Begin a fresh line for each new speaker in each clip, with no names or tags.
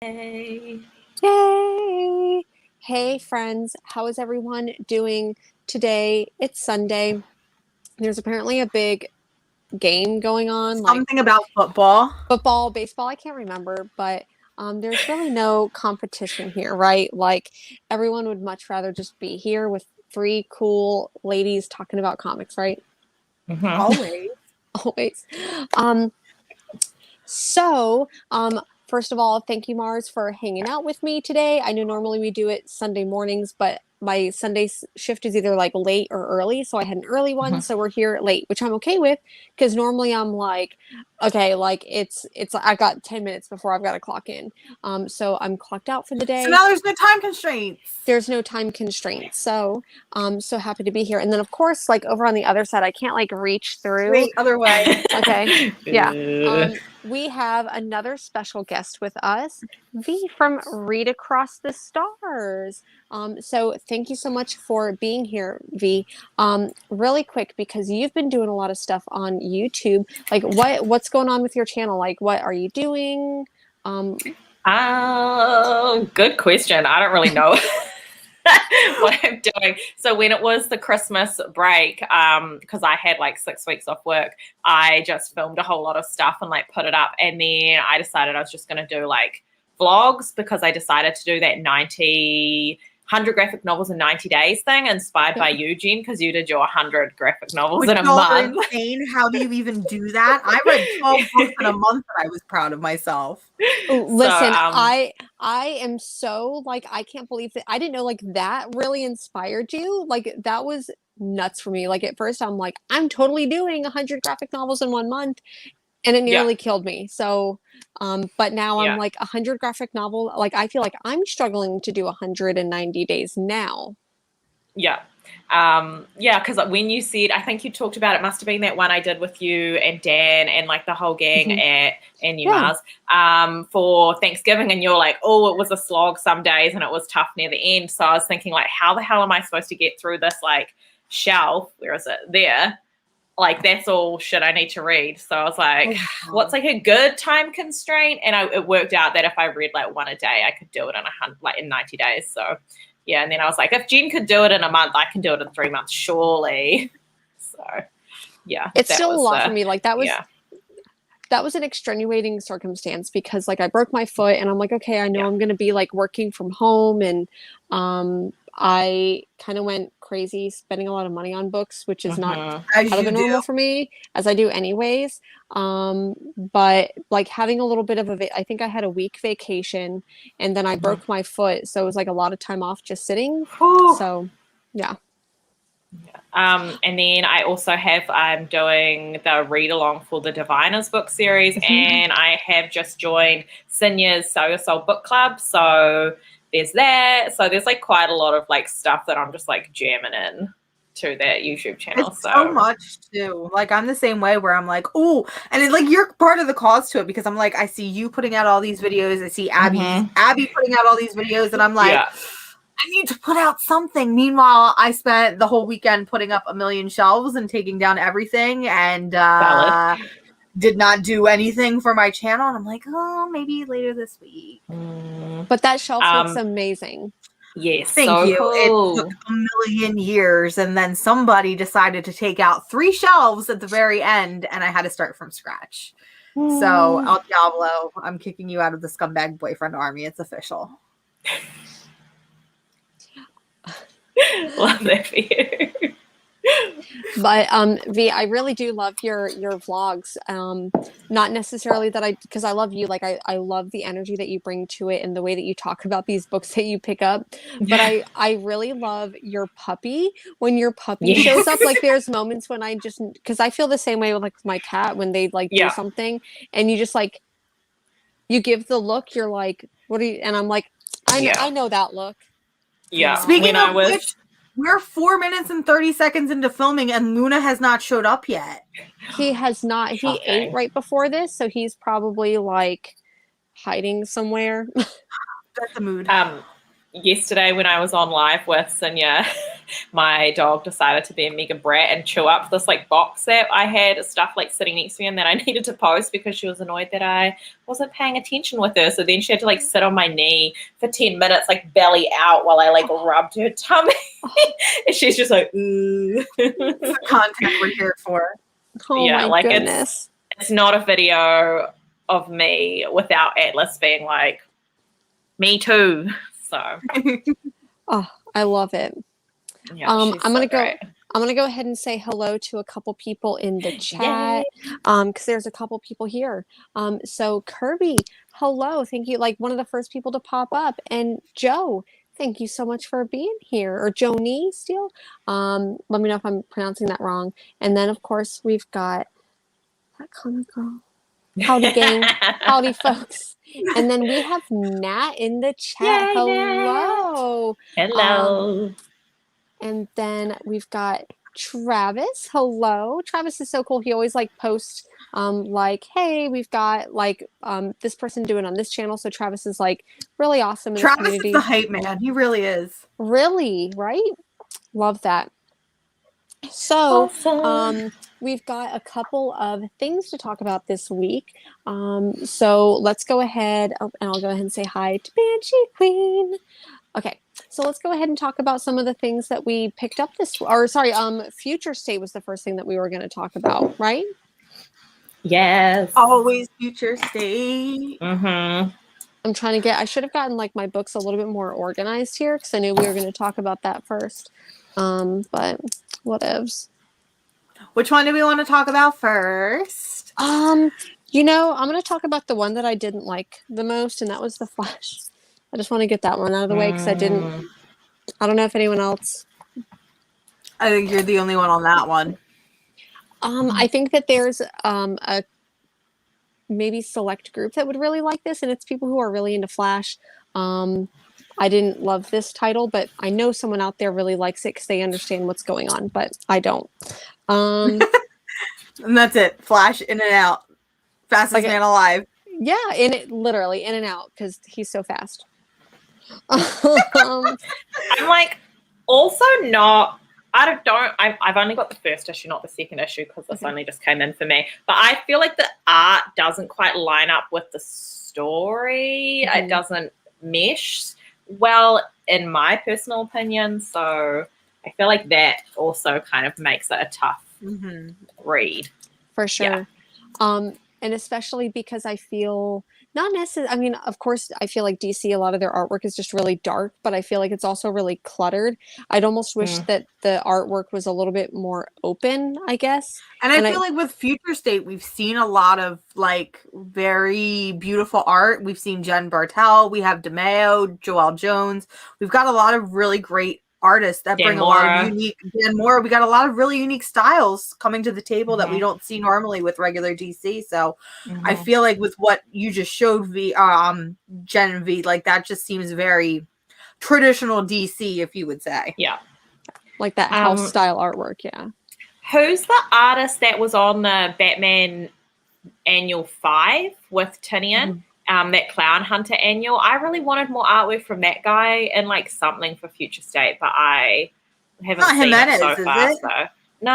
Yay.
Yay! Hey friends, how is everyone doing today? It's Sunday. There's apparently a big game going on, like
Something about football.
football, baseball, I can't remember, but there's really no competition here, right? Like everyone would much rather just be here with three cool ladies talking about comics, right?
Always.
Always. Um, so, first of all, thank you, Mars, for hanging out with me today. I know normally we do it Sunday mornings, but my Sunday shift is either like late or early, so I had an early one, so we're here late, which I'm okay with because normally I'm like, okay, like it's I got 10 minutes before I've got to clock in. So I'm clocked out for the day.
So now there's no time constraints.
There's no time constraints. So so happy to be here. And then of course, like over on the other side, I can't like reach through.
Wait, other way.
Okay. Yeah. We have another special guest with us, V from Read Across the Stars. So thank you so much for being here, V. Really quick, because you've been doing a lot of stuff on YouTube. Like what's going on with your channel? Like what are you doing?
Good question. I don't really know what I'm doing. So when it was the Christmas break, because I had like 6 weeks off work, I just filmed a whole lot of stuff and like put it up. And then I decided I was just going to do like vlogs because I decided to do that 100 graphic novels in 90 days thing, inspired by you, Jen, because you did your 100 graphic novels in a month.
Insane. How do you even do that? I read 12 books in a month and I was proud of myself.
Listen, I am so like, I can't believe that I didn't know like that really inspired you. Like that was nuts for me. Like at first I'm like, I'm totally doing 100 graphic novels in 1 month. And it nearly killed me. So, but now I'm like 100 graphic novel. Like I feel like I'm struggling to do 190 days now.
Yeah. Because when you said, I think you talked about, it must have been that one I did with you and Dan and like the whole gang and you, Mars, for Thanksgiving, and you're like, oh, it was a slog some days and it was tough near the end. So I was thinking like, how the hell am I supposed to get through this like shelf? Where is it? There. Like that's all shit I need to read. So I was like, what's like a good time constraint? And it worked out that if I read like one a day, I could do it in 90 days. So yeah, and then I was like, if Jen could do it in a month, I can do it in 3 months, surely. So yeah,
it's still a lot for me. Like that was an extenuating circumstance because like I broke my foot and I'm like, okay, I know I'm going to be like working from home, and I kind of went crazy spending a lot of money on books, which is not out of the normal for me, as I do anyways. But like having a little bit of I think I had a week vacation and then I broke my foot. So it was like a lot of time off just sitting. So yeah.
And then I also I'm doing the read along for the Diviners book series, and I have just joined Sinya's Sell Your Soul book club. So there's that. So there's like quite a lot of like stuff that I'm just like jamming in to that YouTube channel.
It's so much too. Like I'm the same way where I'm like, oh, and it's like you're part of the cause to it because I'm like, I see you putting out all these videos. I see Abby putting out all these videos, and I'm like, I need to put out something. Meanwhile, I spent the whole weekend putting up 1 million shelves and taking down everything, and did not do anything for my channel. And I'm like, oh, maybe later this week.
But that shelf looks amazing.
Yes,
thank you.
Cool.
It took 1 million years, and then somebody decided to take out 3 shelves at the very end, and I had to start from scratch. So, El Diablo, I'm kicking you out of the scumbag boyfriend army. It's official.
Love that for you.
But V, I really do love your vlogs. Not necessarily that because I love you. Like I love the energy that you bring to it and the way that you talk about these books that you pick up. But I really love your puppy. When your puppy shows up, like there's moments when I just, because I feel the same way with like my cat when they like do something and you just like, you give the look, you're like, what are you? And I'm like, I know that look.
Yeah.
Speaking of which, we're 4 minutes and 30 seconds into filming, and Luna has not showed up yet.
He has not. He ate right before this, so he's probably like hiding somewhere.
That's the mood.
Yesterday when I was on live with Sinya, my dog decided to be a mega brat and chew up this like box that I had stuff like sitting next to me and that I needed to post because she was annoyed that I wasn't paying attention with her. So then she had to like sit on my knee for 10 minutes, like belly out, while I like rubbed her tummy. And she's just like, ooh.
It's the content we're here for.
Oh
yeah,
my
like
goodness.
it's not a video of me without Atlas being like, me too. So
oh, I love it.
yeah,
I'm gonna
great.
I'm gonna go ahead and say hello to a couple people in the chat. Because there's a couple people here. So Kirby, hello, thank you. Like one of the first people to pop up, and Joe, thank you so much for being here. Or Joni Steele. Let me know if I'm pronouncing that wrong. And then of course we've got that comic girl. Howdy gang, howdy folks. And then we have Nat in the chat.
Yay,
hello.
Nat. Hello.
And then we've got Travis. Hello. Travis is so cool. He always like posts like, hey, we've got like this person doing on this channel. So Travis is like really awesome in
Travis
the community.
is the hype man. He really is.
Really, right? Love that. So
awesome.
we've got a couple of things to talk about this week. So let's go ahead and I'll go ahead and say hi to Banshee Queen. Okay, so let's go ahead and talk about some of the things that we picked up Future State was the first thing that we were going to talk about, right?
Yes.
Always Future State.
Mm-hmm.
I'm trying to I should have gotten like my books a little bit more organized here because I knew we were going to talk about that first. But whatevs.
Which one do we want to talk about first?
I'm going to talk about the one that I didn't like the most, and that was The Flash. I just want to get that one out of the way because I don't know if anyone else.
I think you're the only one on that one.
I think that there's a maybe select group that would really like this, and it's people who are really into Flash. I didn't love this title, but I know someone out there really likes it because they understand what's going on, but I don't.
And that's it. Flash in and out. Fastest man alive.
Yeah, literally in and out because he's so fast.
I'm like also not. I've only got the first issue, not the second issue, because this only just came in for me. But I feel like the art doesn't quite line up with the story. It doesn't mesh well, in my personal opinion. So I feel like that also kind of makes it a tough read.
For sure. Yeah. And especially because I feel not necessarily, I mean, of course, I feel like DC, a lot of their artwork is just really dark, but I feel like it's also really cluttered. I'd almost wish that the artwork was a little bit more open, I guess.
And I feel like with Future State, we've seen a lot of like very beautiful art. We've seen Jen Bartel, we have DeMeo, Joelle Jones. We've got a lot of really great artists that bring a lot of unique and more. We got a lot of really unique styles coming to the table that we don't see normally with regular DC. So I feel like with what you just showed Jen and V, like that just seems very traditional DC, if you would say.
Yeah.
Like that house style artwork, yeah.
Who's the artist that was on the Batman Annual 5 with Tinian? That Clown Hunter annual. I really wanted more artwork from that guy and like something for Future State, but I haven't seen it so far. So no,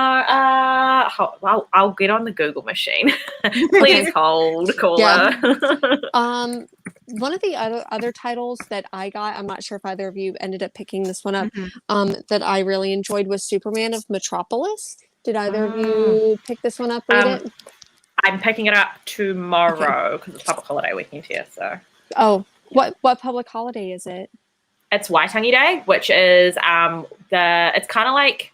I'll get on the Google machine. Please hold, caller.
One of the other titles that I got, I'm not sure if either of you ended up picking this one up, that I really enjoyed was Superman of Metropolis. Did either of you pick this one up, read it?
I'm picking it up tomorrow because it's public holiday weekend here. So,
what public holiday is it?
It's Waitangi Day, which is it's kind of like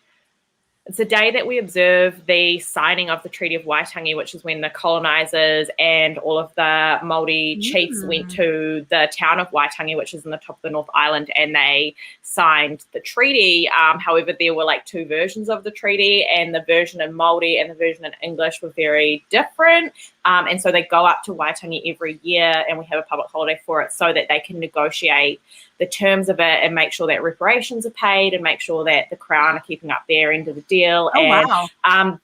it's a day that we observe the signing of the Treaty of Waitangi, which is when the colonizers and all of the Māori chiefs went to the town of Waitangi, which is in the top of the North Island, and they signed the treaty. However, there were like two versions of the treaty, and the version in Māori and the version in English were very different. And so they go up to Waitangi every year, and we have a public holiday for it so that they can negotiate the terms of it and make sure that reparations are paid and make sure that the Crown are keeping up their end of the deal.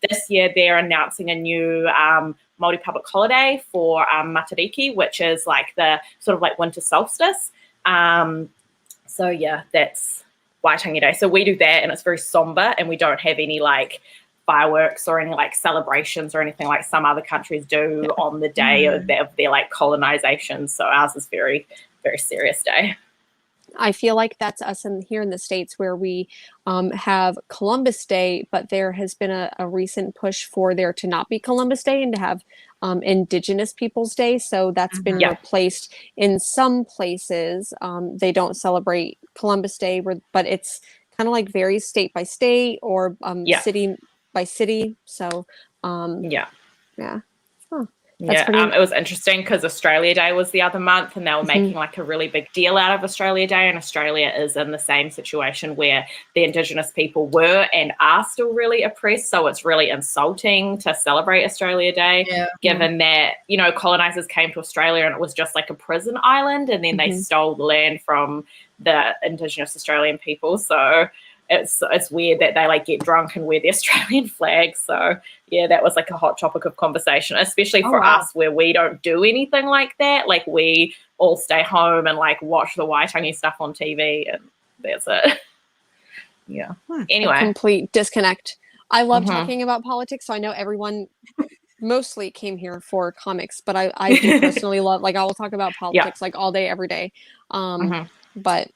This year they're announcing a new Māori public holiday for Matariki, which is like the sort of like winter solstice. So yeah, that's Waitangi Day. So we do that, and it's very somber, and we don't have any like fireworks or any like celebrations or anything like some other countries do on the day of their like colonization. So ours is very, very serious day.
I feel like that's us here in the States, where we have Columbus Day, but there has been a recent push for there to not be Columbus Day and to have Indigenous Peoples Day. So that's been replaced in some places. They don't celebrate Columbus Day, but it's kind of like varies state by state or city by city. So yeah. Huh.
It was interesting because Australia Day was the other month, and they were making like a really big deal out of Australia Day, and Australia is in the same situation where the Indigenous people were and are still really oppressed. So it's really insulting to celebrate Australia Day, given that, you know, colonizers came to Australia and it was just like a prison island, and then they stole the land from the Indigenous Australian people. So it's weird that they like get drunk and wear the Australian flag. So yeah, that was like a hot topic of conversation, especially for us where we don't do anything like that. Like we all stay home and like watch the Waitangi stuff on TV, and that's it. Anyway,
a complete disconnect. I love talking about politics, so I know everyone mostly came here for comics, but I do personally love, like, I will talk about politics like all day, every day. But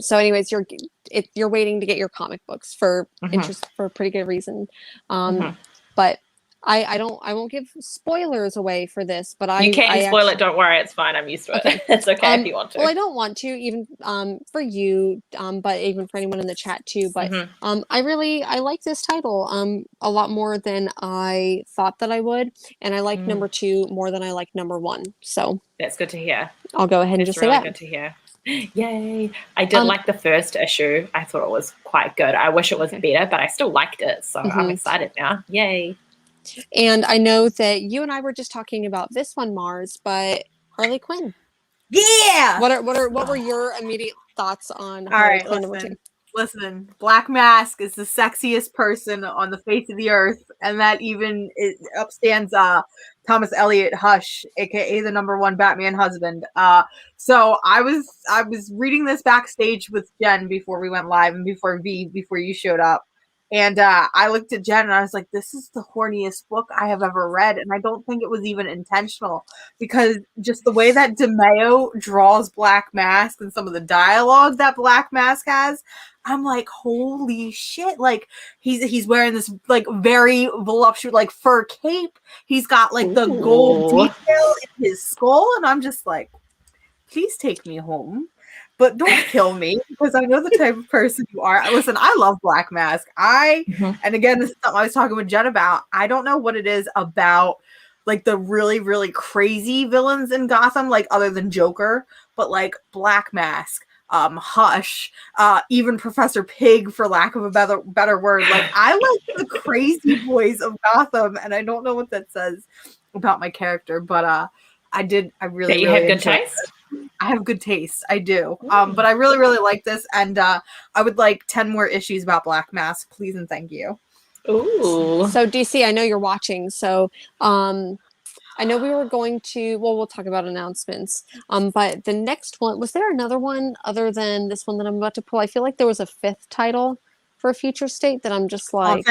so anyways, you're waiting to get your comic books for interest, for a pretty good reason. But I won't give spoilers away for this, but
you can spoil it. Don't worry, it's fine. I'm used to it. It's okay if you want to.
Well, I don't want to, even for you, but even for anyone in the chat too. But I like this title a lot more than I thought that I would, and I like number 2 more than I like number 1. So
that's good to hear.
I'll go ahead and just say that.
Good to hear. Yay. I did like the first issue. I thought it was quite good. I wish it was better, but I still liked it. So I'm excited now. Yay.
And I know that you and I were just talking about this one, Mars, but Harley Quinn.
Yeah.
What were your immediate thoughts on Harley Quinn number 2?
Listen, Black Mask is the sexiest person on the face of the earth, and that even upstands Thomas Elliot Hush, aka the #1 Batman husband. So I was reading this backstage with Jen before we went live and before you showed up. And I looked at Jen and I was like, this is the horniest book I have ever read. And I don't think it was even intentional, because just the way that DeMeo draws Black Mask and some of the dialogue that Black Mask has, I'm like, holy shit. Like he's wearing this like very voluptuous like fur cape. He's got like the gold detail in his skull. And I'm just like, please take me home. But don't kill me, because I know the type of person you are. Listen, I love Black Mask. And again, this is something I was talking with Jen about. I don't know what it is about like the really, really crazy villains in Gotham, like other than Joker, but like Black Mask, Hush, even Professor Pig, for lack of a better word. Like I like the crazy boys of Gotham, and I don't know what that says about my character, but I really
have good taste.
I have good taste. I do. But I really, really like this. And I would like 10 more issues about Black Mask, please and thank you.
Ooh.
So DC, I know you're watching. So I know we were going to, we'll talk about announcements. But the next one, was there another one other than this one that I'm about to pull? I feel like there was a 5th title for a future state that I'm just like.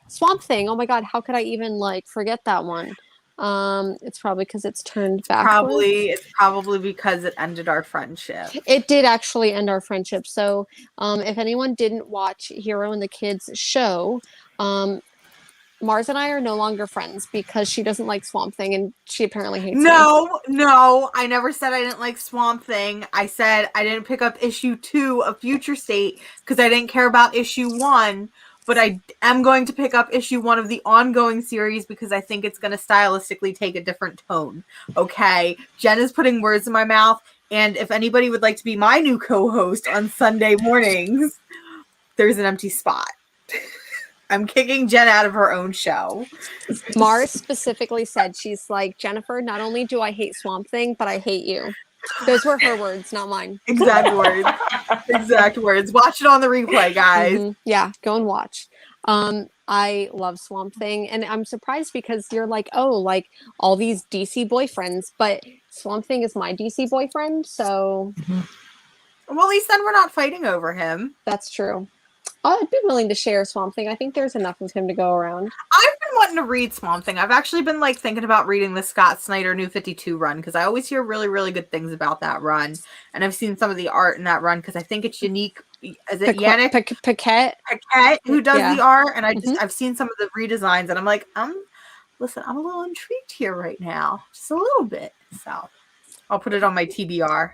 Swamp Thing. Oh my God. How could I even like forget that one? It's probably because it's turned backwards.
It's probably because it ended our friendship.
It did actually end our friendship. So if anyone didn't watch Hero and the Kids show, Mars and I are no longer friends because she doesn't like Swamp Thing, and she apparently hates me.
No, I never said I didn't like Swamp Thing. I said I didn't pick up issue 2 of Future State because I didn't care about issue 1. But I am going to pick up issue 1 of the ongoing series because I think it's going to stylistically take a different tone. Okay. Jen is putting words in my mouth. And if anybody would like to be my new co-host on Sunday mornings, there's an empty spot. I'm kicking Jen out of her own show.
Mars specifically said, she's like, Jennifer, not only do I hate Swamp Thing, but I hate you. Those were her words, not mine.
Exact words. Exact words. Watch it on the replay, guys.
Yeah, go and watch. I love Swamp Thing, and I'm surprised because you're like, oh, like all these DC boyfriends, but Swamp Thing is my DC boyfriend, so
Well, at least then we're not fighting over him.
That's true. I'd be willing to share Swamp Thing. I think there's enough of him to go around.
I've been wanting to read Swamp Thing. I've actually been like thinking about reading the Scott Snyder New 52 run because I always hear really, really good things about that run. And I've seen some of the art in that run because I think it's unique. Is it Yannick
Paquette
who does the art? And I've seen some of the redesigns and I'm like, listen, I'm a little intrigued here right now. Just a little bit. So I'll put it on my TBR.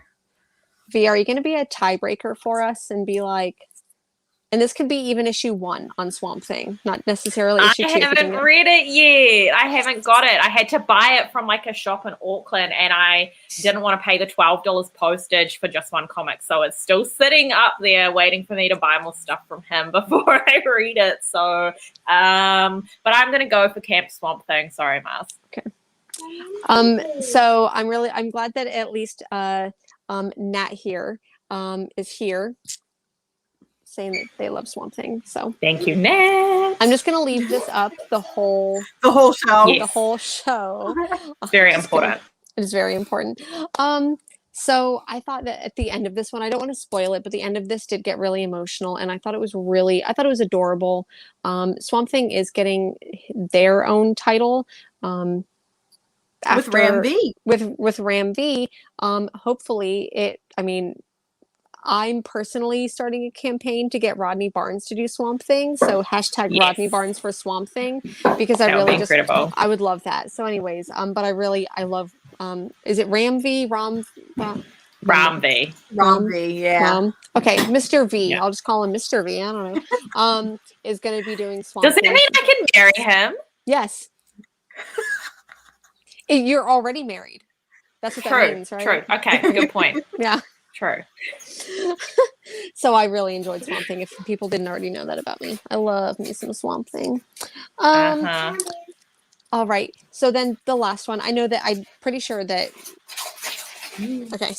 V, are you going to be a tiebreaker for us and be like, and this could be even issue 1 on Swamp Thing, not necessarily issue 2.
I haven't read it yet. I haven't got it. I had to buy it from like a shop in Auckland and I didn't want to pay the $12 postage for just one comic. So it's still sitting up there waiting for me to buy more stuff from him before I read it. So, but I'm going to go for Camp Swamp Thing. Sorry, Mars.
Okay. So I'm glad that at least Nat here is here saying that they love Swamp Thing. So
thank you, Nat.
I'm just gonna leave this up the whole
show.
Yes.
The whole show.
It's very important.
It is very important. So I thought that at the end of this one, I don't want to spoil it, but the end of this did get really emotional, and I thought it was adorable. Swamp Thing is getting their own title.
With Ram V.
With Ram V. Hopefully I'm personally starting a campaign to get Rodney Barnes to do Swamp Thing. So hashtag Rodney Barnes for Swamp Thing, because I would love that. So anyways, but I love, is it Ram V? Ram
V.
Yeah.
Okay. Mr. V. Yeah. I'll just call him Mr. V. I don't know. Is going to be doing Swamp
Thing. Does it mean I can marry him?
Yes. You're already married. That's what that means, right?
True. Okay. Good point.
Yeah.
True.
So I really enjoyed Swamp Thing. If people didn't already know that about me, I love me some Swamp Thing. All right. So then the last one. I know that I'm pretty sure that. Okay.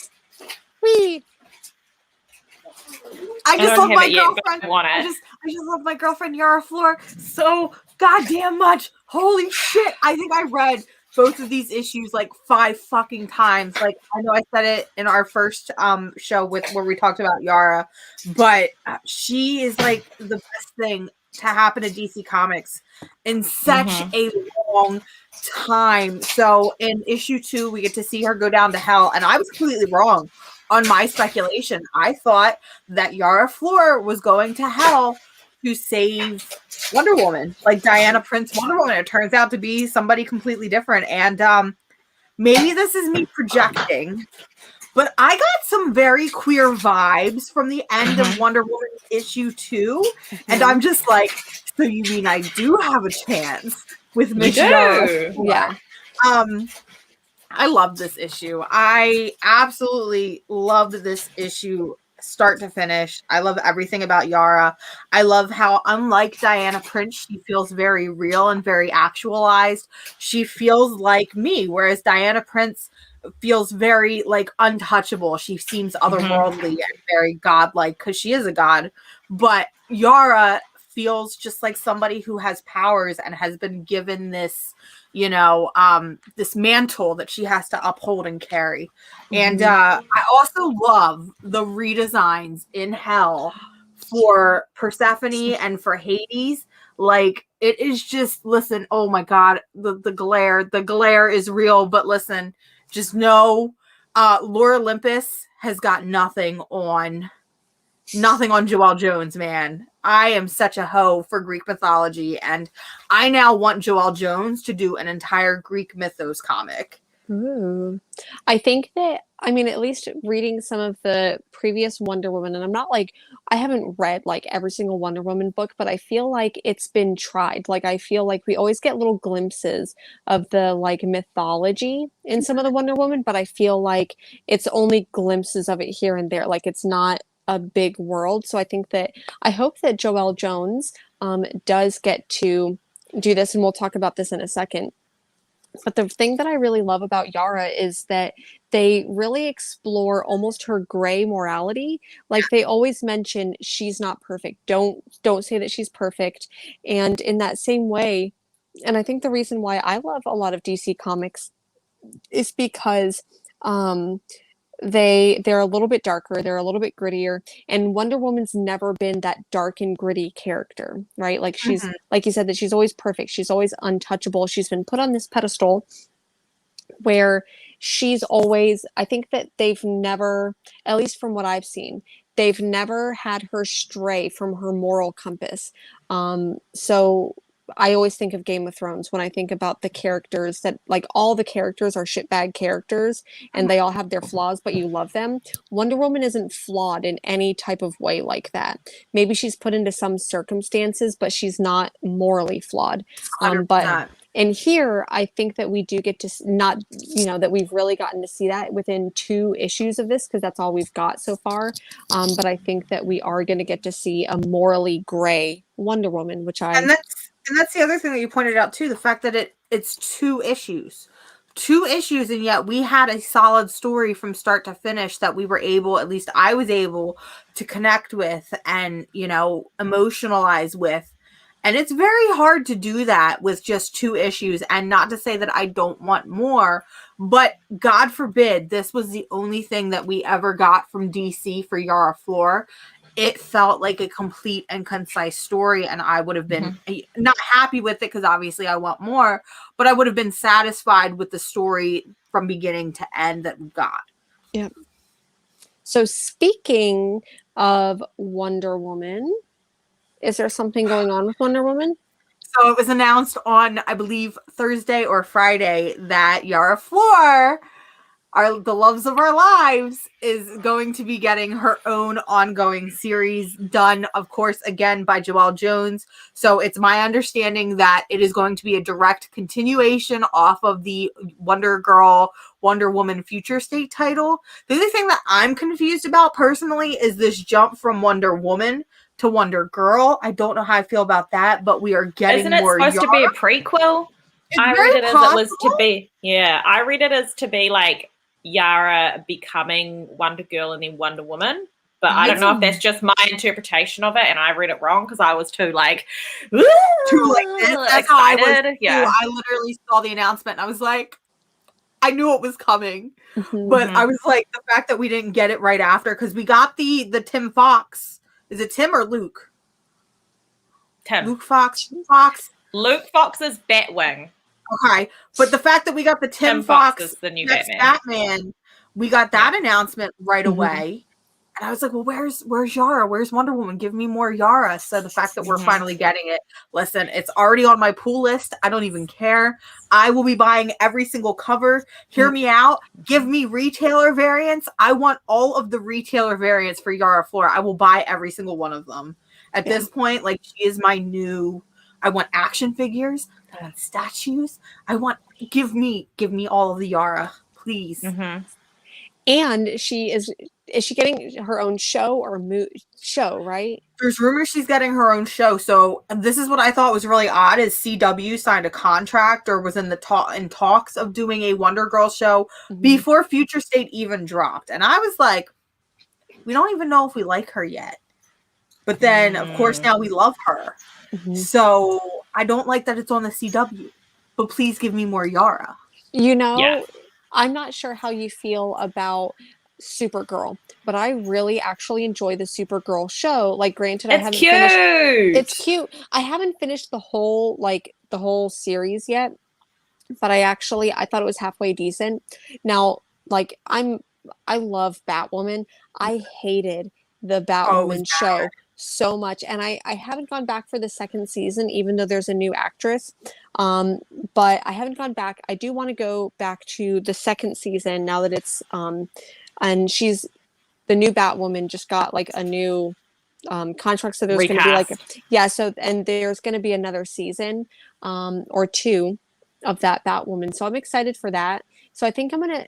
I just love my girlfriend. I just love my girlfriend Yara Flor so goddamn much. Holy shit! I think I read both of these issues like 5 fucking times. Like, I know I said it in our first show where we talked about Yara, but she is like the best thing to happen to DC Comics in such a long time. So in issue 2, we get to see her go down to hell, and I was completely wrong on my speculation. I thought that Yara Flor was going to hell to save Wonder Woman, like Diana Prince Wonder Woman. It turns out to be somebody completely different. And maybe this is me projecting, but I got some very queer vibes from the end of Wonder Woman issue 2. And I'm just like, so you mean I do have a chance with Miss Yara?
Yeah.
I love this issue. I absolutely loved this issue start to finish. I love everything about Yara. I love how, unlike Diana Prince, she feels very real and very actualized. She feels like me, whereas Diana Prince feels very like untouchable. She seems otherworldly and very godlike because she is a god. But Yara feels just like somebody who has powers and has been given this, this mantle that she has to uphold and carry. And I also love the redesigns in Hell for Persephone and for Hades. Like, it is just, listen, oh my God, the glare is real. But listen, just know Lore Olympus has got nothing on Joelle Jones, man. I am such a hoe for Greek mythology, and I now want Joelle Jones to do an entire Greek mythos comic.
Ooh. I think that, at least reading some of the previous Wonder Woman, and I haven't read like every single Wonder Woman book, but I feel like it's been tried. Like, I feel like we always get little glimpses of the like mythology in some of the Wonder Woman, but I feel like it's only glimpses of it here and there. Like, it's not a big world. So I hope that Joelle Jones does get to do this, and we'll talk about this in a second. But the thing that I really love about Yara is that they really explore almost her gray morality. Like, they always mention she's not perfect. Don't say that she's perfect. And in that same way, and I think the reason why I love a lot of DC comics is because they're a little bit darker, they're a little bit grittier, and Wonder Woman's never been that dark and gritty character, right? Like she's like you said, that she's always perfect, she's always untouchable, she's been put on this pedestal where she's always, I think that they've never, at least from what I've seen, they've never had her stray from her moral compass. So I always think of Game of Thrones when I think about the characters that, like, all the characters are shitbag characters and they all have their flaws, but you love them. Wonder Woman isn't flawed in any type of way like that. Maybe she's put into some circumstances, but she's not morally flawed. But and here, I think that we do get to not, that we've really gotten to see that within 2 issues of this, because that's all we've got so far. But I think that we are going to get to see a morally gray Wonder Woman, which
and that's the other thing that you pointed out too, the fact that it's 2 issues. 2 issues, and yet we had a solid story from start to finish that we were able, at least I was able, to connect with and, emotionalize with. And it's very hard to do that with just 2 issues, and not to say that I don't want more, but God forbid this was the only thing that we ever got from DC for Yara Flor. It felt like a complete and concise story, and I would have been not happy with it because obviously I want more, but I would have been satisfied with the story from beginning to end that we got.
Yeah. So speaking of Wonder Woman, is there something going on with Wonder Woman?
So it was announced on, I believe, Thursday or Friday that Yara Flor, the loves of our lives, is going to be getting her own ongoing series done, of course, again by Joelle Jones. So it's my understanding that it is going to be a direct continuation off of the Wonder Woman Future State title. The only thing that I'm confused about personally is this jump from Wonder Woman to Wonder Girl. I don't know how I feel about that, but we are getting more.
Isn't it supposed to be a prequel? I read it as it was to be. Yeah, I read it as to be like Yara becoming Wonder Girl and then Wonder Woman. But I don't know if that's just my interpretation of it, and I read it wrong because I was too like
this. That's
excited.
How I was. Yeah, I literally saw the announcement and I was like, I knew it was coming, but I was like, the fact that we didn't get it right after, because we got the Tim Fox. Is it Tim or Luke?
Tim.
Luke Fox.
Luke Fox is Batwing.
Okay, but the fact that we got the Tim Fox
is the new
Batman, we got that announcement right away, and I was like, well, where's Yara? Where's Wonder Woman? Give me more Yara. So the fact that we're finally getting it, listen, it's already on my pool list. I don't even care. I will be buying every single cover. Hear me out. Give me retailer variants. I want all of the retailer variants for Yara Flor. I will buy every single one of them. At this point, like, she is my new. I want action figures. I want statues. Give me all of the Yara, please.
And is she getting her own show or show, right?
There's rumors she's getting her own show. So this is what I thought was really odd, is CW signed a contract or was in talks of doing a Wonder Girl show before Future State even dropped. And I was like, we don't even know if we like her yet. But then, of course, now we love her. So I don't like that it's on the CW. But please give me more Yara.
I'm not sure how you feel about Supergirl, but I really actually enjoy the Supergirl show. Like, granted, I haven't finished. It's cute. I haven't finished the whole series yet, but I thought it was halfway decent. Now, like, I love Batwoman. I hated the Batwoman show so much, and I haven't gone back for the 2nd season, even though there's a new actress. But I haven't gone back. I do want to go back to the 2nd season now that it's and she's the new Batwoman just got like a new contract, so there's going to be like and there's going to be another season or 2 of that Batwoman. So I'm excited for that. So I think I'm going to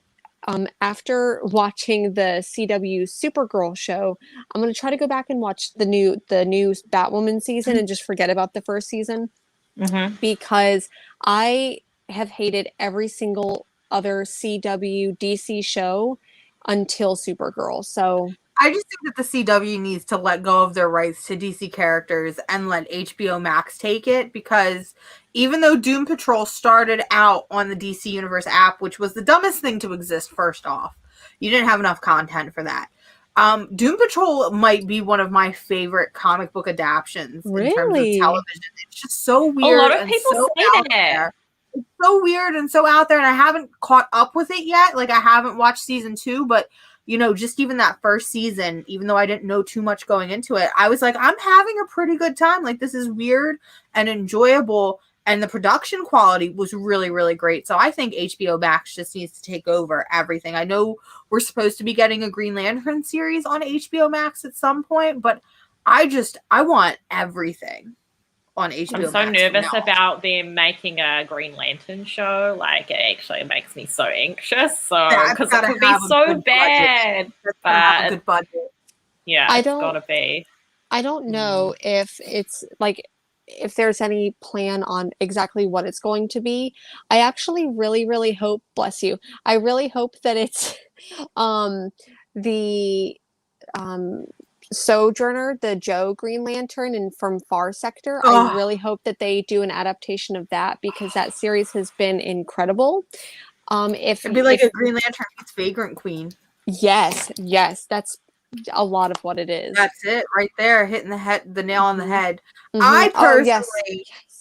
after watching the CW Supergirl show, I'm going to try to go back and watch the new Batwoman season and just forget about the 1st season, because I have hated every single other CW DC show until Supergirl. So
I just think that the CW needs to let go of their rights to DC characters and let HBO Max take it, because even though Doom Patrol started out on the DC Universe app, which was the dumbest thing to exist, first off, You didn't have enough content for that. Doom Patrol might be one of my favorite comic book adaptions in terms of television. It's just so weird.
A lot of people say that.
It's so weird and so out there, and I haven't caught up with it yet. Like, I haven't watched season 2, but just even that first season, even though I didn't know too much going into it, I was like, I'm having a pretty good time. Like, this is weird and enjoyable, and the production quality was really, really great. So I think HBO Max just needs to take over everything. I know we're supposed to be getting a Green Lantern series on HBO Max at some point, but I want everything on HBO Max.
I'm so nervous about them making a Green Lantern show. Like, it actually makes me so anxious. So, because it could be so bad.
But a good budget.
Yeah, it's gotta be.
I don't know if it's like, if there's any plan on exactly what it's going to be. I actually really, really hope, bless you, I really hope that it's the Sojourner, the Joe Green Lantern, and from Far Sector. I really hope that they do an adaptation of that, because that series has been incredible.
It'd be like a Green Lantern meets Vagrant Queen.
Yes, that's a lot of what it is.
That's it right there, hitting the nail on the head.
Mm-hmm.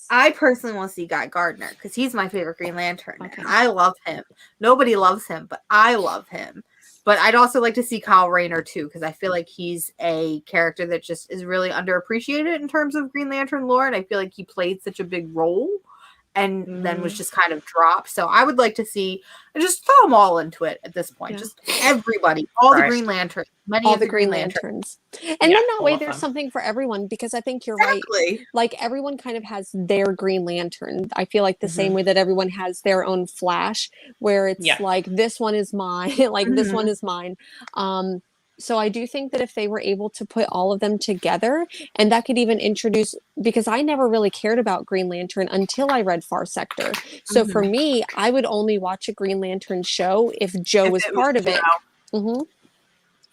I personally want to see Guy Gardner, because he's my favorite Green Lantern. Okay. And I love him. Nobody loves him, but I love him. But I'd also like to see Kyle Rayner too, because I feel like he's a character that just is really underappreciated in terms of Green Lantern lore, and I feel like he played such a big role and then was just kind of dropped. So I would like to see, just throw them all into it at this point. Just everybody, all the Green Lanterns, many of the Green Lanterns.
And then that way there's something for everyone, because I think you're right. Like, everyone kind of has their Green Lantern. I feel like the same way that everyone has their own Flash, where it's like, this one is mine, like this one is mine. So I do think that if they were able to put all of them together, and that could even introduce, because I never really cared about Green Lantern until I read Far Sector. So for me, I would only watch a Green Lantern show if Joe was part of it.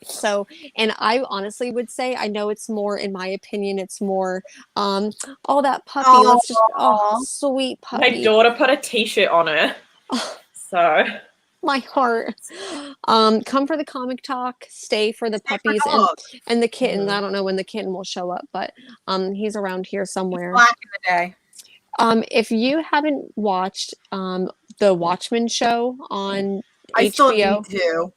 So, and I honestly would say, I know it's more, in my opinion, it's more, that puppy, let's just, sweet puppy.
My daughter put a t-shirt on her. So...
my heart. Come for the comic talk, stay for the puppies and the kitten. I don't know when the kitten will show up, but he's around here somewhere.
He's black in the day.
If you haven't watched the Watchmen show on
I
HBO,
still need to.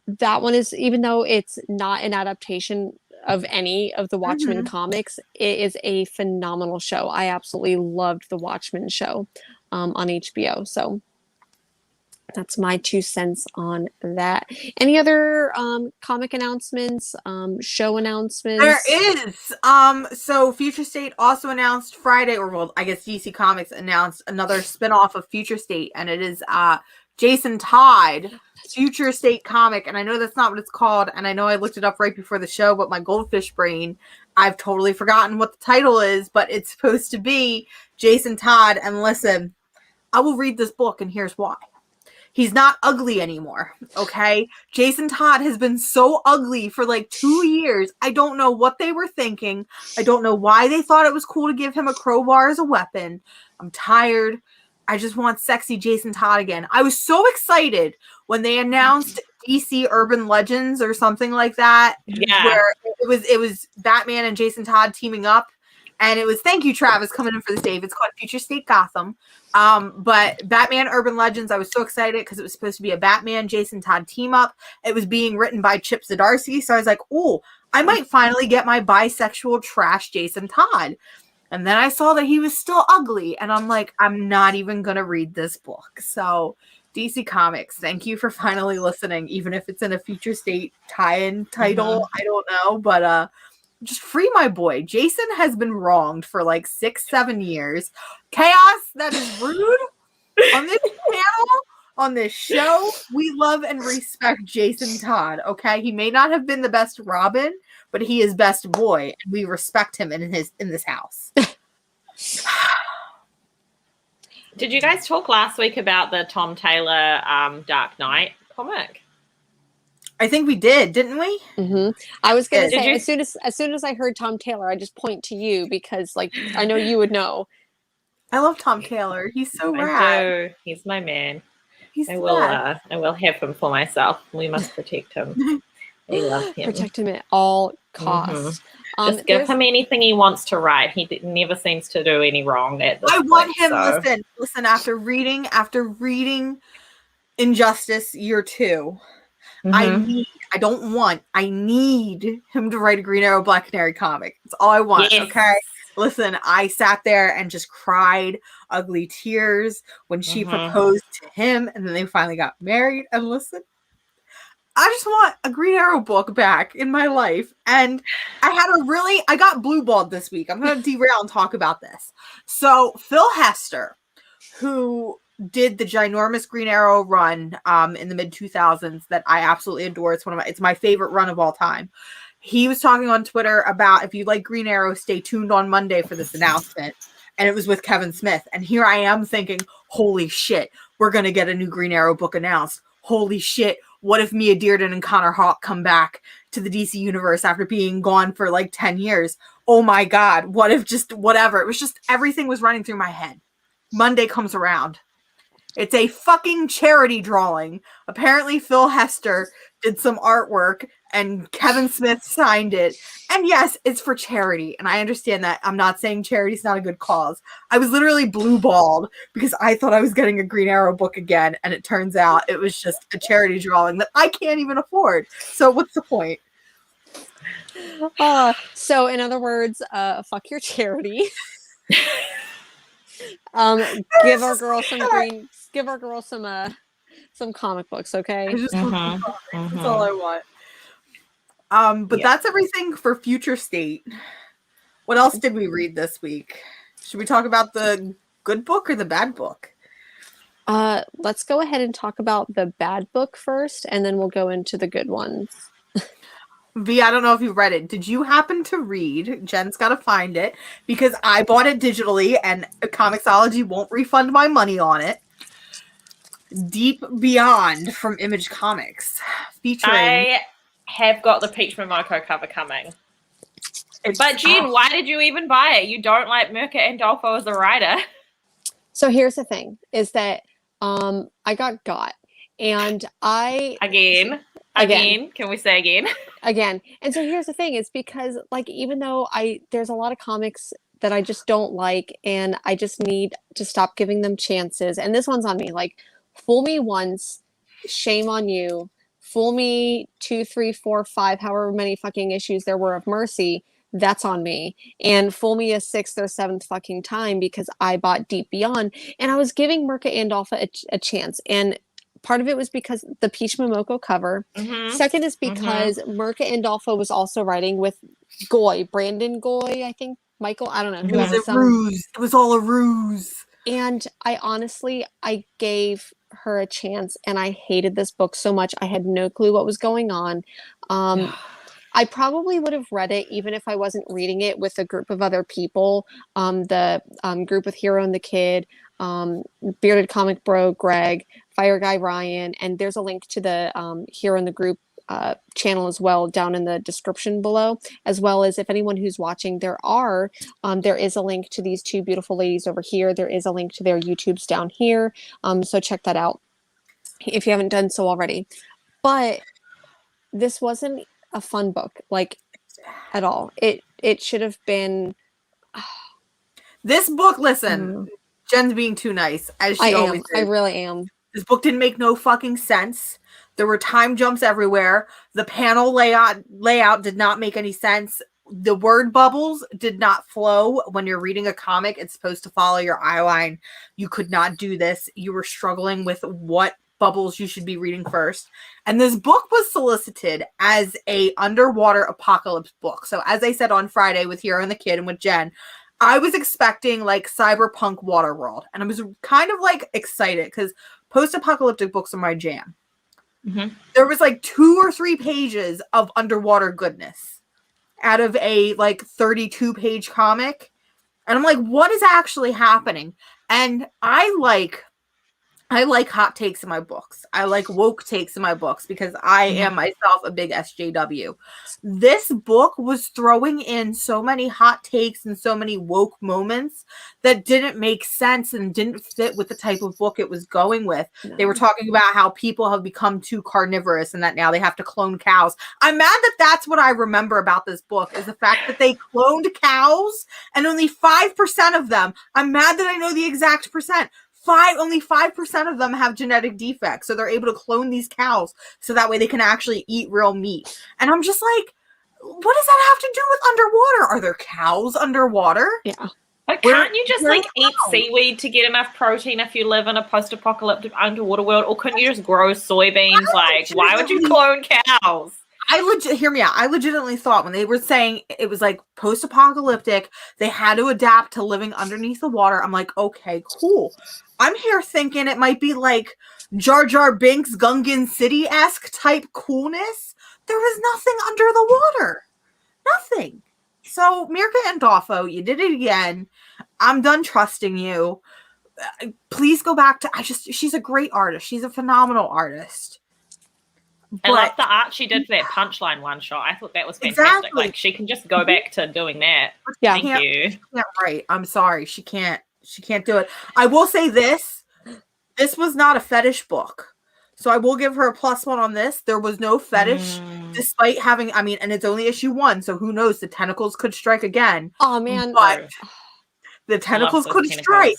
That one is, even though it's not an adaptation of any of the Watchmen comics, it is a phenomenal show. I absolutely loved the Watchmen show on HBO. So that's my 2 cents on that. Any other comic announcements, show announcements?
There is. So Future State also announced Friday, or well, I guess DC Comics announced another spinoff of Future State, and it is Jason Todd, Future State comic. And I know that's not what it's called, and I know I looked it up right before the show, but my goldfish brain, I've totally forgotten what the title is, but it's supposed to be Jason Todd. And listen, I will read this book, and here's why. He's not ugly anymore, okay? Jason Todd has been so ugly for like 2 years. I don't know what they were thinking. I don't know why they thought it was cool to give him a crowbar as a weapon. I'm tired. I just want sexy Jason Todd again. I was so excited when they announced DC Urban Legends or something like that.
Yeah.
Where it was Batman and Jason Todd teaming up. And it was, thank you, Travis, coming in for this, Dave. It's called Future State Gotham. But Batman Urban Legends, I was so excited because it was supposed to be a Batman Jason Todd team up. It was being written by Chip Zdarsky. So I was like, oh, I might finally get my bisexual trash Jason Todd. And then I saw that he was still ugly. And I'm like, I'm not even going to read this book. So DC Comics, thank you for finally listening, even if it's in a Future State tie-in title. I don't know. But just free my boy. Jason has been wronged for like 6-7 years. Chaos, that is rude. On this channel, on this show, we love and respect Jason Todd, okay? He may not have been the best Robin, but he is best boy, and we respect him in this house.
Did you guys talk last week about the Tom Taylor Dark Knight comic?
I think we did, didn't we?
I was going to say, as soon as I heard Tom Taylor, I just point to you because, like, I know you would know.
I love Tom Taylor. He's so rad.
He's my man.
He's
I will have him for myself. We must protect him. I love him.
Protect him at all costs.
Just give him anything he wants to write. He never seems to do any wrong at this point.
I want him. Listen. After reading Injustice Year 2, I need him to write a Green Arrow Black Canary comic. That's all I want. Yes. Okay. Listen, I sat there and just cried ugly tears when she proposed to him, and then they finally got married. And listen, I just want a Green Arrow book back in my life. And I got blue balled this week. I'm going to derail and talk about this. So Phil Hester, who did the ginormous Green Arrow run in the mid 2000s that I absolutely adore. It's my favorite run of all time. He was talking on Twitter about, if you like Green Arrow, stay tuned on Monday for this announcement. And it was with Kevin Smith. And here I am thinking, holy shit, we're going to get a new Green Arrow book announced. Holy shit. What if Mia Dearden and Connor Hawke come back to the DC universe after being gone for like 10 years? Oh my God. What if just whatever? It was just everything was running through my head. Monday comes around. It's a fucking charity drawing. Apparently Phil Hester did some artwork and Kevin Smith signed it. And yes, it's for charity. And I understand that. I'm not saying charity's not a good cause. I was literally blue-balled because I thought I was getting a Green Arrow book again. And it turns out it was just a charity drawing that I can't even afford. So what's the point?
So in other words, fuck your charity. Give our girl some comic books, okay?
That's all I want. But that's everything for Future State. What else did we read this week? Should we talk about the good book or the bad book?
Let's go ahead and talk about the bad book first, and then we'll go into the good ones.
V, I don't know if you read it. Did you happen to read? Jen's got to find it because I bought it digitally and Comixology won't refund my money on it. Deep Beyond from Image Comics. Featuring...
I have got the Peach Momoko cover coming. But Jen, why did you even buy it? You don't like Mirka Andolfo as a writer.
So here's the thing, is that I got, and I...
Again, can we say again?
Again. And so here's the thing, is because like, even though there's a lot of comics that I just don't like, and I just need to stop giving them chances. And this one's on me. Like, fool me once, shame on you. Fool me 2, 3, 4, 5, however many fucking issues there were of Mercy, that's on me. And fool me a 6th or 7th fucking time because I bought Deep Beyond, and I was giving Mirka Andolfo a chance. And part of it was because the Peach Momoko cover. Second is because Mirka Andolfo was also writing with Brandon Goy, I think. Michael, I don't know.
It was a ruse. It was all a ruse.
And I gave her a chance, and I hated this book so much. I had no clue what was going on. I probably would have read it even if I wasn't reading it with a group of other people. The group with Hero and the Kid, Bearded Comic Bro, Greg, Fire Guy Ryan, and there's a link to the Hero in the Group channel as well down in the description below, as well as if anyone who's watching, there is a link to these two beautiful ladies over here. There is a link to their YouTubes down here. So check that out if you haven't done so already. But this wasn't a fun book, like, at all. It should have been.
This book, listen, Jen's being too nice, as she always is.
I really am.
This book didn't make no fucking sense. There were time jumps everywhere. The panel layout did not make any sense. The word bubbles did not flow. When you're reading a comic, it's supposed to follow your eye line. You could not do this. You were struggling with what bubbles you should be reading first. And this book was solicited as a underwater apocalypse book. So as I said on Friday with Hero and the Kid and with Jen, I was expecting like cyberpunk Waterworld. And I was kind of like excited because post-apocalyptic books are my jam. There was like 2 or 3 pages of underwater goodness out of a like 32-page comic. And I'm like, what is actually happening? And I I like hot takes in my books. I like woke takes in my books because I am myself a big SJW. This book was throwing in so many hot takes and so many woke moments that didn't make sense and didn't fit with the type of book it was going with. No. They were talking about how people have become too carnivorous and that now they have to clone cows. I'm mad that that's what I remember about this book is the fact that they cloned cows and only 5% of them. I'm mad that I know the exact percent. Only 5% of them have genetic defects, so they're able to clone these cows so that way they can actually eat real meat. And I'm just like, what does that have to do with underwater? Are there cows underwater?
Yeah.
But can't you just like eat seaweed to get enough protein if you live in a post-apocalyptic underwater world? Or couldn't you just grow soybeans? Like, why would you clone cows?
Hear me out. I legitimately thought when they were saying it was like post-apocalyptic, they had to adapt to living underneath the water. I'm like, okay, cool. I'm here thinking it might be like Jar Jar Binks, Gungan City-esque type coolness. There was nothing under the water. Nothing. So, Mirka and Dolfo, you did it again. I'm done trusting you. Please go back to, she's a great artist. She's a phenomenal artist.
I love the art she did for that Punchline one shot. I thought that was fantastic. Exactly. Like, she can just go back to doing that.
Yeah.
Thank you.
She can't write. I'm sorry. She can't do it. I will say this. This was not a fetish book. So I will give her a +1 on this. There was no fetish, despite having, and it's only issue 1, so who knows? The tentacles could strike again.
Oh, man.
But the tentacles could strike.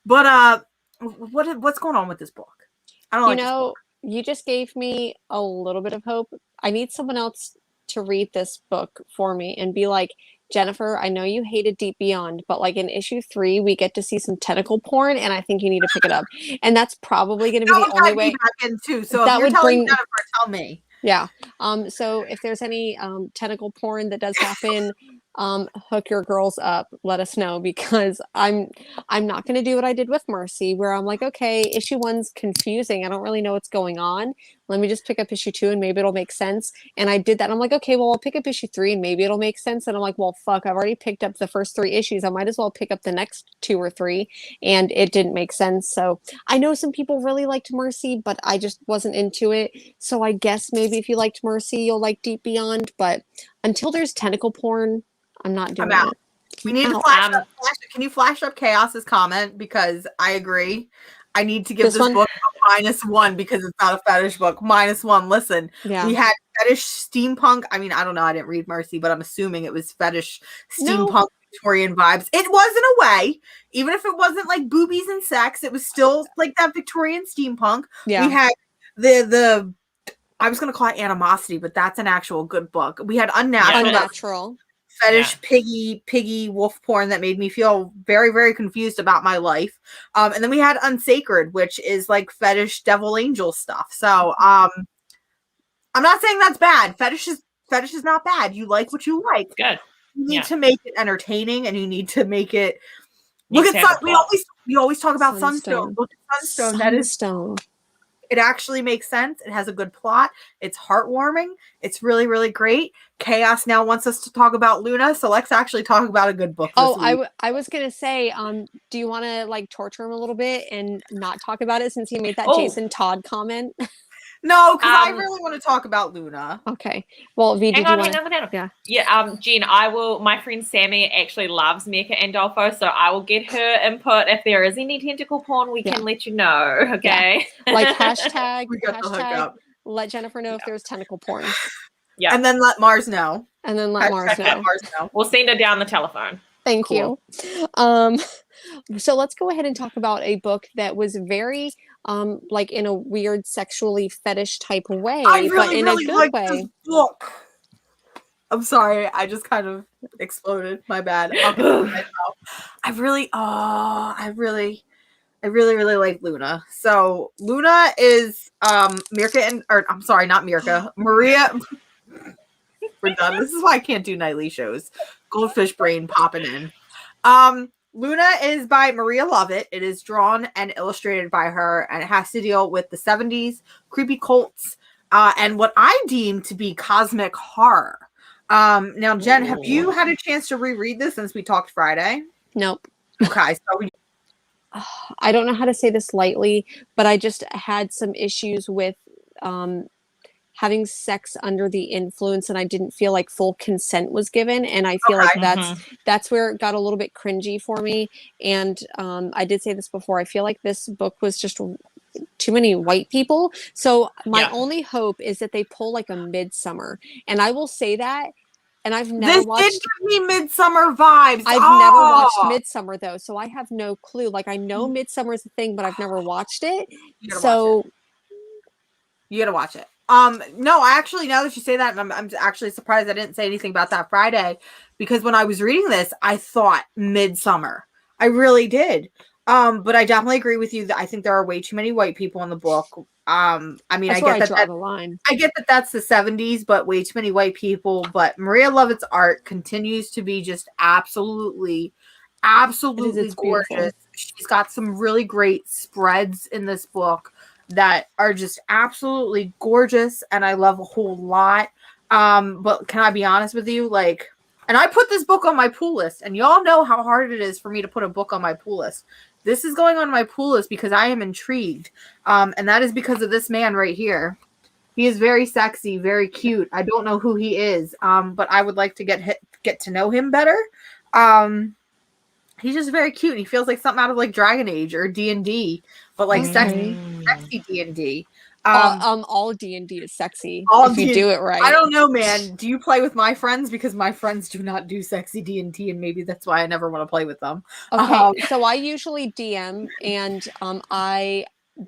But what's going on with this book? I don't like this book.
You just gave me a little bit of hope. I need someone else to read this book for me and be like, Jennifer, I know you hated Deep Beyond, but like in issue 3, we get to see some tentacle porn, and I think you need to pick it up. And that's probably going to be the only way.
Back in too. So that if you're telling Jennifer, tell me.
Yeah. So if there's any tentacle porn that does happen, hook your girls up, let us know, because I'm not going to do what I did with Mercy, where I'm like, okay, issue 1's confusing. I don't really know what's going on. Let me just pick up issue 2 and maybe it'll make sense. And I did that. And I'm like, okay, well, I'll pick up issue 3 and maybe it'll make sense. And I'm like, well, fuck, I've already picked up the first 3 issues. I might as well pick up the next 2 or 3. And it didn't make sense. So I know some people really liked Mercy, but I just wasn't into it. So I guess maybe if you liked Mercy, you'll like Deep Beyond. But until there's tentacle porn, I'm not doing it.
We need to flash up. Can you flash up Chaos's comment? Because I agree. I need to give this book a -1 because it's not a fetish book. -1. Listen, we had fetish steampunk. I don't know. I didn't read Mercy, but I'm assuming it was fetish steampunk Victorian vibes. It was in a way, even if it wasn't like boobies and sex, it was still like that Victorian steampunk. Yeah. We had the I was going to call it Animosity, but that's an actual good book. We had Unnatural. Fetish piggy wolf porn that made me feel very, very confused about my life. And then we had Unsacred, which is like fetish devil angel stuff. So I'm not saying that's bad. Fetish is not bad. You like what you like.
Good.
You need to make it entertaining, and you need to make it look at we always talk about Sunstone. Look at Sunstone. That is
Stone.
It actually makes sense. It has a good plot. It's heartwarming. It's really, really great. Chaos now wants us to talk about Luna, so let's actually talk about a good book.
I was gonna say, do you want to like torture him a little bit and not talk about it since he made that Jason Todd comment?
No, because I really want to talk about Luna.
Okay. Well, V, did you want
to? Yeah. Jen, I will. My friend Sammy actually loves Mirka and Dolfo, so I will get her input. If there is any tentacle porn, we can let you know. Okay.
Yeah. Like hashtag let Jennifer know if there's tentacle porn.
Yeah. And then let Mars know.
Mars know.
We'll send her down the telephone.
Thank you. So let's go ahead and talk about a book that was very like in a weird sexually fetish type way, but in a good way.
This book. I'm sorry, I just kind of exploded. My bad. I really like Luna. So Luna is Maria. We're done. This is why I can't do nightly shows. Goldfish brain popping in. Luna is by Maria Lovett. It is drawn and illustrated by her, and it has to deal with the 70s, creepy cults, and what I deem to be cosmic horror. Now, Jen, have you had a chance to reread this since we talked Friday?
Nope.
Okay, so
I don't know how to say this lightly, but I just had some issues with having sex under the influence, and I didn't feel like full consent was given. And I feel like that's where it got a little bit cringy for me. And I did say this before. I feel like this book was just too many white people. So my only hope is that they pull like a Midsummer. And I will say that. And I've never watched.
This did give me Midsummer vibes.
I've never watched Midsummer though, so I have no clue. Like I know Midsummer is a thing, but I've never watched it. So
you gotta watch it. No, actually, now that you say that, I'm actually surprised I didn't say anything about that Friday, because when I was reading this, I thought Midsummer. I really did. But I definitely agree with you that I think there are way too many white people in the book. I mean,
I get that the line.
I get that that's the 70s, but way too many white people. But Maria Lovett's art continues to be just absolutely gorgeous. She's got some really great spreads in this book that are just absolutely gorgeous, and I love a whole lot. But can I be honest with you? Like, and I put this book on my pool list, and y'all know how hard it is for me to put a book on my pool list. This is going on my pool list because I am intrigued. And that is because of this man right here. He is very sexy, very cute. I don't know who he is, but I would like to get to know him better. He's just very cute. He feels like something out of like Dragon Age or D&D, but like sexy D&D.
All D&D is sexy if you do it right.
I don't know, man. Do you play with my friends? Because my friends do not do sexy D&D, and maybe that's why I never want to play with them.
Okay, so I usually DM, and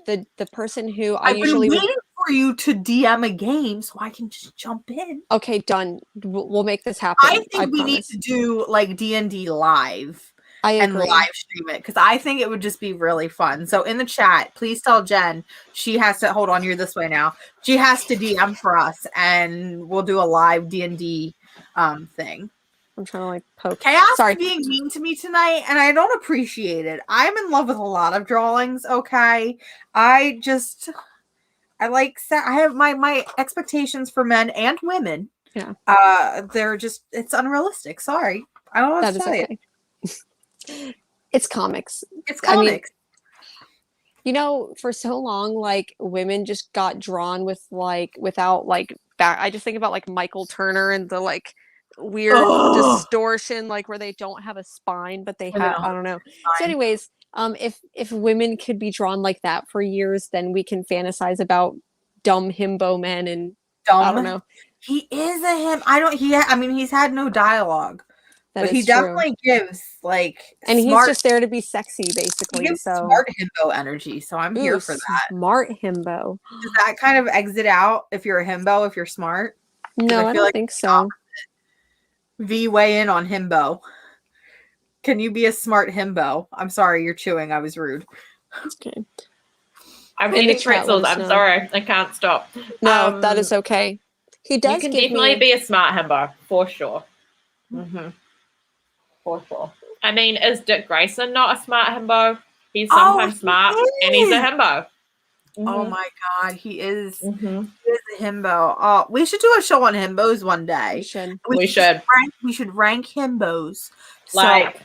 the person who I've been
waiting for you to DM a game so I can just jump in.
Okay, done. We'll make this happen.
I think we need to do like D&D live. And live stream it, because I think it would just be really fun. So in the chat, please tell Jen she has to hold on. You're this way now. She has to DM for us, and we'll do a live D&D thing.
I'm trying to like poke.
Chaos is being mean to me tonight, and I don't appreciate it. I'm in love with a lot of drawings. Okay, I have my expectations for men and women.
Yeah.
It's unrealistic. Sorry, I don't know what to tell you.
It's comics.
I mean,
you know, for so long, like women just got drawn with like without like back. I just think about like Michael Turner and the like weird distortion, like where they don't have a spine, but they have. I don't know. So, anyways, if women could be drawn like that for years, then we can fantasize about dumb himbo men and I don't know.
He is a him. I mean, he's had no dialogue. But he definitely gives like,
and he's just there to be sexy, basically.
He gives smart himbo energy, so I'm here for that.
Smart himbo.
Does that kind of exit out if you're a himbo? If you're smart?
No, I don't think so.
V, weigh in on himbo. Can you be a smart himbo? I'm sorry, you're chewing. I was rude.
Okay.
I'm eating pretzels. I'm sorry, I can't stop.
No, that is okay. He does.
You can definitely be a smart himbo for sure. Mm-hmm. For sure. I mean, is Dick Grayson not a smart himbo? He's sometimes smart, and he's a himbo.
Mm-hmm. Oh my god, he is. Mm-hmm. He is a himbo. Oh, we should do a show on himbos one day.
We should.
We should rank himbos.
Like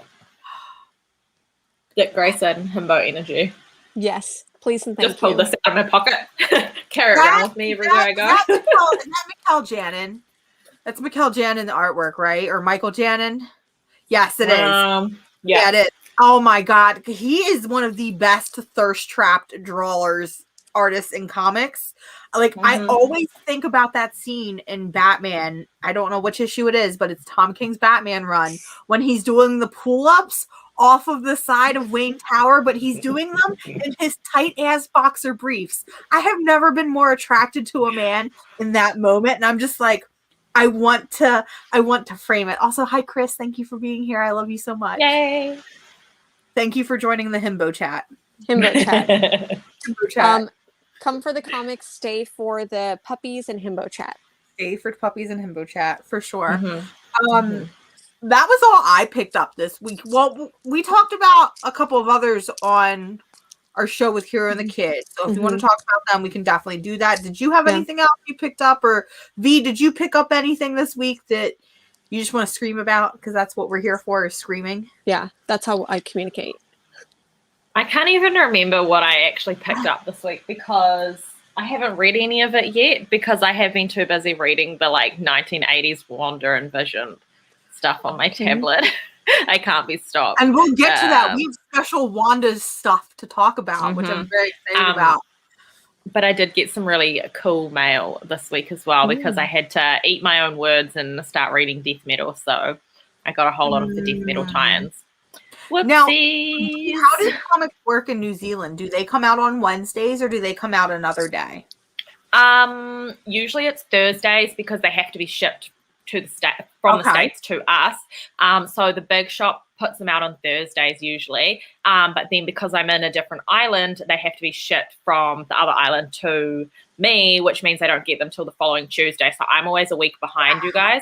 Dick Grayson, himbo energy.
Yes, please and thank you.
Just pull this out of my pocket. Carry it around with me everywhere I go.
Is that Mikkel Janin? That's Mikkel Janin, the artwork, right? Or Michael Janin? Yes, it is. Yeah, it is. Oh my god, he is one of the best thirst-trapped artists in comics. Like, I always think about that scene in Batman. I don't know which issue it is, but it's Tom King's Batman run when he's doing the pull-ups off of the side of Wayne Tower, but he's doing them in his tight-ass boxer briefs. I have never been more attracted to a man in that moment, and I'm just like, I want to frame it. Also, hi Chris, thank you for being here. I love you so much.
Yay!
Thank you for joining the himbo chat.
Himbo chat.
Himbo chat.
Come for the comics, stay for the puppies and himbo chat.
Stay for puppies and himbo chat for sure. That was all I picked up this week. Well, we talked about a couple of others on our show with Hero and the Kids. So if you want to talk about them, we can definitely do that. Did you have anything else you picked up? Or V, did you pick up anything this week that you just want to scream about? Because that's what we're here for, is screaming.
Yeah, that's how I communicate.
I can't even remember what I actually picked up this week because I haven't read any of it yet because I have been too busy reading the 1980s WandaVision stuff on my tablet. I can't be stopped.
And we'll get to that. We have special Wanda's stuff to talk about, which I'm very excited about.
But I did get some really cool mail this week as well because I had to eat my own words and start reading death metal. So I got a whole lot of the death metal tie-ins. Whoopsies.
Now, how does comics work in New Zealand? Do they come out on Wednesdays or do they come out another day?
Usually it's Thursdays because they have to be shipped to the state from the States to us. So the big shop puts them out on Thursdays usually. But then because I'm in a different island, they have to be shipped from the other island to me, which means I don't get them till the following Tuesday. So I'm always a week behind you guys.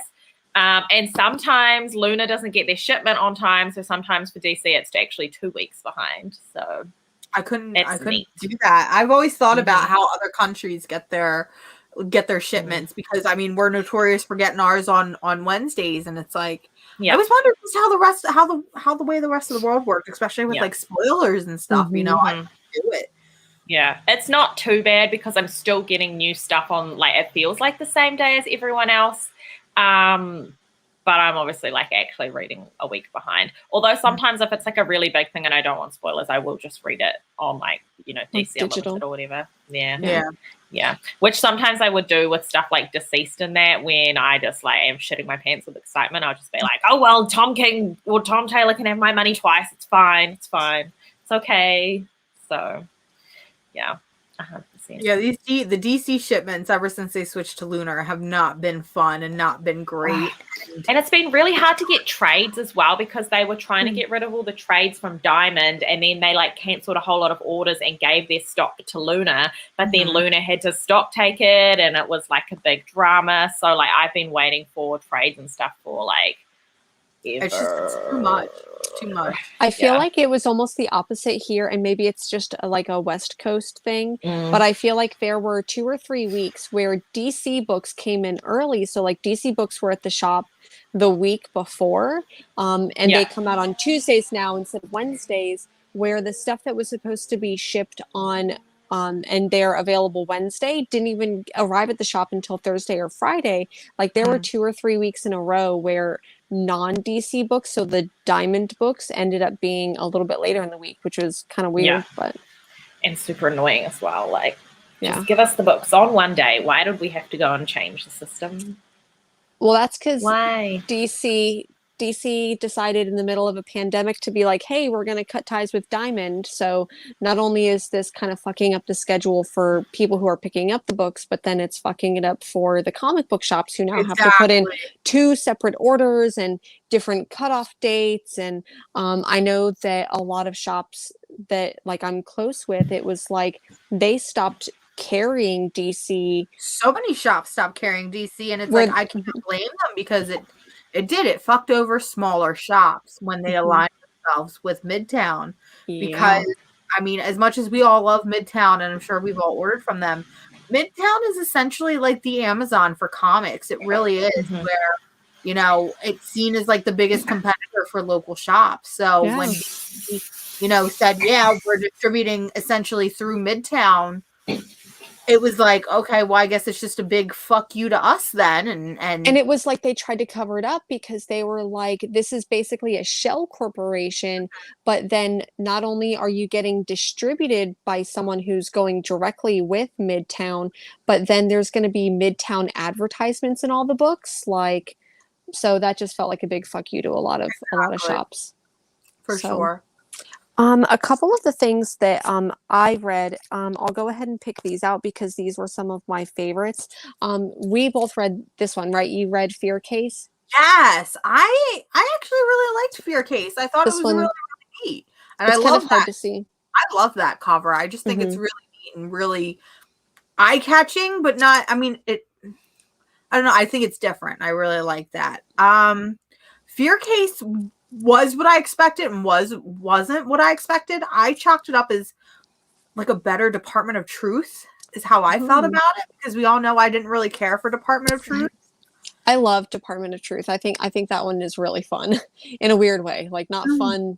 And sometimes Luna doesn't get their shipment on time. So sometimes for DC, it's actually 2 weeks behind. So
I couldn't do that. I've always thought about how other countries get their shipments because I mean we're notorious for getting ours on Wednesdays, and it's like I always wondered just how the way the rest of the world worked, especially with like spoilers and stuff. You know, I do it.
Yeah, it's not too bad because I'm still getting new stuff on it feels like the same day as everyone else. But I'm obviously actually reading a week behind. Although sometimes if it's a really big thing and I don't want spoilers, I will just read it on DC Unlimited or whatever. Yeah. Which sometimes I would do with stuff like Deceased and that when I just am shitting my pants with excitement. I'll just be like, oh well, Tom Taylor can have my money twice. It's fine. It's okay. So yeah. 100%.
Yeah, the DC shipments ever since they switched to Lunar have not been fun and not been great.
And it's been really hard to get trades as well because they were trying to get rid of all the trades from Diamond and then they cancelled a whole lot of orders and gave their stock to Luna, but then Luna had to stock take it and it was a big drama. So I've been waiting for trades and stuff for ever.
It's just too much.
I feel like it was almost the opposite here, and maybe it's just a West Coast thing, but I feel like there were 2 or 3 weeks where DC books came in early. So DC books were at the shop the week before, and they come out on Tuesdays now instead of Wednesdays, where the stuff that was supposed to be shipped on and they're available Wednesday didn't even arrive at the shop until Thursday or Friday. There were 2 or 3 weeks in a row where non-DC books, so the Diamond books, ended up being a little bit later in the week, which was kind of weird,
and super annoying as well. Just give us the books on one day. Why did we have to go and change the system?
Well, that's because
why
DC decided in the middle of a pandemic to be like, hey, we're going to cut ties with Diamond. So not only is this kind of fucking up the schedule for people who are picking up the books, but then it's fucking it up for the comic book shops who now have to put in 2 separate orders and different cutoff dates. And I know that a lot of shops that I'm close with, it was they stopped carrying DC.
So many shops stopped carrying DC, and it's I can't blame them because it fucked over smaller shops when they aligned themselves with Midtown. Because I mean, as much as we all love Midtown, and I'm sure we've all ordered from them, Midtown is essentially the Amazon for comics. It really is, where it's seen as the biggest competitor for local shops. So when DC, said, we're distributing essentially through Midtown, it was okay, well, I guess it's just a big fuck you to us then. And
it was they tried to cover it up because they were this is basically a shell corporation, but then not only are you getting distributed by someone who's going directly with Midtown, but then there's going to be Midtown advertisements in all the books. So that just felt like a big fuck you to a lot of shops.
For sure.
A couple of the things that I read, I'll go ahead and pick these out because these were some of my favorites. We both read this one, right? You read Fear Case?
Yes, I actually really liked Fear Case. I thought it was really, really neat, and I love
hard to see.
I love that cover. I just think it's really neat and really eye catching, but not. I mean, I don't know. I think it's different. I really like that. Fear Case was what I expected and wasn't what I expected. I chalked it up as a better Department of Truth is how I felt about it, because we all know I didn't really care for Department of Truth.
I love Department of Truth. I think that one is really fun in a weird way. Not fun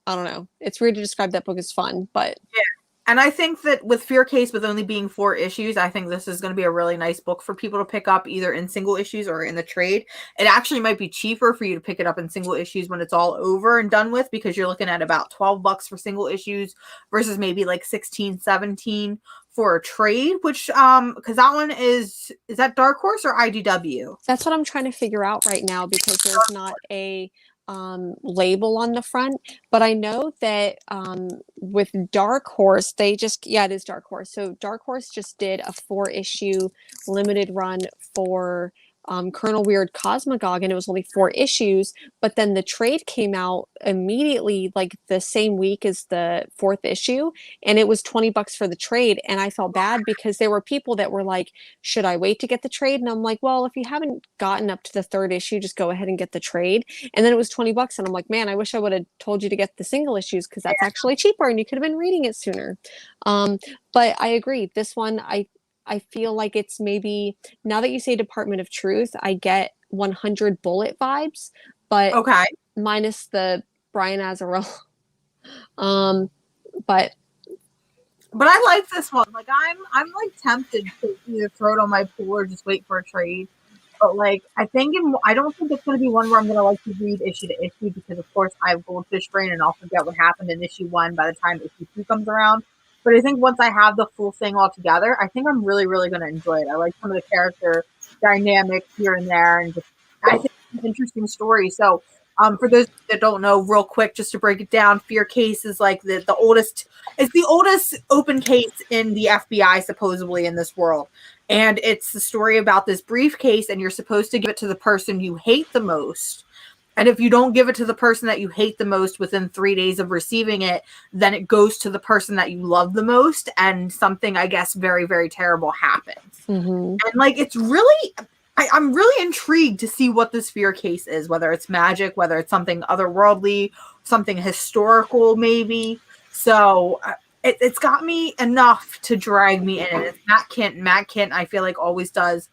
I don't know. It's weird to describe that book as fun, but
yeah. And I think that with Fear Case, with only being 4 issues, I think this is going to be a really nice book for people to pick up either in single issues or in the trade. It actually might be cheaper for you to pick it up in single issues when it's all over and done with, because you're looking at about $12 for single issues versus maybe like 16, 17 for a trade, which because that one is that Dark Horse or IDW?
that's what I'm trying to figure out right now, because there's not a label on the front, but I know that with Dark Horse, they just, yeah, it is Dark Horse. So Dark Horse just did a 4-issue limited run for Colonel Weird Cosmagog, and it was only 4 issues, but then the trade came out immediately, like the same week as the 4th issue, and it was $20 for the trade. And I felt bad because there were people that were like, should I wait to get the trade? And I'm like, well, if you haven't gotten up to the 3rd issue, just go ahead and get the trade. And then it was $20, and I'm like, man, I wish I would have told you to get the single issues, because that's actually cheaper and you could have been reading it sooner. But I agree, this one, I feel like it's maybe, now that you say Department of Truth, I get 100 Bullet vibes, but
Okay.
minus the Brian Azzarello. But
I like this one. Like I'm like tempted to either throw it on my pool or just wait for a trade. But like I don't think it's going to be one where I'm going to like to read issue to issue, because of course I have goldfish brain and I'll forget what happened in issue 1 by the time issue 2 comes around. But I think once I have the full thing all together, I think I'm really, really going to enjoy it. I like some of the character dynamics here and there, and just I think it's an interesting story. So for those that don't know, real quick, just to break it down, Fear Case is like the oldest. It's the oldest open case in the FBI, supposedly, in this world. And it's the story about this briefcase, and you're supposed to give it to the person you hate the most. And if you don't give it to the person that you hate the most within 3 days of receiving it, then it goes to the person that you love the most, and something, I guess, very, very terrible happens.
mm-hmm.
And like, it's really, I'm really intrigued to see what this Fear Case is, whether it's magic, whether it's something otherworldly, something historical, maybe. So it's got me enough to drag me in. And it's Matt Kent, I feel like always does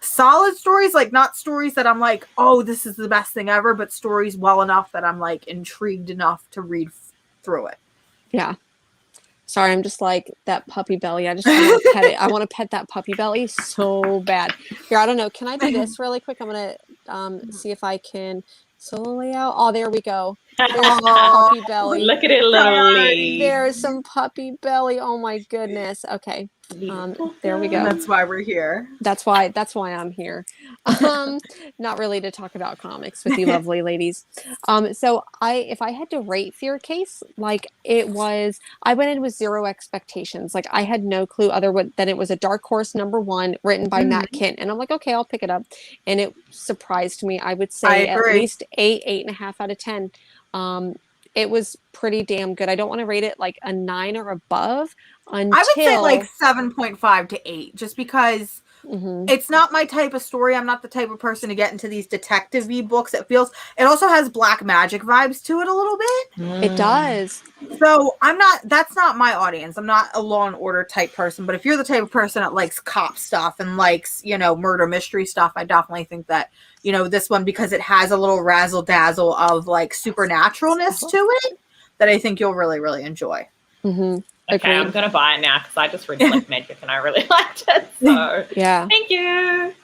solid stories, like not stories that I'm like, oh, this is the best thing ever, but stories well enough that I'm like intrigued enough to read through it.
Yeah. Sorry, I'm just like, that puppy belly. I just want to pet it. I want to pet that puppy belly so bad. Here, I don't know. Can I do this really quick? I'm going to see if I can slowly out. Oh, there we go. There's some puppy belly.
Look at it, little Lee.
There's some puppy belly. Oh my goodness. Okay. There we go.
That's why we're here.
That's why I'm here. Not really to talk about comics with you lovely ladies. So if I had to rate Fear Case, like I went in with 0 expectations. Like I had no clue than it was a Dark Horse #1 written by Matt Kent. And I'm like, okay, I'll pick it up. And it surprised me. I would say at least 8.5 out of 10. It was pretty damn good. I don't want to rate it like a 9 or above. I would
say like 7.5 to 8, just because it's not my type of story. I'm not the type of person to get into these detective-y books. It also has black magic vibes to it a little bit.
It does.
So that's not my audience. I'm not a Law and Order type person, but if you're the type of person that likes cop stuff and likes, murder mystery stuff, I definitely think that, this one, because it has a little razzle dazzle of like supernaturalness to it, that I think you'll really, really enjoy.
Mm-hmm.
Okay, I'm going to buy it now because I just really like magic and I really liked it. So,
yeah.
Thank you.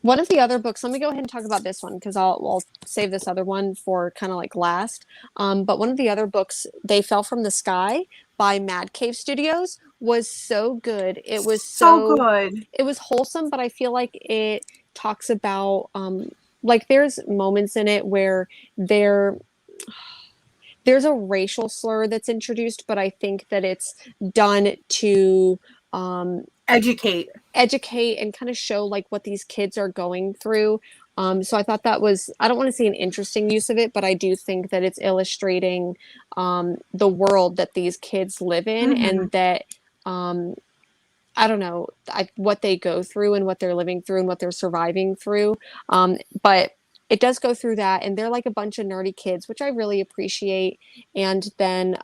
One of the other books, let me go ahead and talk about this one because I'll save this other one for kind of like last. But one of the other books, They Fell from the Sky by Mad Cave Studios, was so good. It was so
good.
It was wholesome, but I feel like it talks about, like there's moments in it where there's a racial slur that's introduced, but I think that it's done to
educate
and kind of show like what these kids are going through. So I thought that was, I don't want to say an interesting use of it, but I do think that it's illustrating the world that these kids live in, and that I don't know, what they go through and what they're living through and what they're surviving through. But it does go through that, and they're like a bunch of nerdy kids, which I really appreciate. And then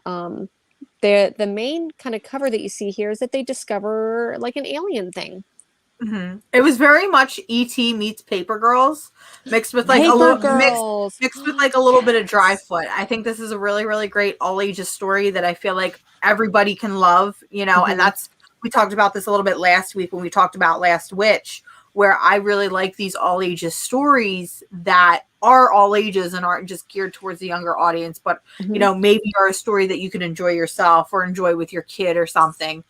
the main kind of cover that you see here is that they discover like an alien thing.
Mm-hmm. It was very much E.T. meets Paper Girls, mixed with like
Paper
a little
Girls.
mixed with like a little bit of Dry Foot. I think this is a really, really great all ages story that I feel like everybody can love, you know, and that's, we talked about this a little bit last week when we talked about Last Witch, where I really like these all ages stories that are all ages and aren't just geared towards the younger audience, but you know, maybe are a story that you can enjoy yourself or enjoy with your kid or something.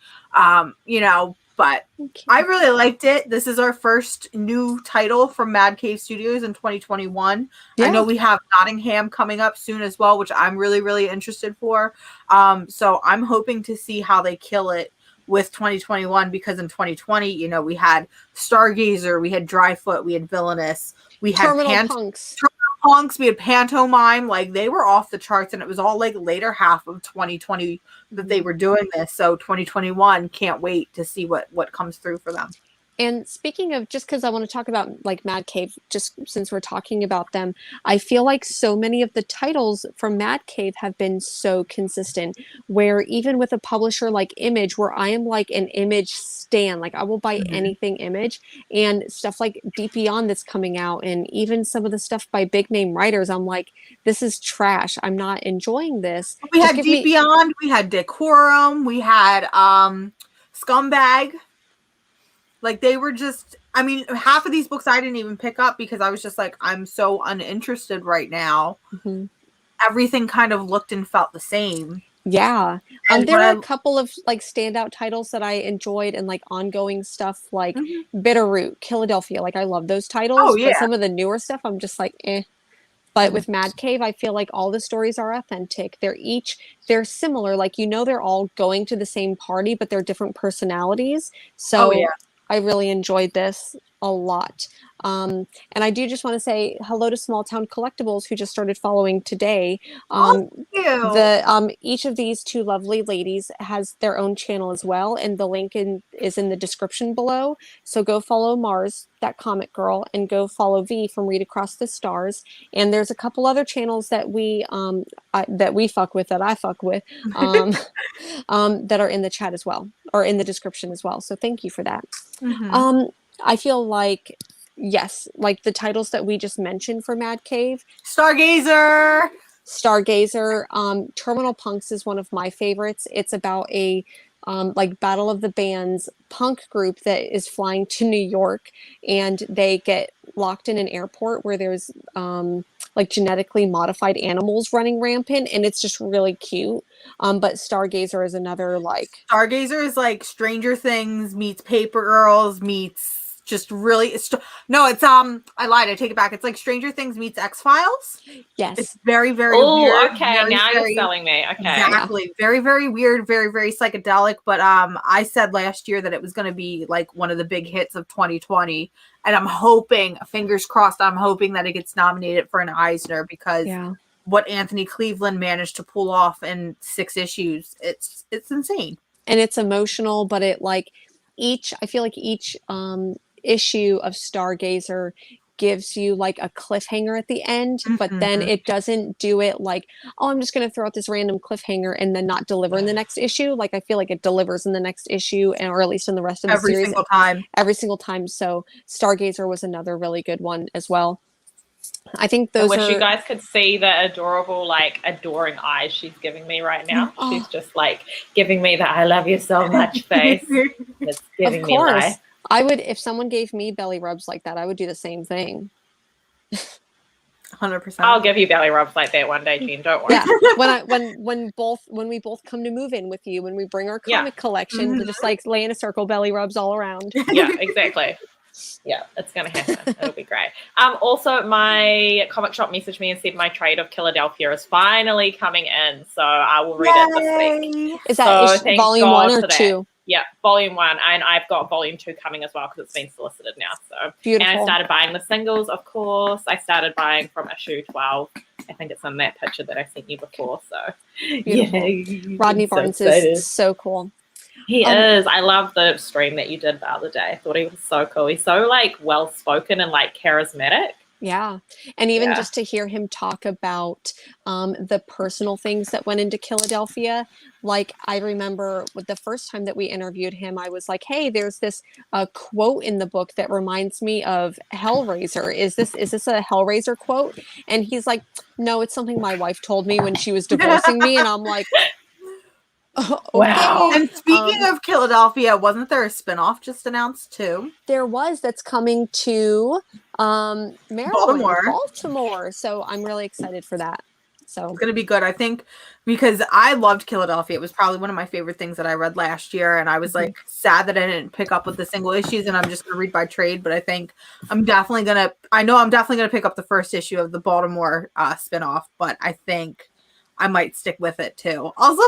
You know, but I really liked it. This is our first new title from Mad Cave Studios in 2021. Yeah. I know we have Nottingham coming up soon as well, which I'm really, really interested for. So I'm hoping to see how they kill it with 2021, because in 2020, you know, we had Stargazer, we had Dryfoot, we had Villainous, we had
Terminal Punks.
We had Pantomime. Like, they were off the charts, and it was all like later half of 2020 that they were doing this. So 2021, can't wait to see what comes through for them.
And speaking of, just because I want to talk about like Mad Cave, just since we're talking about them, I feel like so many of the titles from Mad Cave have been so consistent, where even with a publisher like Image, where I am like an Image stan, like I will buy anything Image, and stuff like Deep Beyond that's coming out, and even some of the stuff by big name writers, I'm like, this is trash. I'm not enjoying this.
We had Deep Beyond, we had Decorum, we had Scumbag. Like, they were just, I mean, half of these books I didn't even pick up because I was just like, I'm so uninterested right now. Everything kind of looked and felt the same.
Yeah. There are a couple of like standout titles that I enjoyed, and like ongoing stuff like Bitterroot, Philadelphia. Like, I love those titles.
Oh, yeah.
But some of the newer stuff, I'm just like, eh. But with Mad Cave, I feel like all the stories are authentic. They're similar. Like, you know, they're all going to the same party, but they're different personalities. So I really enjoyed this a lot. And I do just want to say hello to Small Town Collectibles, who just started following today. Each of these two lovely ladies has their own channel as well, and the link is in the description below. So go follow Mars, that comic girl, and go follow V from Read Across the Stars. And there's a couple other channels that we fuck with, that I fuck with, that are in the chat as well, or in the description as well. So thank you for that. I feel like, yes, like the titles that we just mentioned for Mad Cave.
Stargazer.
Terminal Punks is one of my favorites. It's about a like Battle of the Bands punk group that is flying to New York, and they get locked in an airport where there's like genetically modified animals running rampant, and it's just really cute. But Stargazer is another like...
Stargazer is like Stranger Things meets Paper Girls meets just really... No, it's... I lied. I take it back. It's like Stranger Things meets X-Files.
Yes.
It's very, very weird.
Okay. Now you're selling me. Okay.
Exactly. Yeah. Very, very weird. Very, very psychedelic. But I said last year that it was going to be like one of the big hits of 2020. And I'm hoping, fingers crossed, I'm hoping that it gets nominated for an Eisner, because what Anthony Cleveland managed to pull off in 6 issues, it's insane.
And it's emotional, but it like I feel like each issue of Stargazer gives you like a cliffhanger at the end, but then it doesn't do it like, oh, I'm just going to throw out this random cliffhanger and then not deliver in the next issue. Like, I feel like it delivers in the next issue, or at least in the rest of the series. Every single time. So Stargazer was another really good one as well. I think those
I wish you guys could see the adorable, like, adoring eyes she's giving me right now. She's just like giving me the I love you so much face. It's giving me life.
I would, if someone gave me belly rubs like that, I would do the same thing.
100%.
I'll give you belly rubs like that one day, Jean. Don't worry.
Yeah. When we both come to move in with you, when we bring our comic collection, just like lay in a circle, belly rubs all around.
Yeah, exactly. Yeah, it's gonna happen. It'll be great. Also, my comic shop messaged me and said my trade of Philadelphia is finally coming in, so I will read it this week.
Is that volume 1 or 2?
Yeah, volume 1, and I've got volume 2 coming as well because it's been solicited now. So
beautiful. And
I started buying the singles, of course. I started buying from issue 12. I think it's in that picture that I sent you before. So
beautiful. Rodney Barnes is so cool.
He is. I love the stream that you did the other day. I thought he was so cool. He's so like well spoken and like charismatic.
Yeah. And even just to hear him talk about the personal things that went into Philadelphia. Like, I remember with the first time that we interviewed him, I was like, hey, there's this quote in the book that reminds me of Hellraiser. Is this a Hellraiser quote? And he's like, no, it's something my wife told me when she was divorcing me. And I'm like, oh,
Wow.
okay.
And speaking of Philadelphia, wasn't there a spinoff just announced too?
There was, that's coming to Maryland, Baltimore. So I'm really excited for that. So
it's going to be good, I think, because I loved Philadelphia. It was probably one of my favorite things that I read last year, and I was like sad that I didn't pick up with the single issues, and I'm just going to read by trade. But I think I'm definitely going to pick up the first issue of the Baltimore spinoff, but I think I might stick with it too. Also,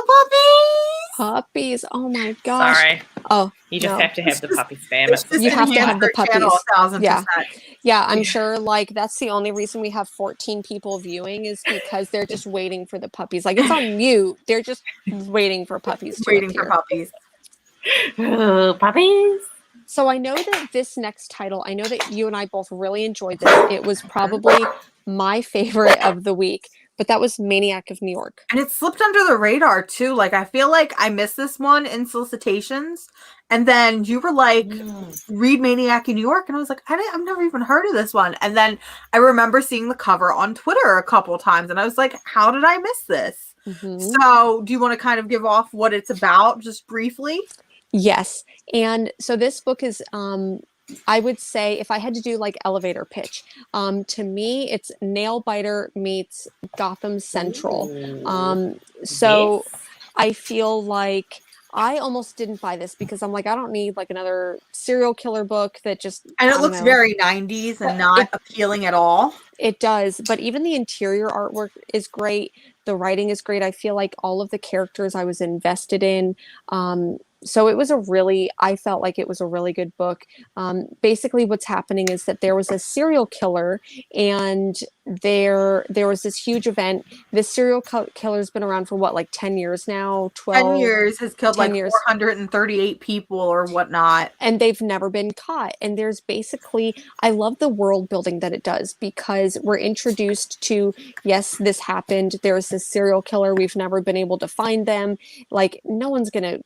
puppies. Oh my gosh.
Sorry.
Oh,
you just have to have the puppy spam.
You have to have the puppies.
1,000%.
Yeah, I'm sure like that's the only reason we have 14 people viewing is because they're just waiting for the puppies. Like, it's on mute. They're just waiting for puppies to appear.
For puppies.
Puppies.
So I know that this next title, I know that you and I both really enjoyed this. It was probably my favorite of the week, but that was Maniac of New York.
And it slipped under the radar too. Like, I feel like I missed this one in solicitations. And then you were like, read Maniac in New York. And I was like, I've never even heard of this one. And then I remember seeing the cover on Twitter a couple of times. And I was like, how did I miss this? So do you want to kind of give off what it's about just briefly?
Yes. And so this book is, I would say if I had to do like elevator pitch, to me, it's Nailbiter meets Gotham Central. So I feel like I almost didn't buy this because I'm like, I don't need like another serial killer book that just...
And it looks very 90s and not appealing at all.
It does. But even the interior artwork is great. The writing is great. I feel like all of the characters I was invested in. So it was I felt like it was a really good book. Basically what's happening is that there was a serial killer and there was this huge event. This serial killer's been around for what, like 10 years now?
10 years, has killed like 438 people or whatnot.
And they've never been caught. And there's basically, I love the world building that it does because we're introduced to, yes, this happened. There's this serial killer. We've never been able to find them. Like, no one's going to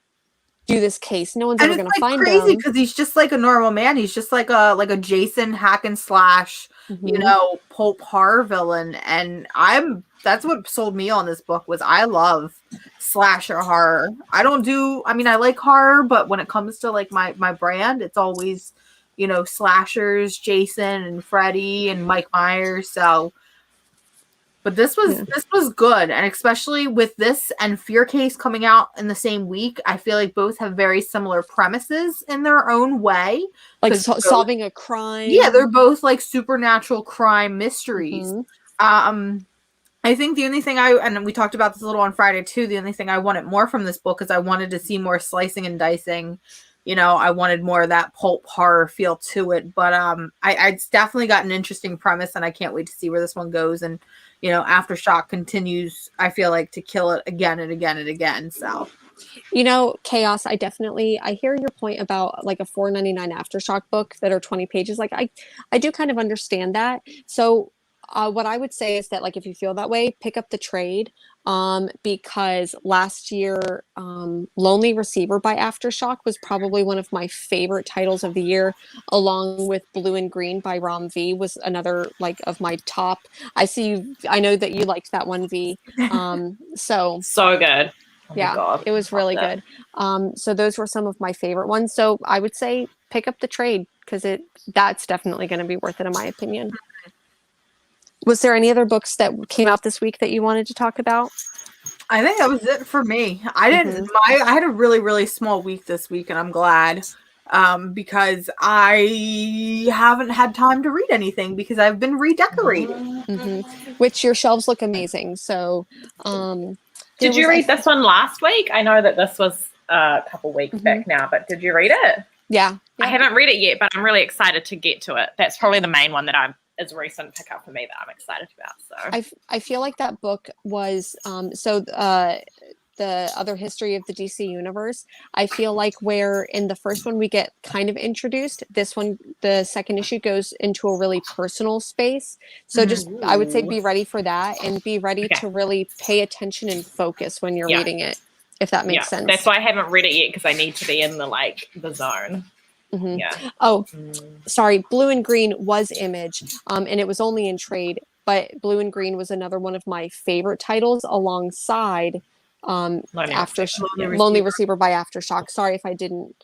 do this case. No one's ever going to find him. It's crazy
because he's just like a normal man. He's just like a Jason hack and slash, pulp horror villain. And that's what sold me on this book was I love slasher horror. I like horror, but when it comes to like my brand, it's always, slashers, Jason and Freddy and Mike Myers. So, but this was good, and especially with this and Fear Case coming out in the same week, I feel like both have very similar premises in their own way.
Like solving a crime.
Yeah, they're both like supernatural crime mysteries. I think the only thing and we talked about this a little on Friday too, the only thing I wanted more from this book is I wanted to see more slicing and dicing. I wanted more of that pulp horror feel to it, but it's definitely got an interesting premise, and I can't wait to see where this one goes. And Aftershock continues, I feel like, to kill it again and again and again. So,
Chaos, I hear your point about like a $4.99 Aftershock book that are 20 pages. Like I do kind of understand that. So what I would say is that, like, if you feel that way, pick up the trade, because last year, Lonely Receiver by Aftershock was probably one of my favorite titles of the year, along with Blue and Green by Ram V was another like of my top. I know that you liked that one, V. So
good. Oh
yeah, it was really good. So those were some of my favorite ones. So I would say pick up the trade because that's definitely going to be worth it in my opinion. Was there any other books that came out this week that you wanted to talk about?
I think that was it for me. I had a really, really small week this week, and I'm glad because I haven't had time to read anything because I've been redecorating.
Which your shelves look amazing. So,
did you read this one last week? I know that this was a couple weeks back now, but did you read it?
Yeah.
I haven't read it yet, but I'm really excited to get to it. That's probably the main one that is a recent pickup for me that I'm excited about. So
I feel like that book was the the other history of the DC universe, I feel like where in the first one we get kind of introduced, this one, the second issue goes into a really personal space. So just, I would say be ready for that and be ready to really pay attention and focus when you're reading it, if that makes sense.
That's why I haven't read it yet, because I need to be in the zone. Yeah.
Oh, sorry. Blue and Green was Image, and it was only in trade. But Blue and Green was another one of my favorite titles, alongside Lonely Receiver by Aftershock. Sorry if I didn't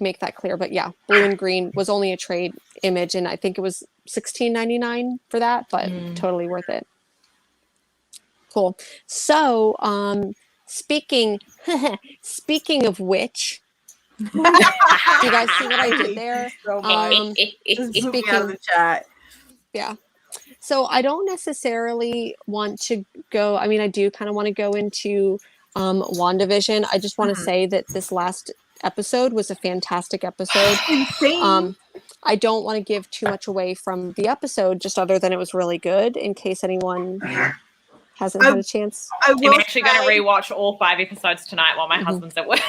make that clear, but yeah, Blue and Green was only a trade Image, and I think it was $16.99 for that, but totally worth it. Cool. So, speaking of which. Do you guys see what I did there?
Speaking of the chat.
Yeah. So I don't necessarily want to go. I mean, I do kind of want to go into WandaVision. I just want to say that this last episode was a fantastic episode. I don't want to give too much away from the episode, just other than it was really good, in case anyone hasn't had a chance.
I'm actually going to rewatch all 5 episodes tonight while my husband's at work.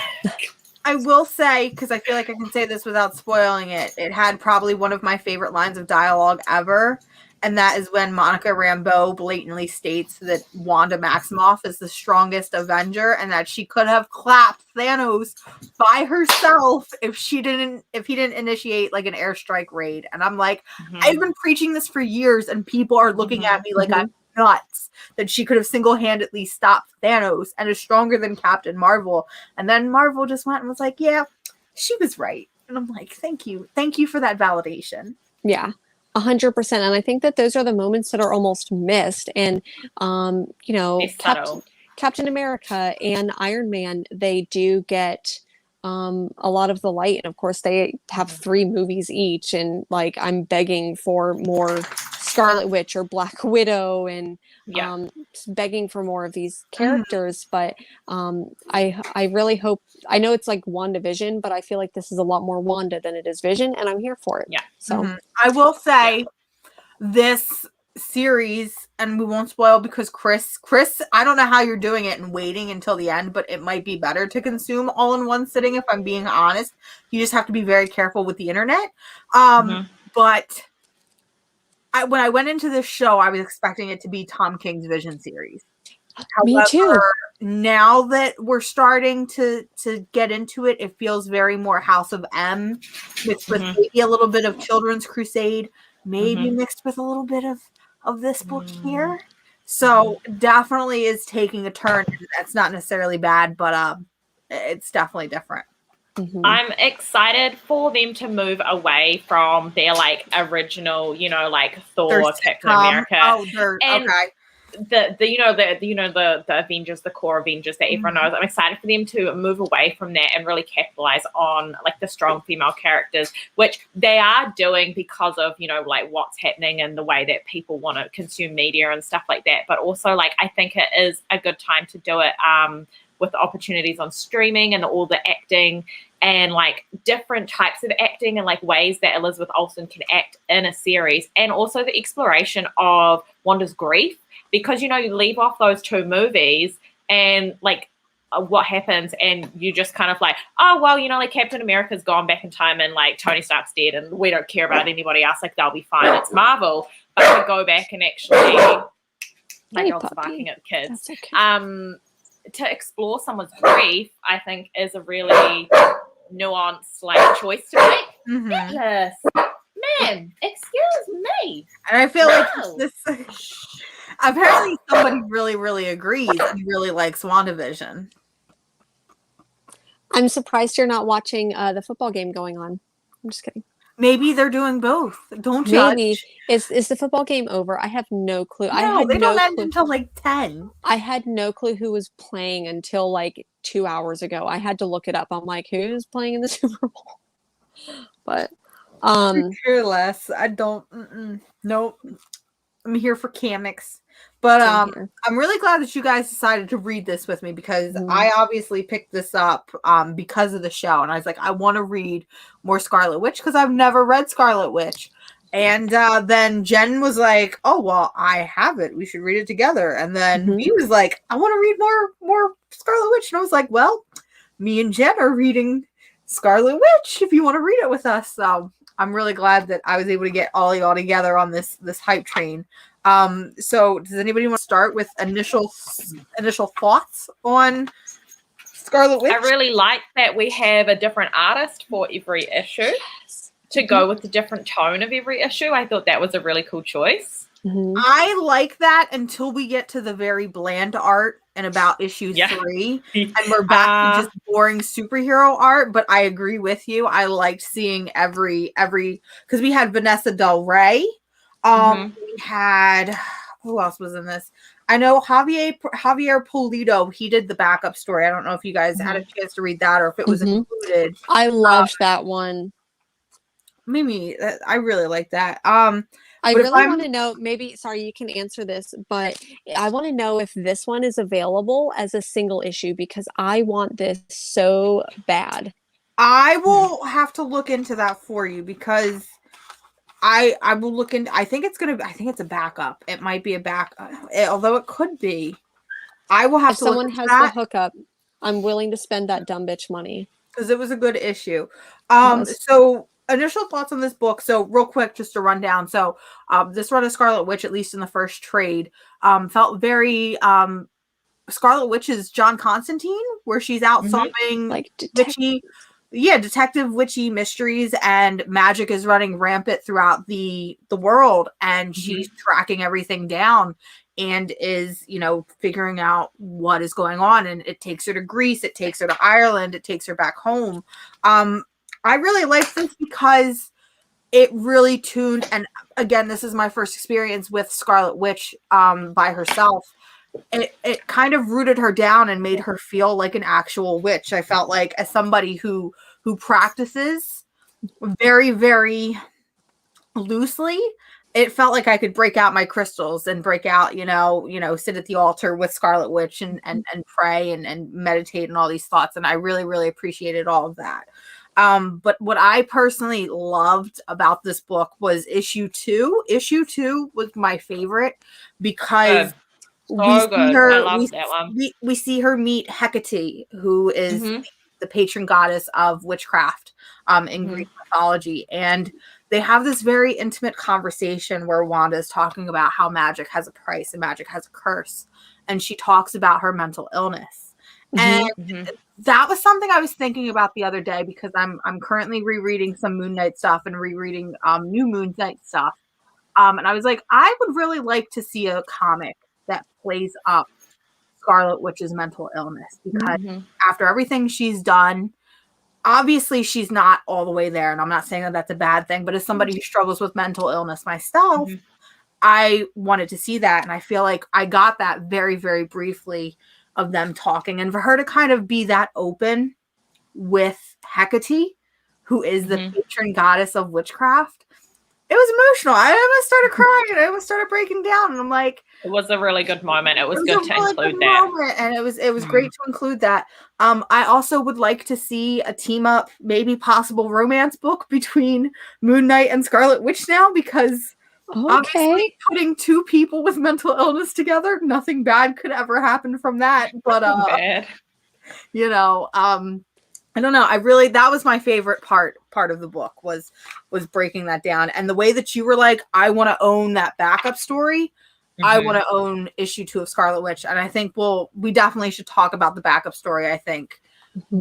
I will say, because I feel like I can say this without spoiling it, it had probably one of my favorite lines of dialogue ever. And that is when Monica Rambeau blatantly states that Wanda Maximoff is the strongest Avenger, and that she could have clapped Thanos by herself if he didn't initiate like an airstrike raid. And I'm like, I've been preaching this for years, and people are looking at me like I'm nuts, that she could have single-handedly stopped Thanos and is stronger than Captain Marvel. And then Marvel just went and was like, yeah, she was right. And I'm like, thank you for that validation.
Yeah, 100%. And I think that those are the moments that are almost missed. And Captain America and Iron Man, they do get a lot of the light, and of course they have 3 movies each, and like I'm begging for more Scarlet Witch or Black Widow, and begging for more of these characters. But I really hope, I know it's like WandaVision, but I feel like this is a lot more Wanda than it is Vision, and I'm here for it. So
I will say this series, and we won't spoil because Chris, I don't know how you're doing it and waiting until the end, but it might be better to consume all in one sitting, if I'm being honest. You just have to be very careful with the internet. But when I went into this show, I was expecting it to be Tom King's Vision series.
Me too.
Now that we're starting to get into it, it feels very more House of M, mixed with maybe a little bit of Children's Crusade, maybe mixed with a little bit of this book here. So definitely is taking a turn. That's not necessarily bad, but it's definitely different.
I'm excited for them to move away from their like original, Thor, Captain America.
Okay.
The Avengers, the core Avengers that everyone knows. I'm excited for them to move away from that and really capitalize on like the strong female characters, which they are doing because of like what's happening and the way that people want to consume media and stuff like that. But also like I think it is a good time to do it with the opportunities on streaming and all the acting and like different types of acting and like ways that Elizabeth Olsen can act in a series, and also the exploration of Wanda's grief. Because, you leave off those 2 movies and, like, what happens, and you just kind of like, oh, well, like, Captain America's gone back in time and, like, Tony Stark's dead and we don't care about anybody else. Like, they'll be fine. It's Marvel. But to go back and actually, my dog's barking at kids, to explore someone's grief, I think is a really nuanced, like, choice to make. Yes. Man, excuse me.
And I feel like this... Apparently somebody really, really agrees and really likes WandaVision.
I'm surprised you're not watching the football game going on. I'm just kidding.
Maybe they're doing both. Don't judge.
Maybe. Is the football game over? I have no clue.
No, they don't end until like 10.
I had no clue who was playing until like 2 hours ago. I had to look it up. I'm like, who's playing in the Super Bowl? But
care less. I don't. Nope. I'm here for comics. But I'm really glad that you guys decided to read this with me, because I obviously picked this up because of the show, and I was like, I want to read more Scarlet Witch because I've never read Scarlet Witch, And then Jen was like, "Oh well, I have it. We should read it together." And then he was like, "I want to read more Scarlet Witch." And I was like, "Well, me and Jen are reading Scarlet Witch. If you want to read it with us." So I'm really glad that I was able to get all y'all together on this hype train. So does anybody want to start with initial thoughts on Scarlet Witch?
I really like that we have a different artist for every issue to go with the different tone of every issue. I thought that was a really cool choice.
I like that until we get to the very bland art in about issue 3, and we're back to just boring superhero art. But I agree with you. I liked seeing every because we had Vanessa Del Rey. We had, who else was in this? I know Javier Pulido. He did the backup story. I don't know if you guys had a chance to read that or if it was included.
I loved that one.
Mimi, I really like that.
I really want to know, maybe, sorry, you can answer this, but I want to know if this one is available as a single issue because I want this so bad.
I will have to look into that for you because I will look into, I think it's a backup. It might be a backup, although it could be. I will have
if
to
someone
look
has
that.
the hookup, I'm willing to spend that dumb bitch money.
Because it was a good issue. So initial thoughts on this book. So real quick, just to run down. So this run of Scarlet Witch, at least in the first trade, felt very Scarlet Witch's John Constantine, where she's out solving
like
detective witchy mysteries, and magic is running rampant throughout the world, and she's tracking everything down and is, figuring out what is going on. And it takes her to Greece, it takes her to Ireland, it takes her back home. I really like this because it really tuned, and again, this is my first experience with Scarlet Witch by herself. It kind of rooted her down and made her feel like an actual witch. I felt like, as somebody who practices very, very loosely, it felt like I could break out my crystals and break out, sit at the altar with Scarlet Witch and pray and meditate and all these thoughts. And I really, really appreciated all of that. But what I personally loved about this book was issue 2. Issue 2 was my favorite because we see her meet Hecate, who is the patron goddess of witchcraft in Greek mythology. And they have this very intimate conversation where Wanda is talking about how magic has a price and magic has a curse. And she talks about her mental illness. And that was something I was thinking about the other day because I'm currently rereading some Moon Knight stuff and rereading new Moon Knight stuff. And I was like, I would really like to see a comic that plays up Scarlet Witch's mental illness because after everything she's done, obviously she's not all the way there. And I'm not saying that that's a bad thing, but as somebody who struggles with mental illness myself, I wanted to see that. And I feel like I got that very, very briefly of them talking, and for her to kind of be that open with Hecate, who is the patron goddess of witchcraft. It was emotional. I almost started crying. I almost started breaking down. And I'm like,
it was a really good moment. It was good to include that.
Moment, and it was great to include that. I also would like to see a team up, maybe possible romance book between Moon Knight and Scarlet Witch now, because obviously putting two people with mental illness together, nothing bad could ever happen from that. But I don't know. That was my favorite part of the book was breaking that down. And the way that you were like, I want to own that backup story. I want to own issue 2 of Scarlet Witch. And I think we definitely should talk about the backup story, I think,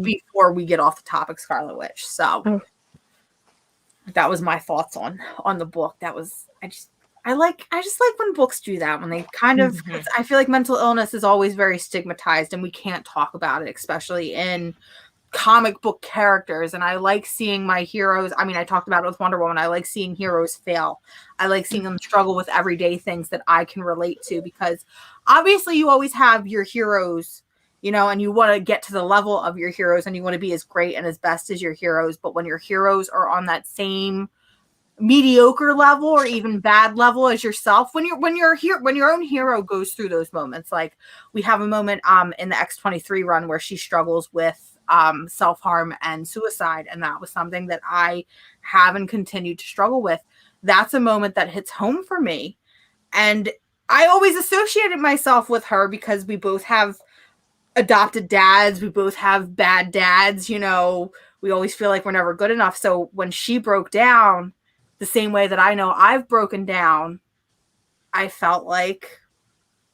before we get off the topic Scarlet Witch. So that was my thoughts on the book. That was, I just like when books do that, when they kind of, I feel like mental illness is always very stigmatized and we can't talk about it, especially in comic book characters. And I like seeing my heroes. I mean, I talked about it with Wonder Woman. I like seeing heroes fail. I like seeing them struggle with everyday things that I can relate to, because obviously you always have your heroes, and you want to get to the level of your heroes and you want to be as great and as best as your heroes. But when your heroes are on that same mediocre level or even bad level as yourself, when your own hero goes through those moments, like we have a moment in the X-23 run where she struggles with self-harm and suicide, and that was something that I have and continue to struggle with. that's a moment that hits home for me. And I always associated myself with her because we both have adopted dads. We both have bad dads. You know, we always feel like we're never good enough. So when she broke down the same way that I know I've broken down, I felt like,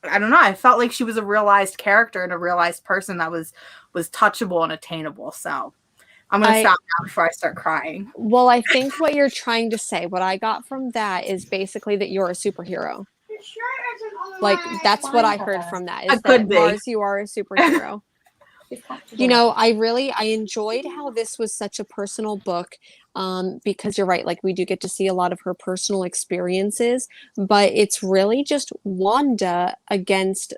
I don't know, I felt like she was a realized character and a realized person that was touchable and attainable. So I'm going to stop now before I start crying.
Well, I think what you're trying to say, what I got from that is basically that you're a superhero. Like, that's what I heard from that. Is that, Mars, you are a superhero. You know, I enjoyed how this was such a personal book, because you're right, like we do get to see a lot of her personal experiences, but it's really just Wanda against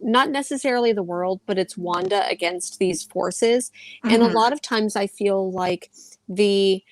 not necessarily the world, but it's Wanda against these forces. And a lot of times I feel like the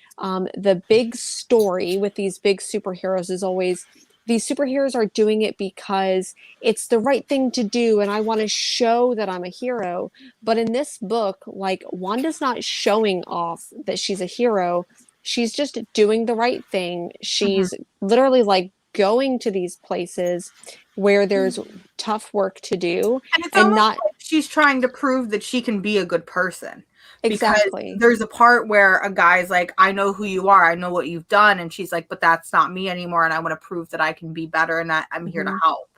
big story with these big superheroes is always, these superheroes are doing it because it's the right thing to do and I want to show that I'm a hero. But in this book, like, Wanda's not showing off that she's a hero. She's just doing the right thing. She's literally like going to these places where there's tough work to do.
And it's almost like she's trying to prove that she can be a good person.
Exactly.
Because there's a part where a guy's like, I know who you are. I know what you've done. And she's like, but that's not me anymore. And I want to prove that I can be better and that I'm here to help.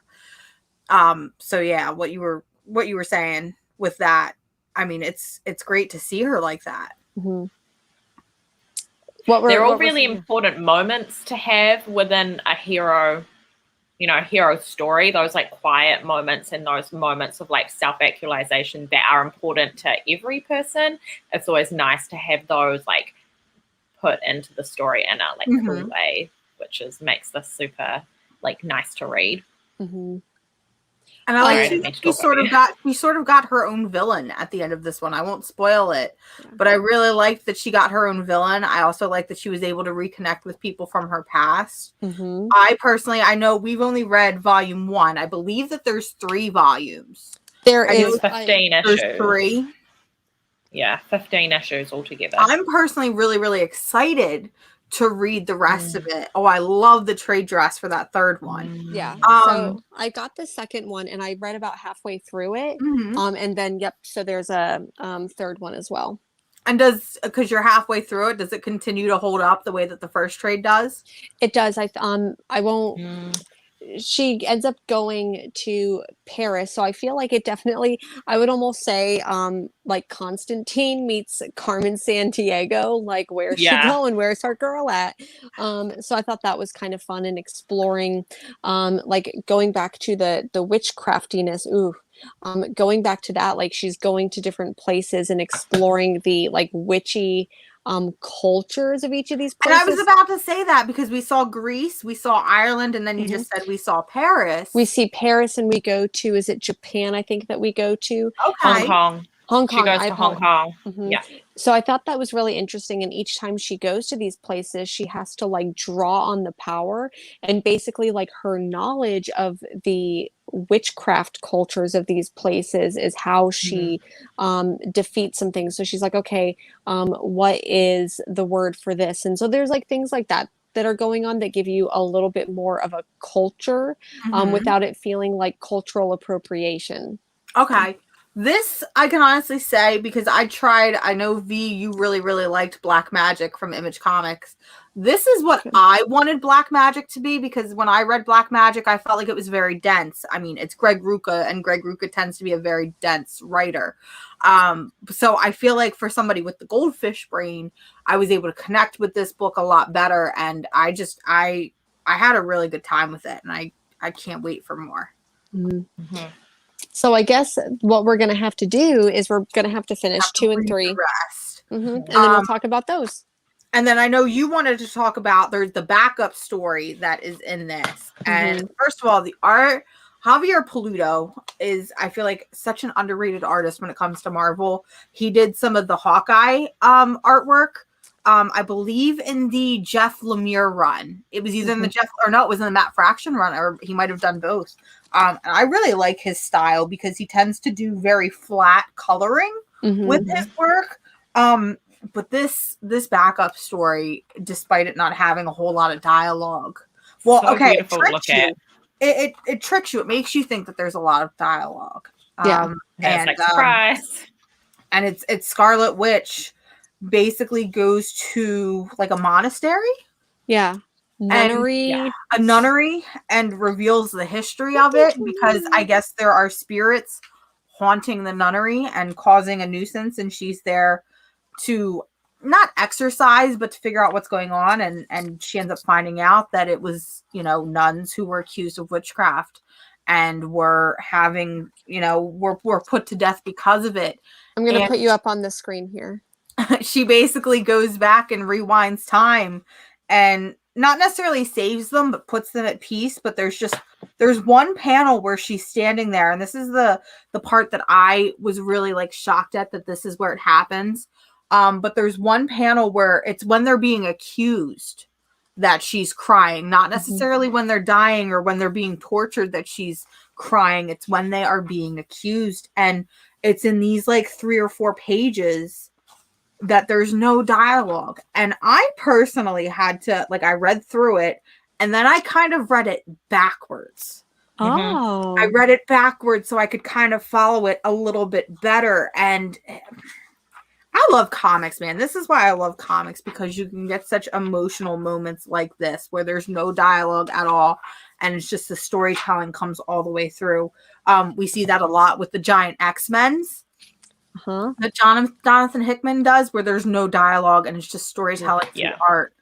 So yeah, what you were saying with that, I mean, it's great to see her like that.
They're all really important moments to have within a hero, you know, hero story, those like quiet moments and those moments of like self-actualization that are important to every person. It's always nice to have those like put into the story in a like cool way, which makes this super like nice to read.
And I like she sort of got her own villain at the end of this one. I won't spoil it, but I really liked that she got her own villain. I also like that she was able to reconnect with people from her past. I personally, I know we've only read volume 1. I believe that there's 3 volumes.
There is
15 issues.
There's 3.
Yeah, 15 issues altogether.
I'm personally really, really excited to read the rest of it. Oh, I love the trade dress for that 3rd one.
Yeah. So I got the 2nd one and I read about halfway through it. And then, so there's a 3rd one as well.
And because you're halfway through it, does it continue to hold up the way that the first trade does?
It does. I won't. She ends up going to Paris, so I feel like it definitely, I would almost say, like Constantine meets Carmen Sandiego, like where's she going, where's our girl at? So I thought that was kind of fun, and exploring, like going back to the witchcraftiness. Going back to that, like she's going to different places and exploring the like witchy cultures of each of these places.
And I was about to say that because we saw Greece, we saw Ireland, and then you just said we saw Paris.
We see Paris, and we go to, is it Japan? I think that we go to.
Okay.
Hong Kong. She goes to Hong Kong. Yeah.
So I thought that was really interesting. And each time she goes to these places, she has to like draw on the power, and basically like her knowledge of the witchcraft cultures of these places is how she defeats some things. So she's like, okay, what is the word for this? And so there's like things like that are going on that give you a little bit more of a culture without it feeling like cultural appropriation.
Okay. This I can honestly say, because I know V, you really, really liked Black Magic from Image Comics. This is what I wanted Black Magic to be, because when I read Black Magic, I felt like it was very dense. I mean, it's Greg Rucka, and Greg Rucka tends to be a very dense writer. So I feel like for somebody with the goldfish brain, I was able to connect with this book a lot better, and I had a really good time with it, and I can't wait for more.
So I guess what we're going to have to do is we're going to have to finish 2 and 3. And then we'll talk about those.
And then I know you wanted to talk about, there's the backup story that is in this. And first of all, the art, Javier Peludo is, I feel like, such an underrated artist when it comes to Marvel. He did some of the Hawkeye artwork. I believe in the Jeff Lemire run. It was either in the it was in the Matt Fraction run, or he might have done both. And I really like his style because he tends to do very flat coloring with his work. But this backup story, despite it not having a whole lot of dialogue, well,
so
okay,
beautiful to look at.
It tricks you. It makes you think that there's a lot of dialogue.
Yeah.
And it's like, surprise.
And it's Scarlet Witch basically goes to like a monastery.
Yeah. Nunnery.
A nunnery, and reveals the history of it, because I guess there are spirits haunting the nunnery and causing a nuisance, and she's there to not exercise but to figure out what's going on, and she ends up finding out that it was, you know, nuns who were accused of witchcraft and were having, you know, were put to death because of it.
I'm going to put you up on the screen here.
She basically goes back and rewinds time and not necessarily saves them, but puts them at peace. But there's one panel where she's standing there, and this is the part that I was really like shocked at, that this is where it happens. But there's one panel where it's when they're being accused that she's crying, not necessarily when they're dying or when they're being tortured that she's crying. It's when they are being accused, and it's in these like 3 or 4 pages that there's no dialogue. And I personally had to, like, I read through it and then I kind of read it backwards.
Oh.
I read it backwards so I could kind of follow it a little bit better. And I love comics, man. This is why I love comics, because you can get such emotional moments like this where there's no dialogue at all, and it's just the storytelling comes all the way through. We see that a lot with the Giant X-Men's. That Jonathan Hickman does, where there's no dialogue and it's just storytelling through art.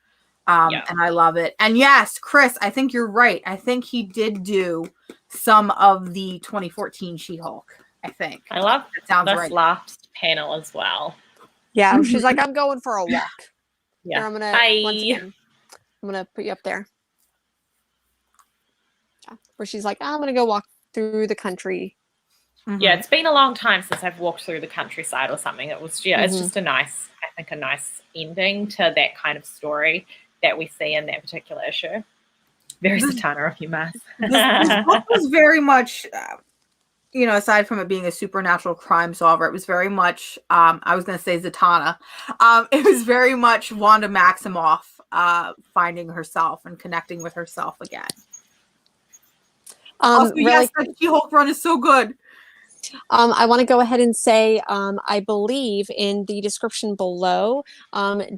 And I love it. And yes, Chris, I think you're right. I think he did do some of the 2014 She-Hulk. I think.
I love
that sounds
this
right.
last panel as well.
Yeah, she's like, I'm going for a walk.
Yeah.
Here, I'm gonna put you up there. Yeah. Where she's like, I'm gonna go walk through the country.
Yeah, it's been a long time since I've walked through the countryside or something. It was, it's just a nice ending to that kind of story that we see in that particular issue. Very Zatanna of you, Maz.
This book was very much, you know, aside from it being a supernatural crime solver, it was very much, I was going to say Zatanna. It was very much Wanda Maximoff finding herself and connecting with herself again. Also,
really,
yes, that She-Hulk run is so good.
I want to go ahead and say, I believe in the description below,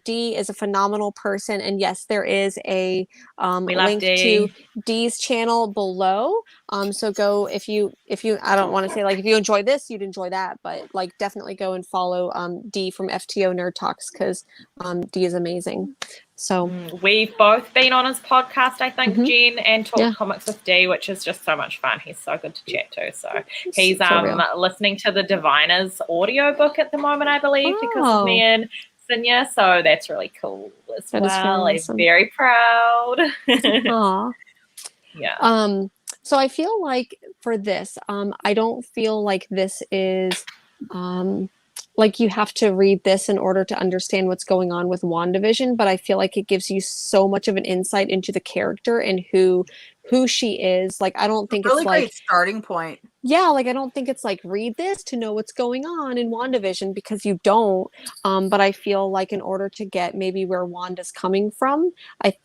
Dee is a phenomenal person. And yes, there is a link to Dee's channel below. So go, if you, I don't want to say like, if you enjoy this, you'd enjoy that, but like definitely go and follow Dee from FTO Nerd Talks, because Dee is amazing. So
we've both been on his podcast, I think, Jen, and talked comics with Dee, which is just so much fun. He's so good to chat to. So he's listening to the Diviners audiobook at the moment, I believe, because of me and Sinya. So that's really cool as well. Really awesome. I'm very proud.
Aww.
Yeah.
So I feel like for this, I don't feel like this is like you have to read this in order to understand what's going on with WandaVision, but I feel like it gives you so much of an insight into the character and who she is. Like, I don't think
it's
like
great starting point.
Yeah, like I don't think it's like read this to know what's going on in WandaVision, because you don't. But I feel like in order to get maybe where Wanda's coming from,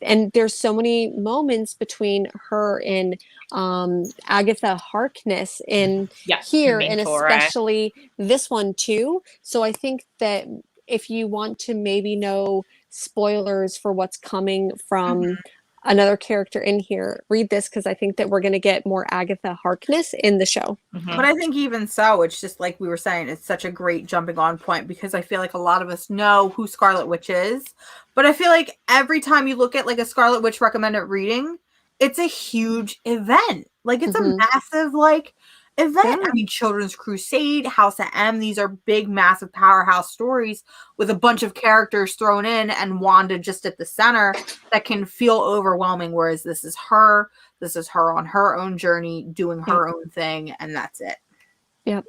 and there's so many moments between her and Agatha Harkness in here, and especially this one too. So I think that if you want to maybe know spoilers for what's coming from another character in here, read this, because I think that we're going to get more Agatha Harkness in the show.
But I think even so, it's just like we were saying, it's such a great jumping on point, because I feel like a lot of us know who Scarlet Witch is, but I feel like every time you look at like a Scarlet Witch recommended reading, it's a huge event. Like it's a massive like event. I mean, Children's Crusade, House of M, these are big, massive powerhouse stories with a bunch of characters thrown in and Wanda just at the center that can feel overwhelming. Whereas this is her on her own journey, doing her own thing, and that's it.
Yep.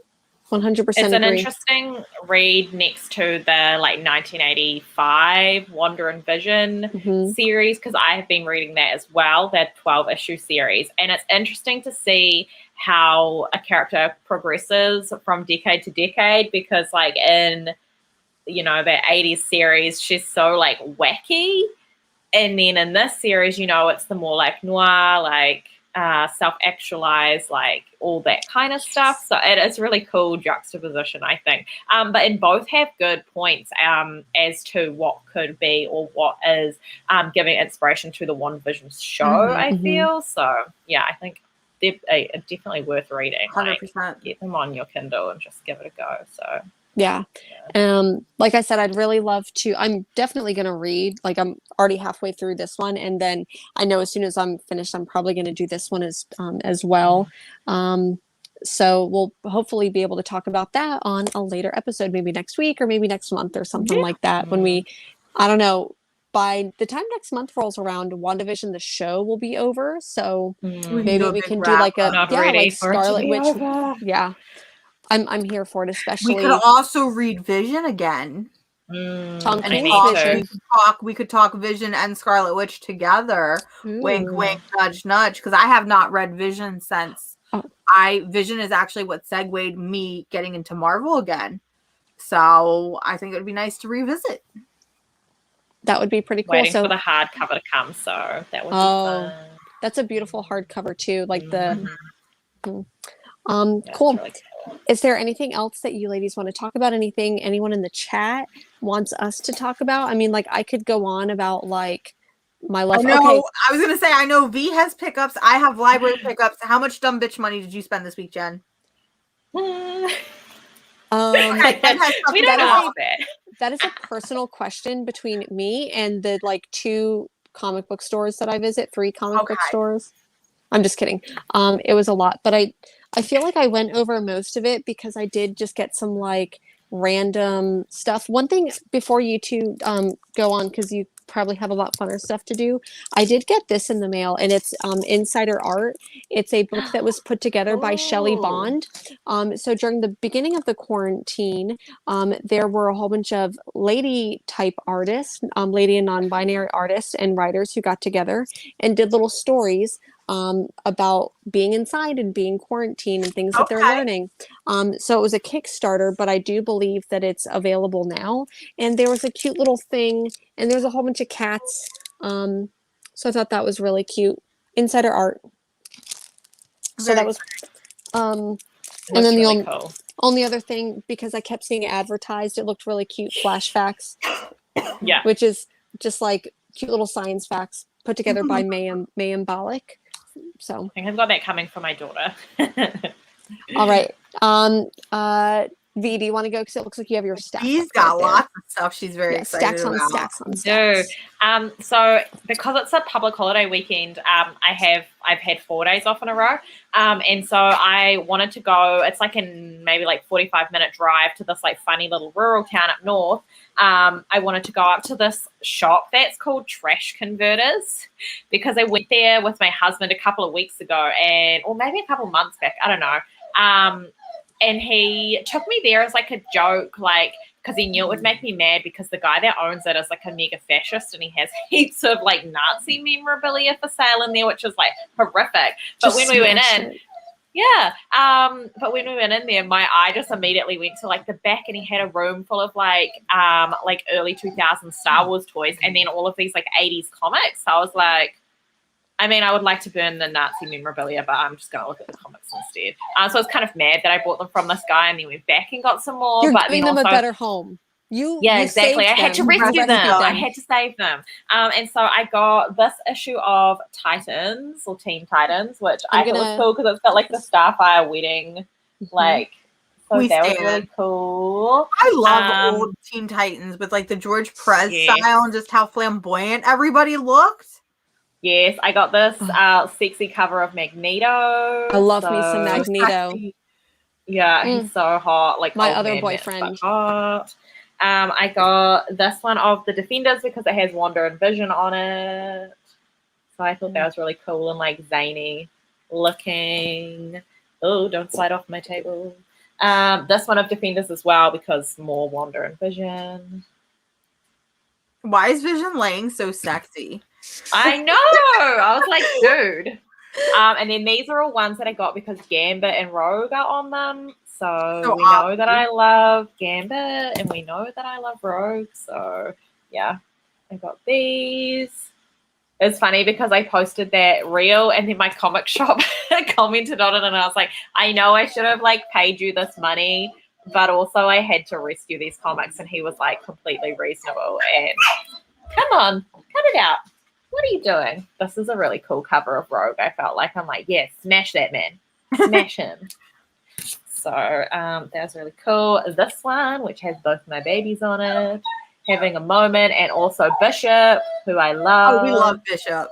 100%
It's an interesting read next to the like 1985 Wanda and Vision series, because I have been reading that as well, that 12-issue series. And it's interesting to see how a character progresses from decade to decade, because like in you know, that 80s series, she's so like wacky. And then in this series, you know, it's the more like noir, like self-actualized, like all that kind of stuff. So it is really cool juxtaposition, I think. But in both have good points as to what could be or what is giving inspiration to the WandaVision show, I feel. So yeah, I think they're definitely worth reading.
100%.
Like, get them on your Kindle and just give it a go. So
yeah. Like I said, I'd really love to. I'm definitely going to read. Like I'm already halfway through this one, and then I know as soon as I'm finished, I'm probably going to do this one as well. So we'll hopefully be able to talk about that on a later episode, maybe next week or maybe next month or something like that. When I don't know. By the time next month rolls around, WandaVision the show will be over. So maybe we can do like like Scarlet Witch. Yeah. I'm here for it, especially.
We could also read Vision again. We could talk Vision and Scarlet Witch together. Wink, wink, nudge, nudge. Because I have not read Vision since Vision is actually what segued me getting into Marvel again. So I think it would be nice to revisit.
That would be pretty cool.
Waiting for the hardcover to come, so that would be fun.
That's a beautiful hardcover too. Like the cool. Really cool. Is there anything else that you ladies want to talk about? Anything anyone in the chat wants us to talk about? I mean, like I could go on about like my love.
I was gonna say I know V has pickups. I have library pickups. How much dumb bitch money did you spend this week, Jen?
We don't know
that is a personal question between me and the like 2 comic book stores that I visit, 3 comic book stores. I'm just kidding. It was a lot, but I feel like I went over most of it because I did just get some like random stuff. One thing before you two go on, because you probably have a lot funner stuff to do. I did get this in the mail, and it's Insider Art. It's a book that was put together by Shelley Bond. So during the beginning of the quarantine, there were a whole bunch of lady type artists, lady and non-binary artists and writers who got together and did little stories about being inside and being quarantined and things that they're learning. So it was a Kickstarter, but I do believe that it's available now. And there was a cute little thing, and there's a whole bunch of cats. So I thought that was really cute. Insider Art. So that was, and then
really
the only other thing, because I kept seeing it advertised, it looked really cute. Flash Facts.
Yeah.
Which is just like cute little science facts put together by Mayim Balik. So
I think I've got that coming for my daughter.
All right. V, do you want to go? Because it looks like you have your stacks.
She's got lots of stuff she's very excited
stacks on
about.
Stacks on stacks.
So because it's a public holiday weekend, I've had 4 days off in a row. And so I wanted to go, it's like in maybe like 45-minute drive to this like funny little rural town up north. I wanted to go up to this shop that's called Trash Converters, because I went there with my husband a couple of weeks ago, or maybe a couple of months back, I don't know. And he took me there as like a joke, like, because he knew it would make me mad, because the guy that owns it is like a mega fascist, and he has heaps of like Nazi memorabilia for sale in there, which is like horrific. But when we went in, but when we went in there, my eye just immediately went to like the back, and he had a room full of like early 2000s Star Wars toys, and then all of these like 80s comics. So I was like, I mean, I would like to burn the Nazi memorabilia, but I'm just going to look at the comics instead. So I was kind of mad that I bought them from this guy, and then went back and got some more.
You're giving them a better home. You
exactly. I had to rescue them. I had to save them. And so I got this issue of Titans, or Teen Titans, which I thought was cool because it's got like the Starfire wedding, like. So that was really cool.
I love old Teen Titans with like the George Perez style and just how flamboyant everybody looked.
Yes, I got this sexy cover of Magneto.
I love me some Magneto.
Yeah, he's so hot. Like
my other boyfriend.
Hot. I got this one of the Defenders because it has Wanda and Vision on it. So I thought that was really cool and like zany looking. Oh, don't slide off my table. This one of Defenders as well because more Wanda and Vision.
Why is Vision laying so sexy?
I know. I was like, dude. And then these are all ones that I got because Gambit and Rogue are on them. So So we know that I love Gambit and we know that I love Rogue. So yeah, I got these. It's funny because I posted that reel and then my comic shop commented on it and I was like, I know I should have like paid you this money, but also I had to rescue these comics. And he was like completely reasonable and come on, cut it out. What are you doing? This is a really cool cover of Rogue. I felt like I'm like, yes, smash that man. Smash him. So that was really cool. This one, which has both my babies on it. Having a moment, and also Bishop, who I love.
Oh, we love Bishop.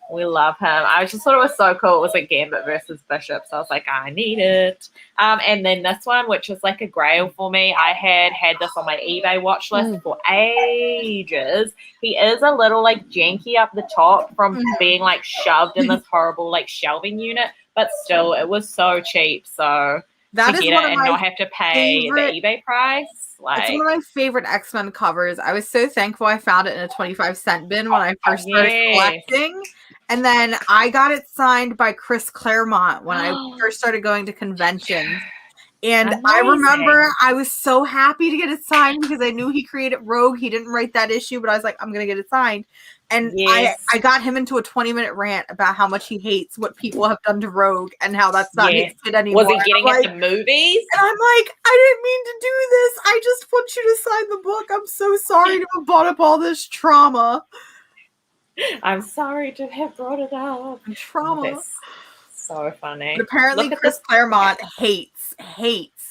We love him. I just thought it was so cool. It was like Gambit versus Bishop, so I was like, I need it. And then this one, which is like a grail for me. I had this on my eBay watch list for ages. He is a little like janky up the top from being like shoved in this horrible like shelving unit, but still, it was so cheap. So
that
to
is
get
one
it
of
and
my
not have to pay the eBay price. Like,
it's one of my favorite X-Men covers. I was so thankful I found it in a 25-cent bin when I first started collecting. And then I got it signed by Chris Claremont when I first started going to conventions. And amazing. I remember I was so happy to get it signed because I knew he created Rogue. He didn't write that issue, but I was like, I'm going to get it signed. And I got him into a 20-minute rant about how much he hates what people have done to Rogue and how that's not his kid anymore.
Was he getting at the movies?
And I'm like, I didn't mean to do this. I just want you to sign the book. I'm so sorry to have brought up all this trauma.
I'm sorry to have brought it up.
Trauma.
That's so funny.
But apparently Chris Claremont hates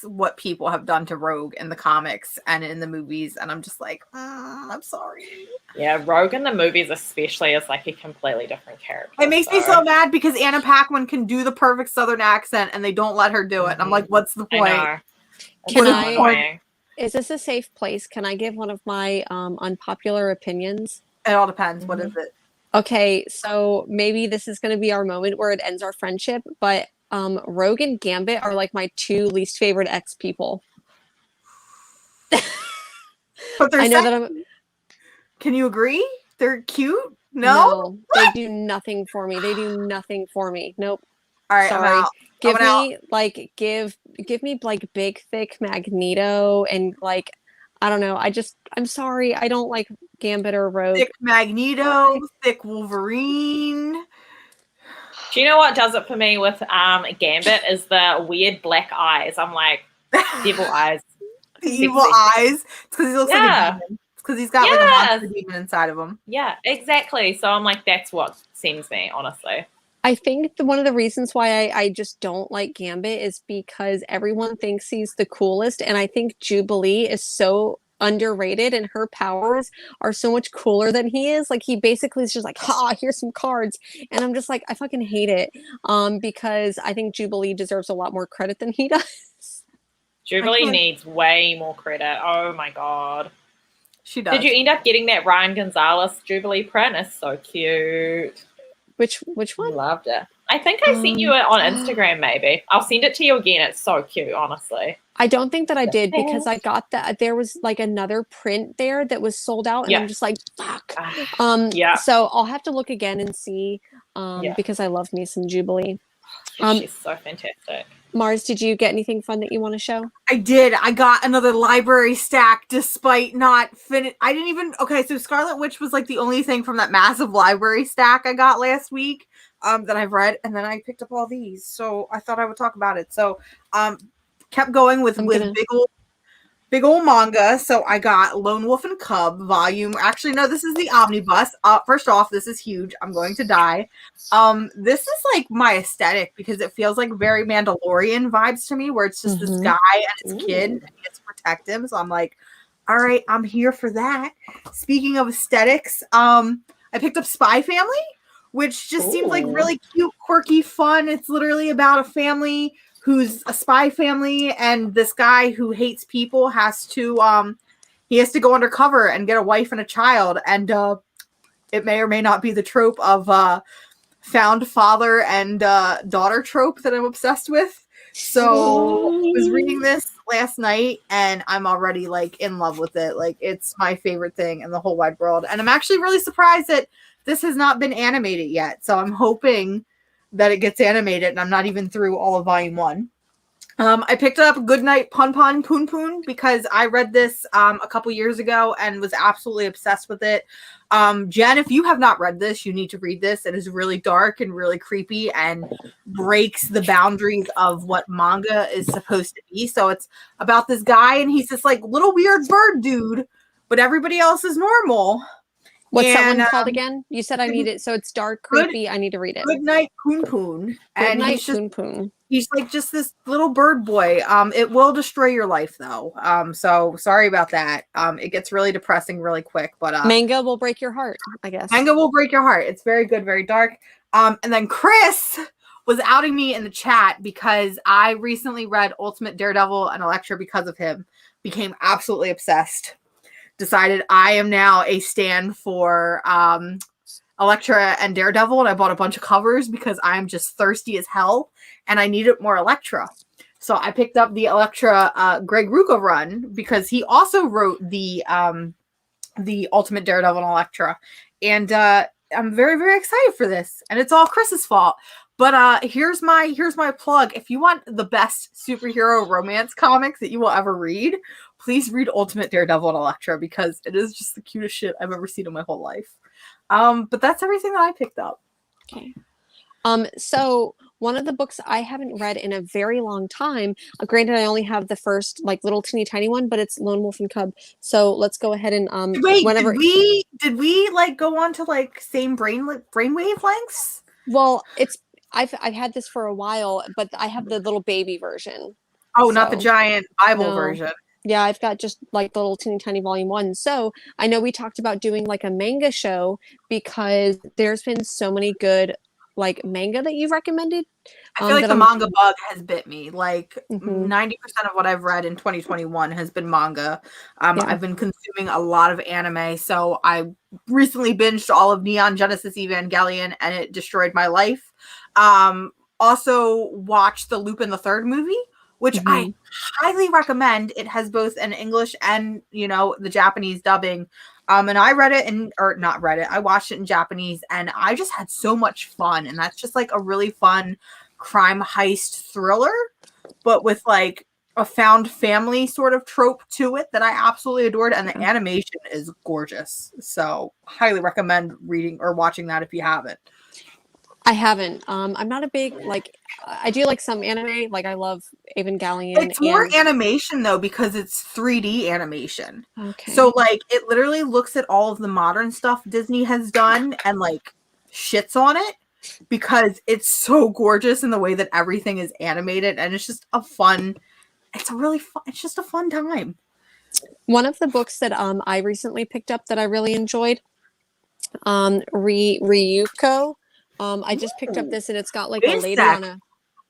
what people have done to Rogue in the comics and in the movies. And I'm just like, I'm sorry.
Yeah, Rogue in the movies especially is like a completely different character.
It makes me so mad because Anna Paquin can do the perfect Southern accent and they don't let her do it. And I'm like, what's the point?
Is this a safe place? Can I give one of my unpopular opinions?
It all depends. What is it?
Okay, so maybe this is going to be our moment where it ends our friendship, but Rogue and Gambit are like my two least favorite X people.
But they're Can you agree? They're cute? No,
they do nothing for me. They do nothing for me. Nope.
All right,
sorry.
I'm out.
Give me like give me like big thick Magneto and like I don't know. I'm sorry. I don't like Gambit or Rogue.
Thick Magneto, thick Wolverine.
Do you know what does it for me with Gambit is the weird black eyes. I'm like, devil eyes.
The evil eyes. It's because he looks like a demon. It's because he's got like a monster demon inside of him.
Yeah, exactly. So I'm like, that's what sends me, honestly.
I think one of the reasons why I just don't like Gambit is because everyone thinks he's the coolest. And I think Jubilee is so underrated and her powers are so much cooler than he is. Like he basically is just like, here's some cards. And I'm just like, I fucking hate it. Because I think Jubilee deserves a lot more credit than he does.
Jubilee needs way more credit. Oh my God.
She does.
Did you end up getting that Ryan Gonzalez Jubilee print? It's so cute.
Which one?
Loved it. I think I sent you it on Instagram, maybe. I'll send it to you again. It's so cute, honestly.
I don't think that I did because I got that there was like another print there that was sold out and I'm just like, fuck. So I'll have to look again and see because I love me some Jubilee.
She's so fantastic.
Mars, did you get anything fun that you want to show?
I did. I got another library stack despite not finish. I didn't even. Okay, so Scarlet Witch was like the only thing from that massive library stack I got last week that I've read, and then I picked up all these. So I thought I would talk about it. So kept going with big old manga. So I got Lone Wolf and Cub volume. Actually, no, this is the omnibus. First off, this is huge. I'm going to die. This is like my aesthetic because it feels like very Mandalorian vibes to me, where it's just this guy and his kid and he gets to protect him. So I'm like, all right, I'm here for that. Speaking of aesthetics, I picked up Spy Family, which just seems like really cute, quirky, fun. It's literally about a family who's a spy family, and this guy who hates people has to go undercover and get a wife and a child, and it may or may not be the trope of found father and daughter trope that I'm obsessed with. So I was reading this last night and I'm already like in love with it. Like it's my favorite thing in the whole wide world, and I'm actually really surprised that this has not been animated yet. So I'm hoping that it gets animated, and I'm not even through all of volume 1. I picked up Goodnight Pun Pun Poon Poon because I read this a couple years ago and was absolutely obsessed with it. Jen, if you have not read this, you need to read this. It is really dark and really creepy and breaks the boundaries of what manga is supposed to be. So it's about this guy and he's this like little weird bird dude, but everybody else is normal.
What's that one called again? You said I need it. So it's dark, creepy. I need to read it.
Goodnight Poon Poon. And
Goodnight Poon Poon.
He's like just this little bird boy. It will destroy your life though. So sorry about that. It gets really depressing really quick, but
manga will break your heart, I guess.
Manga will break your heart. It's very good, very dark. And then Chris was outing me in the chat because I recently read Ultimate Daredevil and Elektra because of him. Became absolutely obsessed. Decided I am now a stan for Elektra and Daredevil, and I bought a bunch of covers because I'm just thirsty as hell and I needed more Elektra. So I picked up the Elektra Greg Rucka run because he also wrote the Ultimate Daredevil and Elektra, and I'm very, very excited for this. And it's all Chris's fault. But here's my plug. If you want the best superhero romance comics that you will ever read, please read Ultimate Daredevil and Elektra because it is just the cutest shit I've ever seen in my whole life. But that's everything that I picked up.
Okay. So one of the books I haven't read in a very long time, granted I only have the first like little teeny tiny one, but it's Lone Wolf and Cub. So let's go ahead and
wait, whenever did we like go on to like same brainwave lengths?
Well, I've had this for a while, but I have the little baby version.
Oh, so, not the giant Bible version.
Yeah, I've got just like the little teeny tiny volume 1. So I know we talked about doing like a manga show because there's been so many good like manga that you've recommended.
I feel like the manga bug has bit me. Like 90% of what I've read in 2021 has been manga. I've been consuming a lot of anime. So I recently binged all of Neon Genesis Evangelion and it destroyed my life. Also watched the Lupin the Third movie, which I highly recommend. It has both an English and, the Japanese dubbing. And I read it I watched it in Japanese and I just had so much fun. And that's just like a really fun crime heist thriller, but with like a found family sort of trope to it that I absolutely adored. And the animation is gorgeous. So highly recommend reading or watching that if you haven't.
I haven't. I'm not a big I do like some anime. Like I love Evangelion.
It's more animation though because it's 3D animation.
Okay.
So like it literally looks at all of the modern stuff Disney has done and like shits on it because it's so gorgeous in the way that everything is animated and it's just it's just a fun time.
One of the books that I recently picked up that I really enjoyed, Ryuko. I just picked up this and it's got like a lady on a...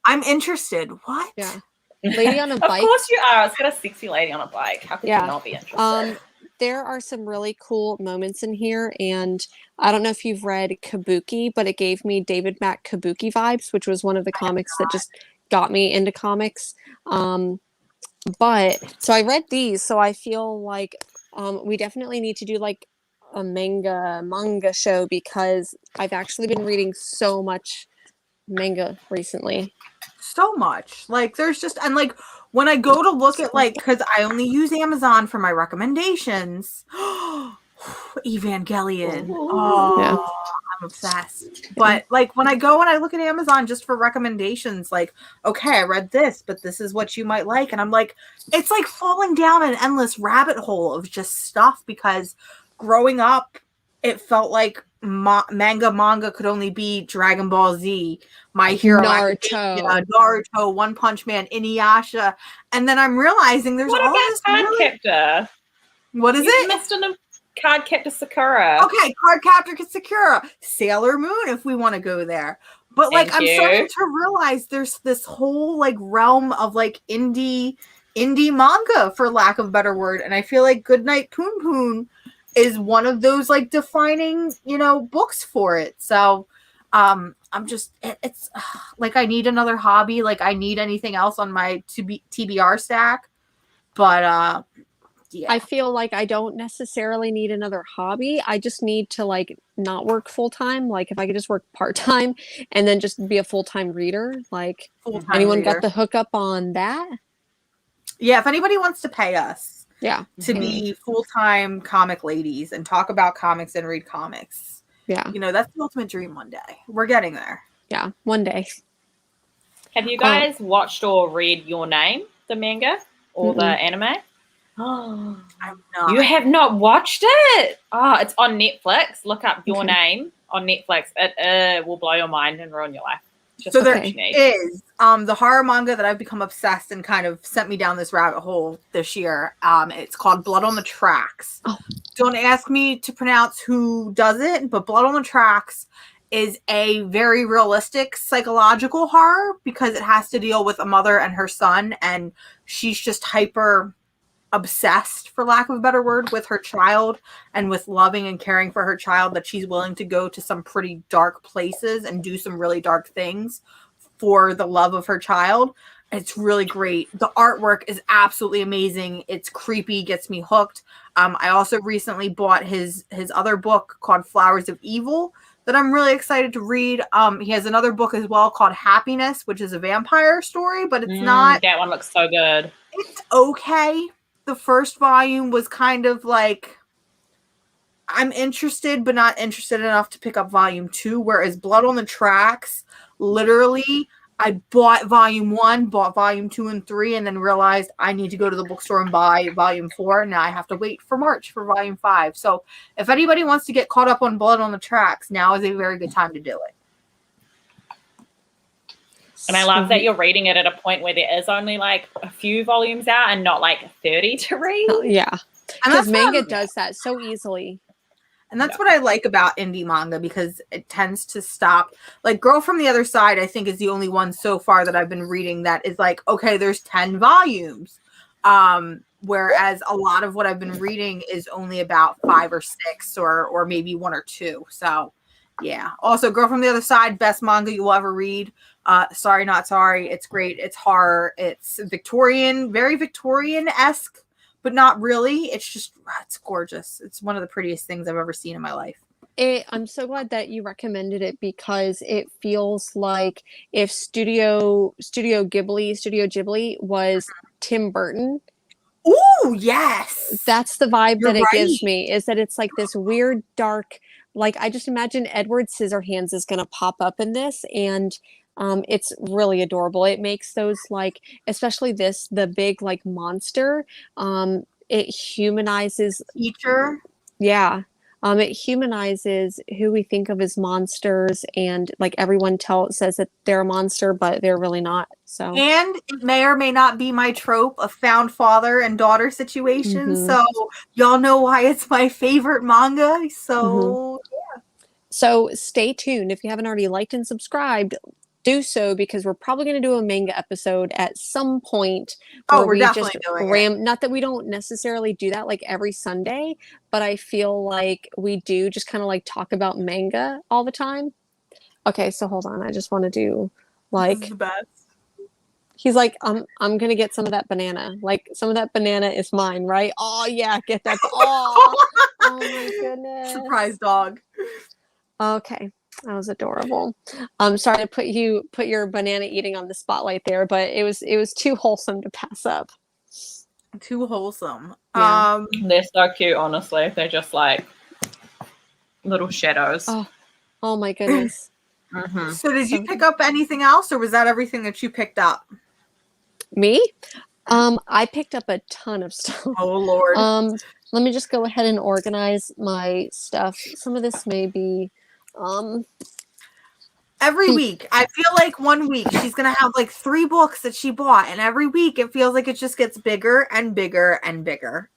I'm interested. What?
Yeah. Lady on a bike.
Of course you are. It's got a sexy lady on a bike. How could you not be interested?
There are some really cool moments in here, and I don't know if you've read Kabuki, but it gave me David Mack Kabuki vibes, which was one of the comics that just got me into comics. But so I read these, so I feel like we definitely need to do like a manga show because I've actually been reading so much manga recently.
So much. Like there's just, and like when I go to look at like, because I only use Amazon for my recommendations. Evangelion.
Yeah.
I'm obsessed. But like when I go and I look at Amazon just for recommendations, like, okay, I read this, but this is what you might like. And I'm like, it's like falling down an endless rabbit hole of just stuff because growing up, it felt like manga could only be Dragon Ball Z, My Hero Academia, Naruto, One Punch Man, Inuyasha, and then I'm realizing there's
what
all
about
this.
Cardcaptor?
What is it?
Missed on a Cardcaptor Sakura.
Okay, Cardcaptor Sakura, Sailor Moon, if we want to go there. But like, I'm starting to realize there's this whole like realm of like indie manga, for lack of a better word, and I feel like Goodnight Poon Poon is one of those like defining, books for it. So I'm just, it's like I need another hobby. Like I need anything else on my TBR stack. But Yeah.
I feel like I don't necessarily need another hobby. I just need to like not work full time. Like if I could just work part time and then just be a full time reader. Like
Full-time
anyone
reader.
got the hookup on that?
Yeah, if anybody wants to pay us to
Mm-hmm.
be full-time comic ladies and talk about comics and read comics.
Yeah.
You know, that's the ultimate dream one day. We're getting there.
Yeah, one day.
Have you guys watched or read Your Name, the manga or the anime? Oh,
I'm not.
You have not watched it? Oh, it's on Netflix. Look up Your Name on Netflix. It will blow your mind and ruin your life. Just
so there is the horror manga that I've become obsessed and kind of sent me down this rabbit hole this year. It's called Blood on the Tracks.
Oh.
Don't ask me to pronounce who does it, but Blood on the Tracks is a very realistic psychological horror because it has to deal with a mother and her son, and she's just hyper obsessed, for lack of a better word, with her child and with loving and caring for her child, that she's willing to go to some pretty dark places and do some really dark things for the love of her child. It's really great. The artwork is absolutely amazing. It's creepy, gets me hooked. I also recently bought his other book called Flowers of Evil that I'm really excited to read. He has another book as well called Happiness, which is a vampire story, but it's not.
That one looks so good.
It's okay. The first volume was kind of like, I'm interested, but not interested enough to pick up volume 2. Whereas Blood on the Tracks, literally, I bought volume 1, bought volume 2 and 3, and then realized I need to go to the bookstore and buy volume 4. Now I have to wait for March for volume 5. So if anybody wants to get caught up on Blood on the Tracks, now is a very good time to do it.
And I love that you're reading it at a point where there is only like a few volumes out and not like 30 to read.
Yeah. Because manga does that so easily.
And that's what I like about indie manga, because it tends to stop. Like Girl from the Other Side, I think, is the only one so far that I've been reading that is like, okay, there's 10 volumes. Whereas a lot of what I've been reading is only about 5 or 6 or maybe 1 or 2. So yeah. Also, Girl from the Other Side, best manga you will ever read. Sorry Not Sorry. It's great. It's horror. It's Victorian, very Victorian-esque, but not really. It's just, it's gorgeous. It's one of the prettiest things I've ever seen in my life.
I'm so glad that you recommended it, because it feels like if Studio Ghibli was Tim Burton.
Ooh, yes.
That's the vibe that it gives me, is that it's like this weird, dark, like I just imagine Edward Scissorhands is going to pop up in this, and it's really adorable. It makes those, like, especially the big like monster, it humanizes
teacher.
Yeah. It humanizes who we think of as monsters, and like everyone says that they're a monster, but they're really not. So, and
it may or may not be my trope of found father and daughter situation. Mm-hmm. So y'all know why it's my favorite manga. So yeah.
So stay tuned. If you haven't already liked and subscribed, do so, because we're probably going to do a manga episode at some point.
We're definitely doing it.
Not that we don't necessarily do that like every Sunday, but I feel like we do just kind of like talk about manga all the time. Okay, so hold on. I just want to do like,
this is the best.
He's like, I'm going to get some of that banana. Like, some of that banana is mine, right? Oh yeah, get that. Oh my goodness.
Surprise dog.
Okay. That was adorable. I'm sorry to put your banana eating on the spotlight there, but it was too wholesome to pass up.
Too wholesome.
Yeah. They're so cute, honestly. They're just like little shadows.
Oh my goodness.
Mm-hmm. So did you pick up anything else, or was that everything that you picked up?
Me? I picked up a ton of stuff.
Oh Lord.
Let me just go ahead and organize my stuff. Some of this may be
every week I feel like 1 week she's gonna have like 3 books that she bought, and every week it feels like it just gets bigger and bigger and bigger.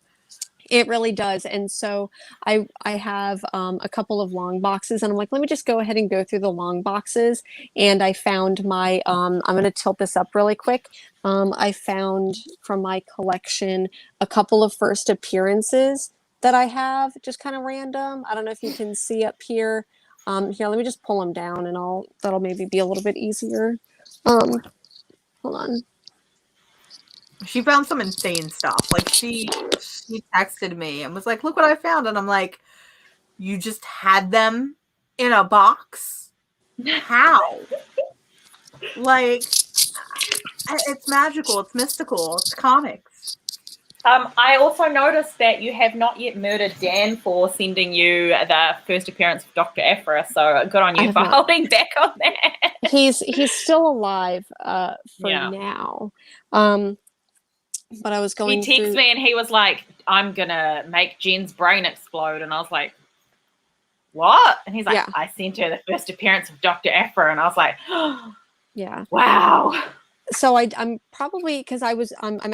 It really does. And so I have a couple of long boxes, and I'm like, let me just go ahead and go through the long boxes. And I found my I'm going to tilt this up really quick. I found from my collection a couple of first appearances that I have, just kind of random. I don't know if you can see up here. Here, let me just pull them down, and that'll maybe be a little bit easier. Hold on.
She found some insane stuff. Like she texted me and was like, "Look what I found," and I'm like, "You just had them in a box? How?" Like, it's magical. It's mystical. It's comics.
I also noticed that you have not yet murdered Dan for sending you the first appearance of Dr. Aphra, so good on you for holding back on that.
He's still alive for now. But I was going
He texted me and he was like, "I'm going to make Jen's brain explode." And I was like, "What?" And he's like, "I sent her the first appearance of Dr. Aphra." And I was like, "Oh,
yeah.
Wow."
So I'm probably, because I'm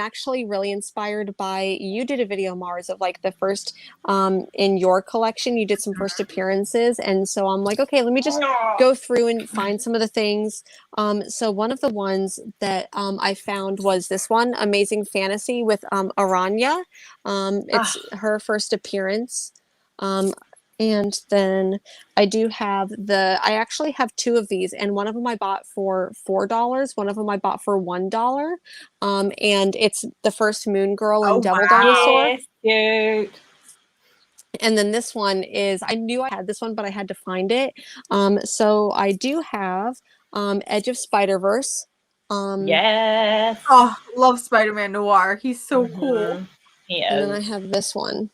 actually really inspired by, you did a video, Mars, of like the first in your collection, you did some first appearances, and so I'm like, okay, let me just go through and find some of the things. So one of the ones that I found was this one, Amazing Fantasy, with Aranya. It's her first appearance. And then I do have I actually have two of these, and one of them I bought for $4. One of them I bought for $1. And it's the first Moon Girl and Devil Dinosaur.
Cute.
And then this one is, I knew I had this one, but I had to find it. So I do have Edge of Spider-Verse.
Yes.
Oh, love Spider-Man Noir. He's so cool.
He is.
And then I have this one.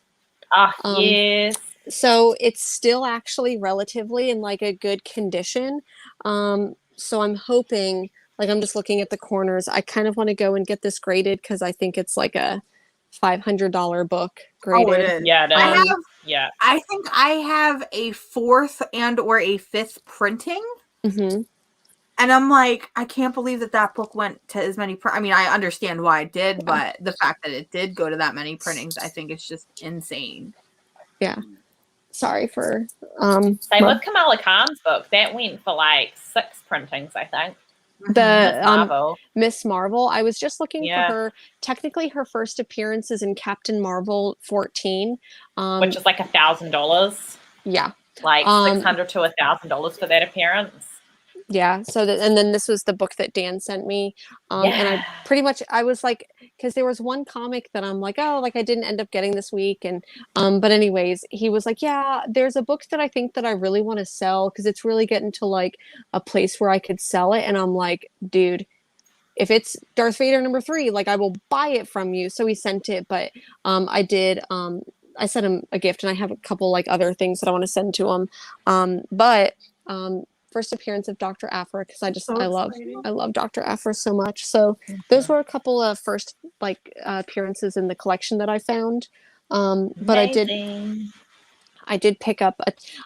Yes.
So it's still actually relatively in like a good condition. So I'm hoping, like, I'm just looking at the corners. I kind of want to go and get this graded because I think it's like a $500 book graded.
Oh, it is.
Yeah, it is.
I think I have a 4th and or a 5th printing.
Mm-hmm.
And I'm like, I can't believe that book went to as many. I mean, I understand why it did, but the fact that it did go to that many printings, I think it's just insane.
Yeah. Sorry for
same with Kamala Khan's book. That went for like 6 printings, I think.
The Miss Marvel. I was just looking for her. Technically, her first appearance is in Captain Marvel 14,
which is like $1,000.
Yeah,
like $600 to $1,000 for that appearance.
Yeah. So and then this was the book that Dan sent me. And I was like, because there was one comic that I'm like, oh, like I didn't end up getting this week. And, but anyways, he was like, yeah, there's a book that I think that I really want to sell because it's really getting to like a place where I could sell it. And I'm like, dude, if it's Darth Vader #3, like I will buy it from you. So he sent it, but I did, I sent him a gift and I have a couple like other things that I want to send to him. But first appearance of Dr. Aphra, because I love Dr. Aphra so much. So those were a couple of first like appearances in the collection that I found. But I did pick up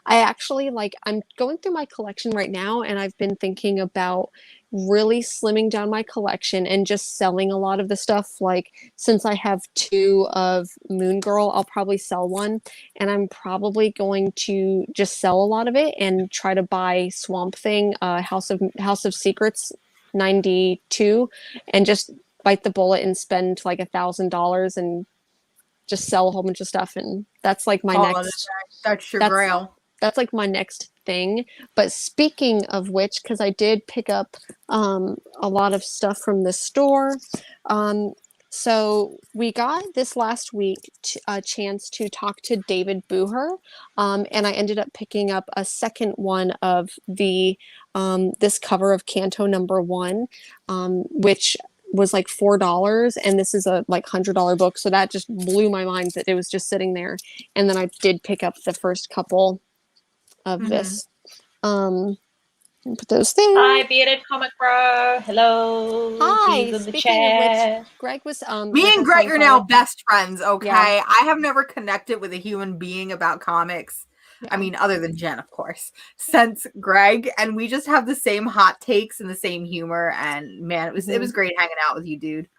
I actually like, I'm going through my collection right now and I've been thinking about really slimming down my collection and just selling a lot of the stuff. Like since I have 2 of Moon Girl, I'll probably sell one, and I'm probably going to just sell a lot of it and try to buy Swamp Thing, House of Secrets 92, and just bite the bullet and spend like $1,000 and just sell a whole bunch of stuff. And that's like my next.
That's your grail.
That's like my next thing. But speaking of which, because I did pick up a lot of stuff from the store. So we got this last week a chance to talk to David Booher, and I ended up picking up a second one of the this cover of Canto #1, which was like $4, and this is a like $100 book, so that just blew my mind that it was just sitting there. And then I did pick up the first couple of this. Put those there.
Hi, bearded comic bro. Hello.
Hi.
In the
Speaking
chat.
of which, Greg was
me and Greg are now best friends. Okay, yeah. I have never connected with a human being about comics. Yeah. I mean, other than Jen, of course, since Greg, and we just have the same hot takes and the same humor. And man, it was great hanging out with you, dude.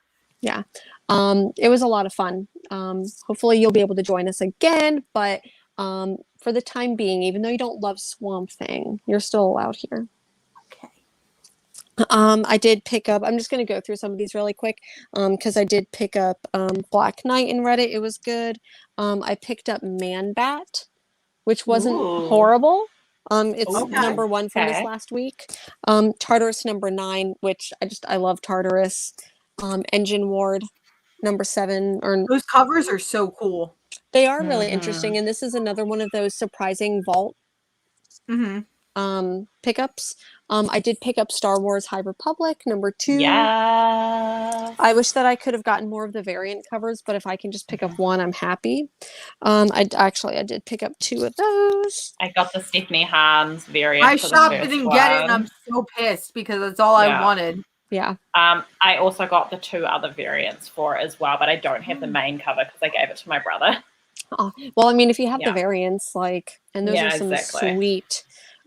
Yeah, it was a lot of fun. Hopefully, you'll be able to join us again. But for the time being, even though you don't love Swamp Thing, you're still allowed here.
Okay.
I did pick up. I'm just going to go through some of these really quick because I did pick up Black Knight and read it. It was good. I picked up Man Bat, which wasn't horrible. It's #1 from this last week. Tartarus #9, which I love Tartarus. Engine Ward, number 7. Or
those covers are so cool.
They are really interesting, and this is another one of those surprising vault pickups. I did pick up Star Wars High Republic number 2.
Yeah.
I wish that I could have gotten more of the variant covers, but if I can just pick up one, I'm happy. I did pick up 2 of those.
I got the Stephanie Hans variant.
My shop didn't get it, and I'm so pissed because that's all I wanted.
Yeah.
I also got the 2 other variants for it as well, but I don't have the main cover because I gave it to my brother.
Oh, well, I mean, if you have the variants, and those are some sweet.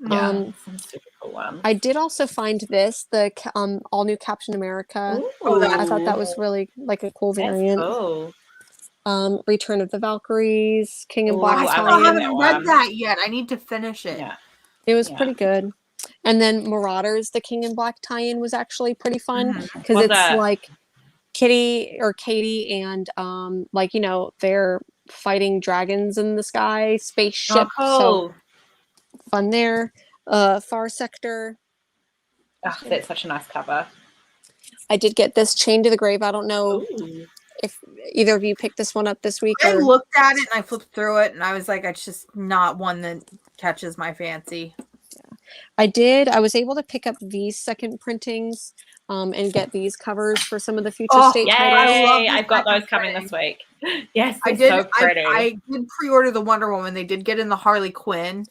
Some super cool ones.
I did also find the all new Captain America.
Ooh.
I thought that was really a cool variant.
Cool.
Return of the Valkyries, King and Black.
I still haven't read that yet. I need to finish it.
Yeah.
It was pretty good. And then Marauders, the King and Black tie-in was actually pretty fun because it's Katie and they're fighting dragons in the sky, spaceship. So fun there. Far Sector.
Oh, that's such a nice cover.
I did get this Chain to the Grave. I don't know if either of you picked this one up this week.
I looked at it and I flipped through it and I was like, it's just not one that catches my fancy.
I was able to pick up these second printings and get these covers for some of the future state
titles. I've got those coming this week. Yes, I did. So pretty.
I did pre-order the Wonder Woman. They did get in the Harley Quinn,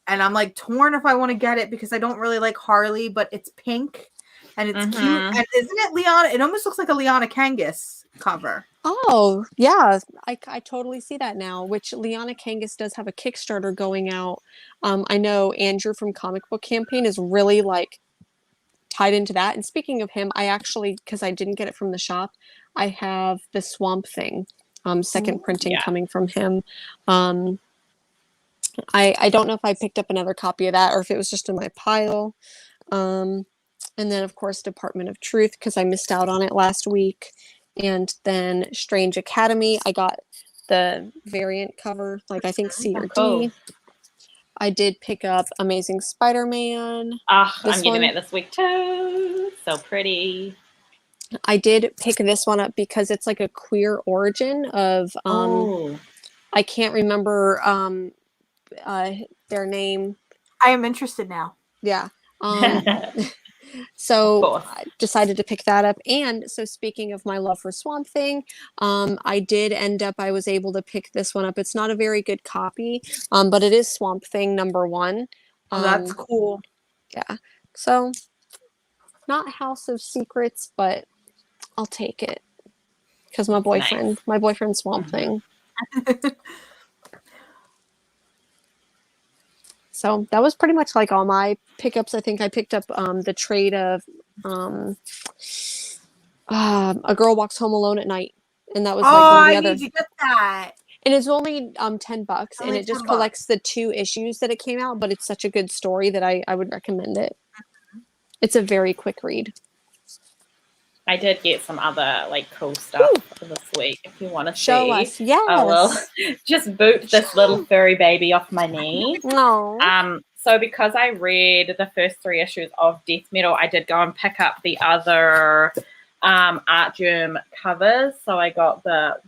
and I'm torn if I want to get it because I don't really like Harley, but it's pink and it's cute. And isn't it Liana? It almost looks like a Liana Kangas cover.
Oh yeah, I totally see that now. Which Liana Kangas does have a Kickstarter going out. I know Andrew from Comic Book Campaign is really tied into that. And speaking of him, I actually, because I didn't get it from the shop, I have the Swamp Thing second printing coming from him. I don't know if I picked up another copy of that or if it was just in my pile. And then of course Department of Truth because I missed out on it last week. And then Strange Academy, I got the variant cover, I think C or D. I did pick up Amazing Spider-Man.
I'm getting it this week too. So pretty.
I did pick this one up because it's a queer origin of I can't remember their name.
I am interested now.
Yeah. So I decided to pick that up. And so speaking of my love for Swamp Thing, I was able to pick this one up. It's not a very good copy, but it is Swamp Thing number 1.
That's cool.
Yeah. So not House of Secrets, but I'll take it because my boyfriend's Swamp Thing. So that was pretty much all my pickups. I think I picked up the trade of A Girl Walks Home Alone at Night, and that was one of the other.
I need to get that.
And it's only $10, and it just collects the 2 issues that it came out. But it's such a good story that I would recommend it. It's a very quick read.
I did get some other cool stuff this week. If you want to
show us, yes.
I will just boot this little furry baby off my knee.
No.
So because I read the first 3 issues of Death Metal, I did go and pick up the other Art Germ covers. So I got the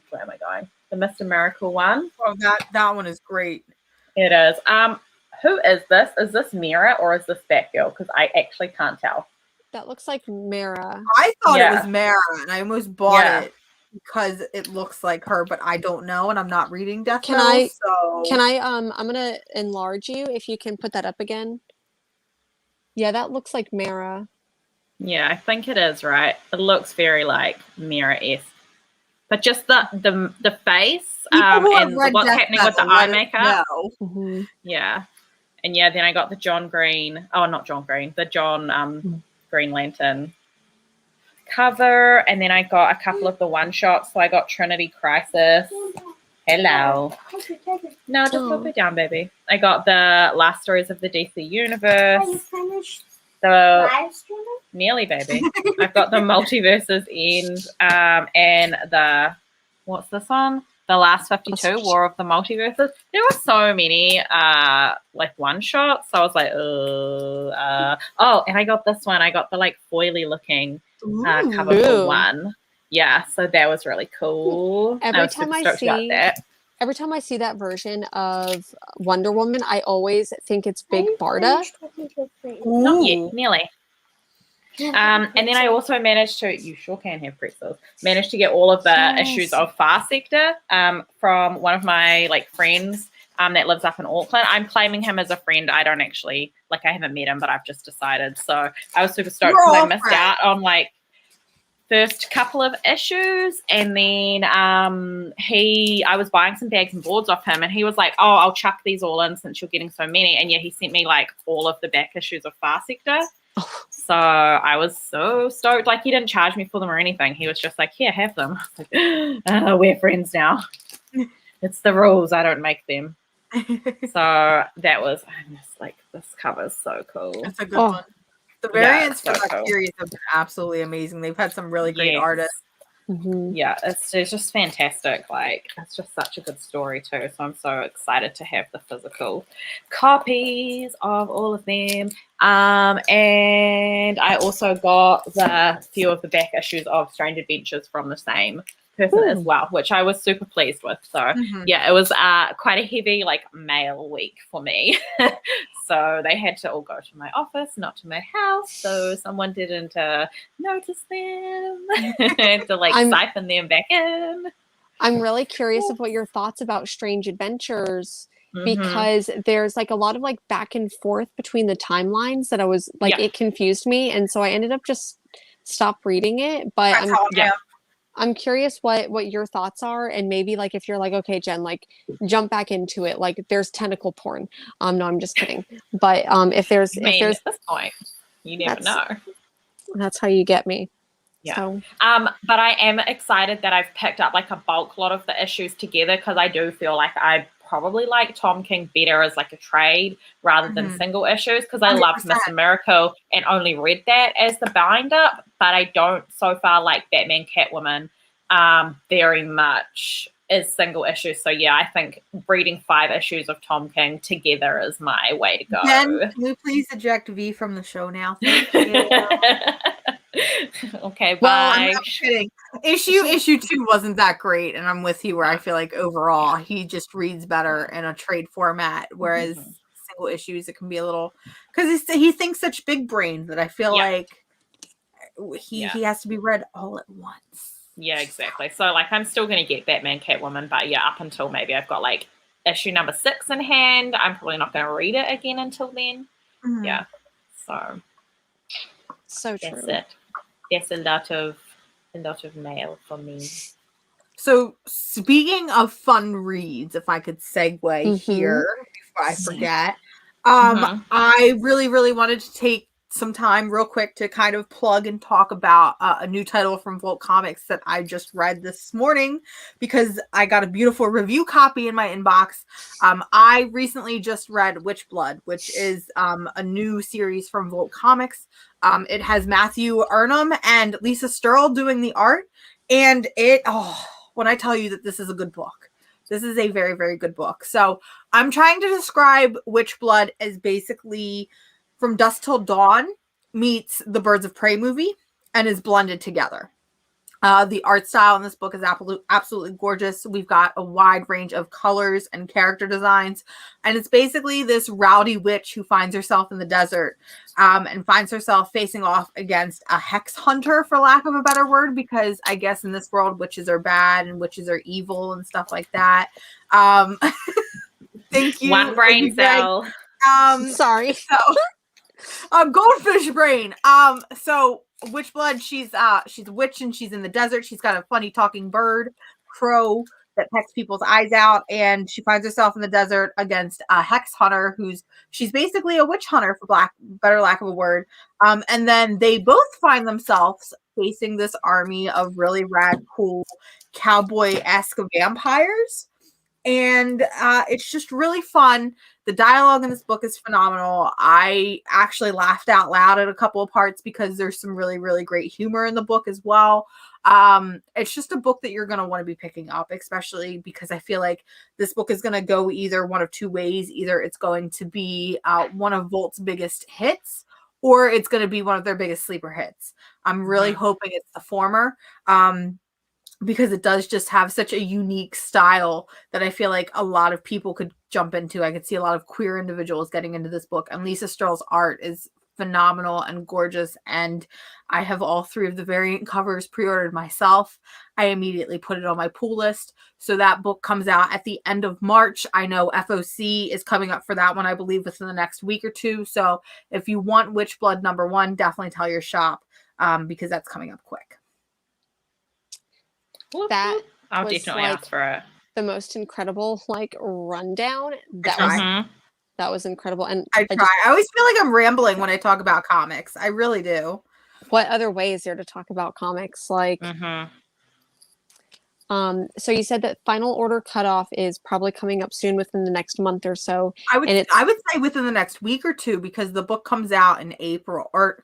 Mr. Miracle one.
Oh, that one is great.
It is. Who is this? Is this Mira or is this Batgirl? Because I actually can't tell.
That looks like Mara.
I thought it was Mara, and I almost bought it because it looks like her, but I don't know, and I'm not reading Death Metal.
I'm gonna enlarge you if you can put that up again. Yeah, that looks like Mara.
Yeah, I think it is right. It looks very Mira-esque. But just the face and what's happening with the eye makeup.
Mm-hmm.
Yeah. And then I got the John Green. Oh, not John Green. The John Green Lantern cover. And then I got a couple of the one-shots. So I got Trinity Crisis. Hello. No, just put it down, baby. I got the Last Stories of the DC Universe.
Are you finished
the
live streaming?
Nearly, baby. I've got the Multiverses End and the, what's this one? The Last 52, War of the Multiverses. There were so many one-shots. So I was like, oh, and I got this one. I got the foily looking cover for one. yeah, so that was really cool.
Every time I see
that.
Every time I see that version of Wonder Woman, I always think it's Big Barda.
Not yet, nearly. And then I also managed to, you sure can have pretzels, managed to get all of the issues of Far Sector from one of my like friends that lives up in Auckland. I'm claiming him as a friend. I don't actually, like I haven't met him, but I've just decided. So I was super stoked because I missed out on like first couple of issues, and then I was buying some bags and boards off him, and he was like, oh, I'll chuck these all in since you're getting so many. And yeah, he sent me like all of the back issues of Far Sector. So I was so stoked. Like, he didn't charge me for them or anything. He was just like, here, have them. I was like, we're friends now. It's the rules. I don't make them. So that was, I'm just like, this cover is so cool.
That's a good one. The variants for that series have been absolutely amazing. They've had some really great artists.
Mm-hmm.
Yeah, it's just fantastic. Like, it's just such a good story too. So I'm so excited to have the physical copies of all of them. And I also got the few of the back issues of Strange Adventures from the same person as well, which I was super pleased with. So yeah, it was quite a heavy like mail week for me. So they had to all go to my office, not to my house, so someone didn't notice them. To like siphon them back in.
I'm really curious of what your thoughts about Strange Adventures, because there's like a lot of like back and forth between the timelines that I was like, it confused me, and so I ended up just stop reading it. But I'm curious what your thoughts are, and maybe like if you're like, okay, Jen, like jump back into it. Like, there's tentacle porn. No, I'm just kidding. But if there's
at this point, you never know.
That's how you get me.
Yeah.
So.
But I am excited that I've picked up like a bulk lot of the issues together, because I do feel like I probably like Tom King better as like a trade rather than single issues, because I loved Miss Miracle and only read that as the bind up, but I don't so far like Batman Catwoman very much as single issues. So yeah, I think reading 5 issues of Tom King together is my way to go.
Jen, can we please eject V from the show now? Thank you.
Okay, bye.
Well, I'm not kidding. Issue 2 wasn't that great, and I'm with you where I feel like overall he just reads better in a trade format, whereas single issues it can be a little, because he thinks such big brain that I feel like he has to be read all at once.
Yeah, exactly. So like I'm still going to get Batman Catwoman, but yeah, up until maybe I've got like issue number 6 in hand, I'm probably not going to read it again until then. Yeah, so
true.
That's it. Yes, a lot of mail for me.
So speaking of fun reads, if I could segue here before I forget, I really, really wanted to take some time real quick to kind of plug and talk about a new title from Volt Comics that I just read this morning, because I got a beautiful review copy in my inbox. I recently just read Witchblood, which is a new series from Volt Comics. It has Matthew Ernham and Lisa Sturl doing the art, and when I tell you that this is a good book, this is a very, very good book. So I'm trying to describe Witchblood as basically From Dusk Till Dawn meets the Birds of Prey movie and is blended together. The art style in this book is absolutely gorgeous. We've got a wide range of colors and character designs. And it's basically this rowdy witch who finds herself in the desert and finds herself facing off against a hex hunter, for lack of a better word, because I guess in this world, witches are bad and witches are evil and stuff like that. Thank you.
One brain cell.
Sorry.
So, goldfish brain. So Witchblood, she's a witch and she's in the desert. She's got a funny talking bird, crow, that pecks people's eyes out, and she finds herself in the desert against a hex hunter she's basically a witch hunter, for better lack of a word. And then they both find themselves facing this army of really rad, cool, cowboy-esque vampires. And it's just really fun. The dialogue in this book is phenomenal. I actually laughed out loud at a couple of parts because there's some really, really great humor in the book as well. It's just a book that you're going to want to be picking up, especially because I feel like this book is going to go either one of two ways. Either it's going to be one of Volt's biggest hits, or it's going to be one of their biggest sleeper hits. I'm really hoping it's the former. because it does just have such a unique style that I feel like a lot of people could jump into. I could see a lot of queer individuals getting into this book, and Lisa Stroll's art is phenomenal and gorgeous, and I have all 3 of the variant covers pre-ordered myself. I immediately put it on my pull list. So that book comes out at the end of March. I know FOC is coming up for that one, I believe, within the next week or 2. So if you want Witchblood #1, definitely tell your shop, because that's coming up quick.
That
I'll
was
definitely ask for it.
The most incredible rundown. That was incredible. And
I try. I always feel like I'm rambling when I talk about comics. I really do.
What other way is there to talk about comics? So you said that final order cutoff is probably coming up soon, within the next month or so.
I would say within the next week or 2, because the book comes out in April, or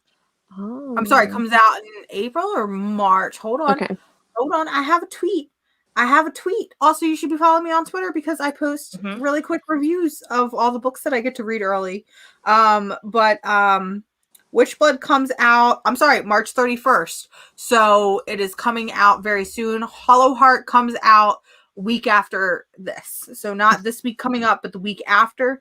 comes out in April or March. Hold on.
Okay.
Hold on. I have a tweet. Also, you should be following me on Twitter, because I post really quick reviews of all the books that I get to read early. Witchblood comes out, March 31st. So it is coming out very soon. Hollow Heart comes out week after this. So not this week coming up, but the week after.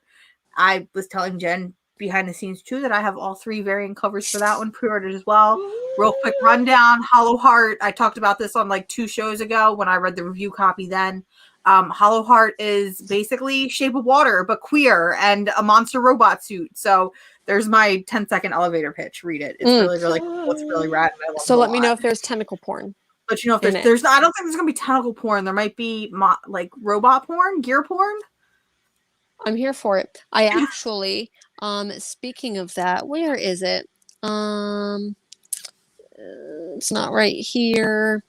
I was telling Jen behind the scenes too that I have all 3 variant covers for that one pre-ordered as well. Real quick rundown. Hollow Heart, I talked about this on 2 shows ago when I read the review copy then. Hollow Heart is basically Shape of Water but queer and a monster robot suit. So there's my 10-second elevator pitch. Read it. It's really cool. It's really rad.
So let me know if there's tentacle porn.
But if there's I don't think there's gonna be tentacle porn. There might be robot porn, gear porn.
I'm here for it. I actually speaking of that, where is it? It's not right here.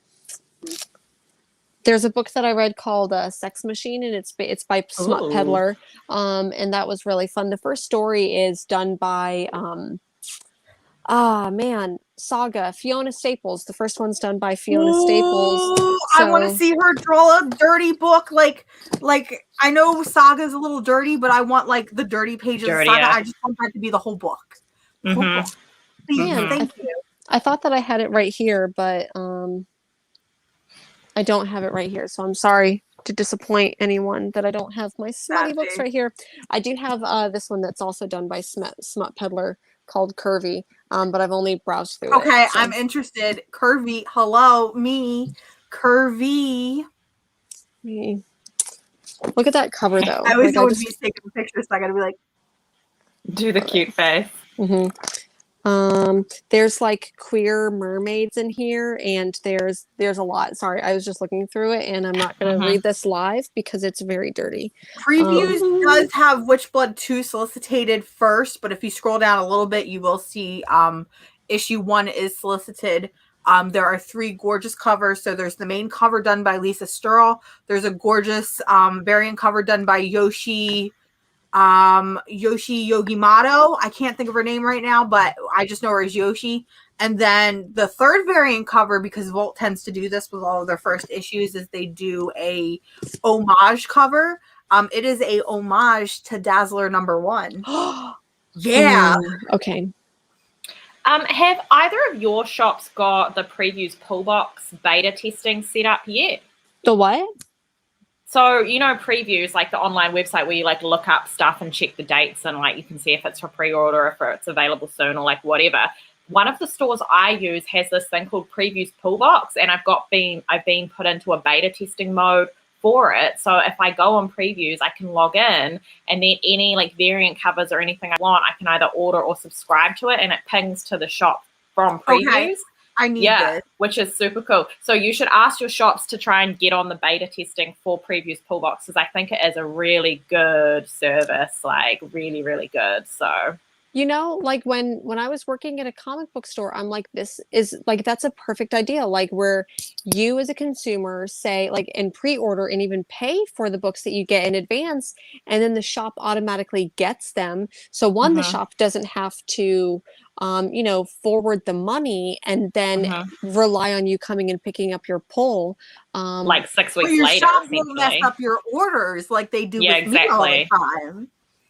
There's a book that I read called Sex Machine, and it's by Smut Peddler, and that was really fun. The first story is done by Saga, Fiona Staples. The first one's done by Fiona Staples.
I want to see her draw a dirty book. Like I know Saga's a little dirty, but I want the dirty pages of Saga. I just want that to be the whole book. Whole book. Please, thank you.
I thought that I had it right here, but I don't have it right here. So I'm sorry to disappoint anyone that I don't have my smutty books right here. I do have this one that's also done by Smut Peddler called Curvy, but I've only browsed through it.
Okay, so. I'm interested. Curvy, hello, me. Curvy.
Me. Look at that cover, though.
I always know when he's taking pictures, so I gotta be
do the cute face.
There's queer mermaids in here, and there's a lot. Sorry, I was just looking through it, and I'm not going to read this live because it's very dirty.
Previews does have Witchblood 2 solicited first, but if you scroll down a little bit, you will see issue 1 is solicited. There are 3 gorgeous covers. So there's the main cover done by Lisa Stroll. There's a gorgeous variant cover done by Yoshi Yogimato. I can't think of her name right now, but I just know her as Yoshi. And then the 3rd variant cover, because Volt tends to do this with all of their first issues, is they do a homage cover. It is a homage to Dazzler #1. Yeah.
Okay.
Have either of your shops got the previews pull box beta testing set up yet?
The what?
So, previews, the online website where you look up stuff and check the dates and you can see if it's for pre-order, if it's available soon or whatever. One of the stores I use has this thing called Previews Pull Box, and I've been put into a beta testing mode for it. So if I go on previews, I can log in, and then any variant covers or anything I want, I can either order or subscribe to it, and it pings to the shop from previews.
Okay. I need this.
Which is super cool. So you should ask your shops to try and get on the beta testing for Previews Pull Box, because I think it is a really good service, really, really good. So
when I was working at a comic book store, I'm this is that's a perfect idea. Where you as a consumer say and pre-order and even pay for the books that you get in advance, and then the shop automatically gets them. So the shop doesn't have to forward the money and then rely on you coming and picking up your pull.
6 weeks
your
later.
Shop will mess up your orders like they do with me all the time.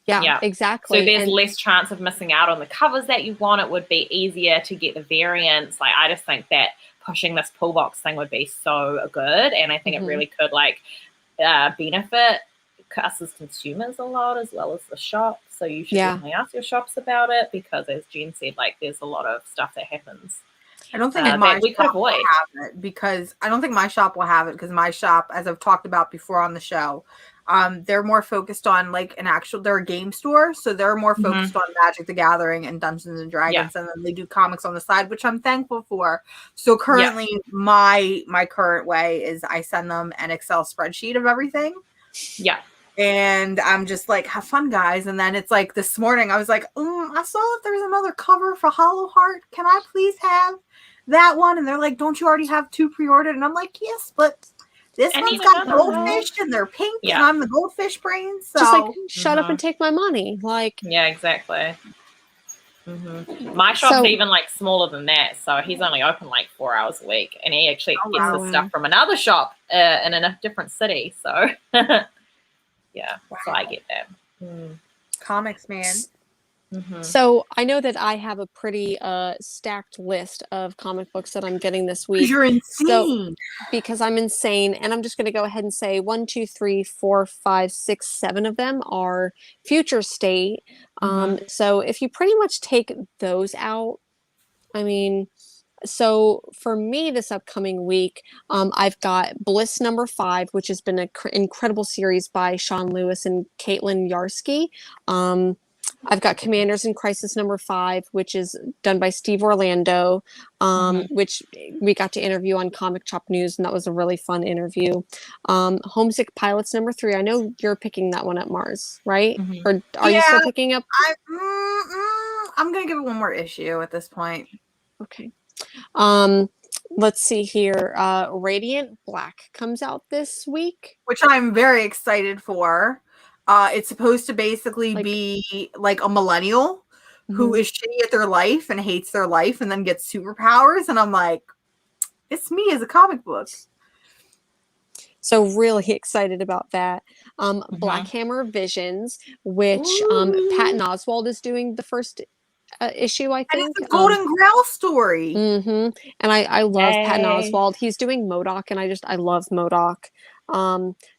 Yeah, exactly.
So there's less chance of missing out on the covers that you want. It would be easier to get the variants. I just think that pushing this pull box thing would be so good, and I think it really could like benefit us as consumers a lot as well as the shop. So you should definitely ask your shops about it, because as Jen said, like there's a lot of stuff that happens.
I don't think we could avoid it, because I don't think my shop will have it, because my shop, as I've talked about before on the show, they're more focused on like they're a game store, so they're more focused on Magic the Gathering and Dungeons and Dragons, and then they do comics on the side, which I'm thankful for. So currently my current way is I send them an Excel spreadsheet of everything.
Yeah.
And I'm just like, have fun, guys. And then it's like this morning, I was like, I saw that there's another cover for Hollow Heart. Can I please have that one? And they're like, don't you already have 2 pre-ordered? And I'm like, yes, but this one's got goldfish and they're pink, and I'm the goldfish brain. So
just like, shut up and take my money. Like,
yeah, exactly. My shop's even like smaller than that, so he's only open like 4 hours a week, and he actually gets the stuff from another shop in a different city. So so I get that.
Comics, man.
So I know that I have a pretty stacked list of comic books that I'm getting this week.
You're insane.
Because I'm insane, and I'm just going to go ahead and say 1, 2, 3, 4, 5, 6, 7 of them are future state. So if you pretty much take those out, I mean, so for me this upcoming week, I've got Bliss number 5, which has been an incredible series by Sean Lewis and Caitlin Yarsky. I've got Commanders in Crisis number 5, which is done by Steve Orlando, which we got to interview on Comic Chop News, and that was a really fun interview. Homesick Pilots number 3. I know you're picking that one up, Mars, right? Or are you still picking up?
I'm going to give it one more issue at this point.
Okay. Let's see here. Radiant Black comes out this week,
which I'm very excited for. It's supposed to basically be like a millennial who is shitty at their life and hates their life and then gets superpowers. And I'm like, it's me as a comic book.
So really excited about that. Black Hammer Visions, which Patton Oswalt is doing the first issue, I think.
And it's a Golden Grail story.
And I love Patton Oswalt. He's doing MODOK, and I love MODOK.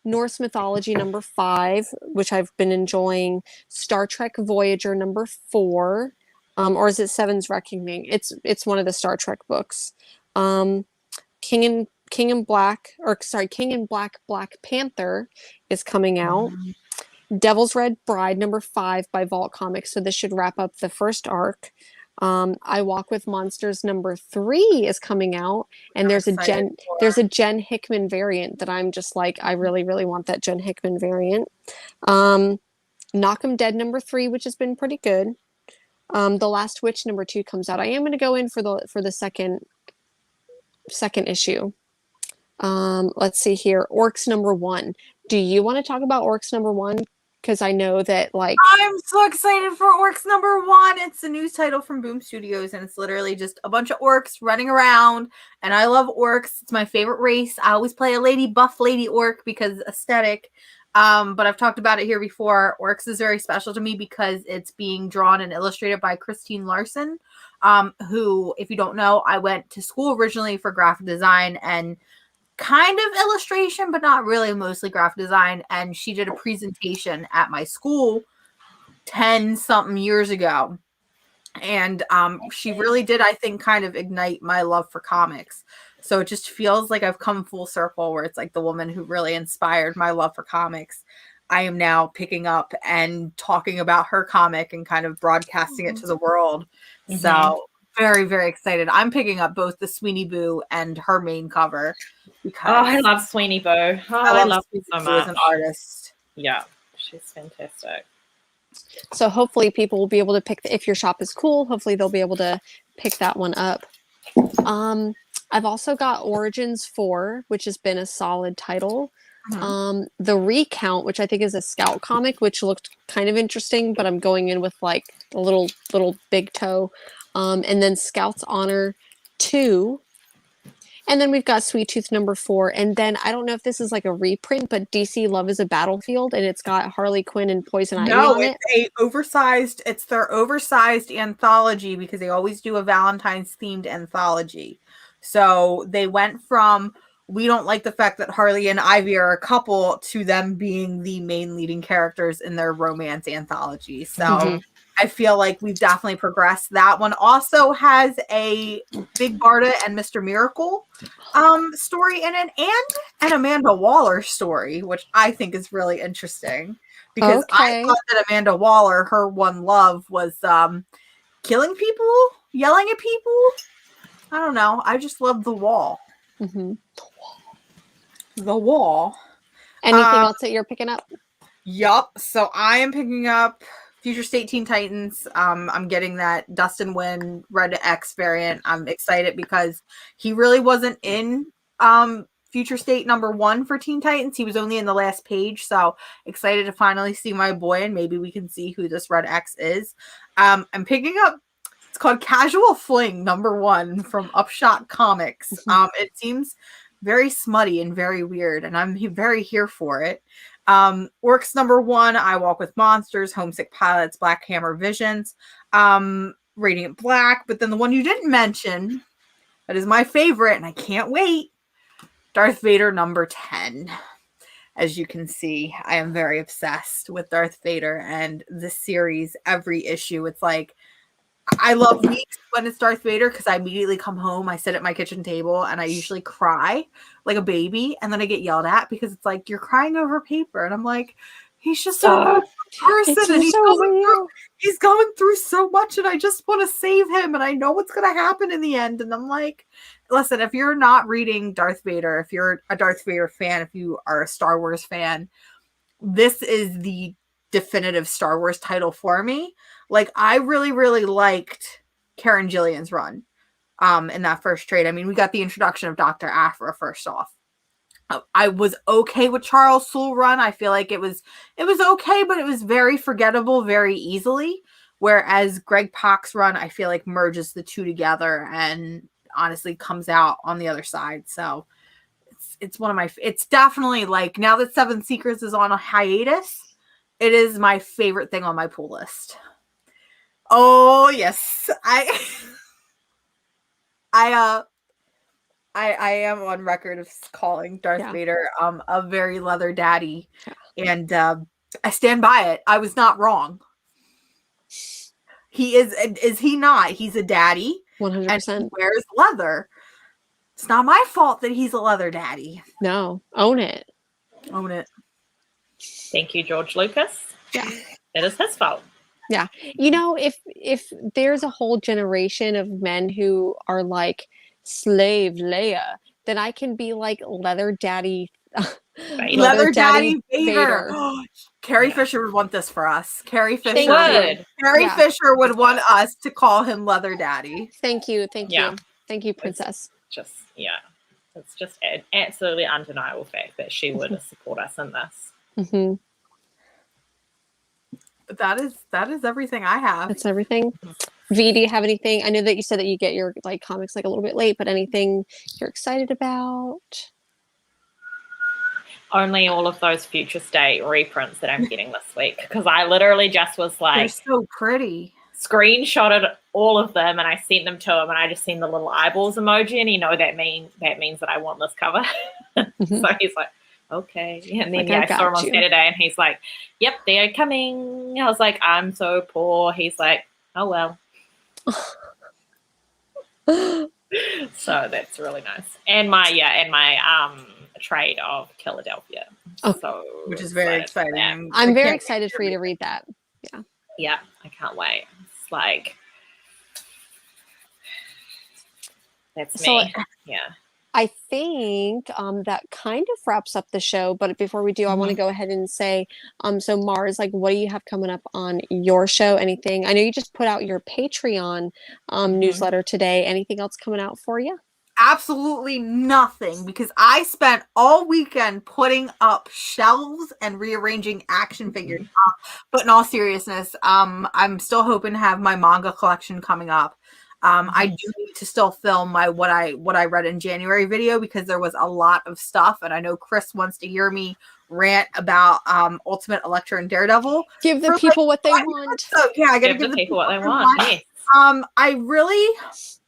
Norse Mythology number 5, which I've been enjoying. Star Trek Voyager number 4, or is it Seven's Reckoning? It's one of the Star Trek books. King and Black Black Panther is coming out. Devil's Red Bride number 5 by Vault Comics. So this should wrap up the first arc. I Walk with Monsters number 3 is coming out, and there's a Jen Hickman variant that I'm just like, I really, really want that Jen Hickman variant. Knock 'em Dead number 3, which has been pretty good. The Last Witch number 2 comes out. I am going to go in for the second issue. Let's see here. Orcs number 1. Do you want to talk about Orcs number 1? Because I know that, like,
I'm so excited for Orcs number 1. It's a new title from Boom Studios, and it's literally just a bunch of orcs running around. And I love orcs. It's my favorite race. I always play a buff lady orc because aesthetic. But I've talked about it here before. Orcs is very special to me because it's being drawn and illustrated by Christine Larson, who, if you don't know, I went to school originally for graphic design and kind of illustration, but not really, mostly graphic design. And she did a presentation at my school 10 something years ago. And she really did, I think, kind of ignite my love for comics. So it just feels like I've come full circle, where it's like the woman who really inspired my love for comics, I am now picking up and talking about her comic and kind of broadcasting it to the world. So very, very excited. I'm picking up both the Sweeney Boo and her main cover. Because
I love Sweeney Boo. I love her so much.
As an artist.
Yeah, she's fantastic.
So hopefully people will be able to pick, if your shop is cool, hopefully they'll be able to pick that one up. I've also got Origins 4, which has been a solid title. The Recount, which I think is a Scout comic, which looked kind of interesting, but I'm going in with like a little big toe. And then Scout's Honor 2. And then we've got Sweet Tooth number 4. And then I don't know if this is like a reprint, but DC Love is a Battlefield, and it's got Harley Quinn and Poison Ivy on it.
It's their oversized anthology, because they always do a Valentine's themed anthology. So they went from, we don't like the fact that Harley and Ivy are a couple, to them being the main leading characters in their romance anthology. So I feel like we've definitely progressed. That one also has a Big Barda and Mr. Miracle story in it, and an Amanda Waller story, which I think is really interesting, because I thought that Amanda Waller, her one love was killing people, yelling at people. I don't know. I just love The Wall. The Wall.
Anything else that you're picking up?
Yup. So I am picking up Future State Teen Titans. I'm getting that Dustin Nguyen Red X variant. I'm excited because he really wasn't in Future State #1 for Teen Titans. He was only in the last page. So excited to finally see my boy, and maybe we can see who this Red X is. I'm picking up, it's called Casual Fling #1 from Upshot Comics. It seems very smutty and very weird, and I'm very here for it. Works #1, I Walk with Monsters, Homesick Pilots, Black Hammer Visions, Radiant Black. But then the one you didn't mention, that is my favorite, and I can't wait, Darth Vader #10. As you can see, I am very obsessed with Darth Vader and this series. Every issue, it's like, I love weeks when it's Darth Vader, because I immediately come home, I sit at my kitchen table, and I usually cry like a baby, and then I get yelled at because it's like, you're crying over paper, and I'm like, he's just a good person, and he's going through so much, and I just want to save him, and I know what's going to happen in the end. And I'm like, listen, if you're not reading Darth Vader, if you're a Darth Vader fan, if you are a Star Wars fan, this is the definitive Star Wars title for me. Like, I really, really liked Karen Gillian's run in that first trade. I mean, we got the introduction of Dr. Aphra first off. I was okay with Charles Soule run. I feel like it was okay, but it was very forgettable very easily. Whereas Greg Pak's run, I feel like merges the two together and honestly comes out on the other side. So it's one of my, it's definitely, like, now that Seven Secrets is on a hiatus, it is my favorite thing on my pull list. Oh yes, I am on record of calling Darth Vader a very leather daddy, and I stand by it. I was not wrong. He is he not? He's a daddy.
100%.
And he wears leather. It's not my fault that he's a leather daddy.
No, own it.
Own it.
Thank you, George Lucas.
Yeah,
it is his fault.
Yeah, you know, if there's a whole generation of men who are like slave Leia, then I can be like leather daddy.
Leather daddy Vader. Carrie Fisher would want this for us. Carrie Fisher would want us to call him leather daddy.
Thank you, princess.
It's just an absolutely undeniable fact that she would support us in this.
Mm-hmm.
But that is everything I have.
That's everything. V, do you have anything? I know that you said that you get your like comics like a little bit late, but anything you're excited about?
Only all of those Future State reprints that I'm getting this week, because I literally just was like,
they're so pretty.
Screenshotted all of them and I sent them to him, and I just seen the little eyeballs emoji, and that means that I want this cover. So he's like, okay. And then I saw him on Saturday, and he's like, yep, they're coming. I was like, I'm so poor. He's like, oh well. So that's really nice. And my trade of Philadelphia. So
which is very exciting.
I'm very excited for you to read that.
Yeah, I can't wait. It's like, that's me. Yeah.
I think that kind of wraps up the show. But before we do, I want to go ahead and say, so Mars, like, what do you have coming up on your show? Anything? I know you just put out your Patreon newsletter today. Anything else coming out for you?
Absolutely nothing, because I spent all weekend putting up shelves and rearranging action figures. But in all seriousness, I'm still hoping to have my manga collection coming up. I do need to still film my what I read in January video, because there was a lot of stuff, and I know Chris wants to hear me rant about Ultimate Elektra and Daredevil.
Give the people what they want.
So yeah, I gotta give the people
what they want. Yes.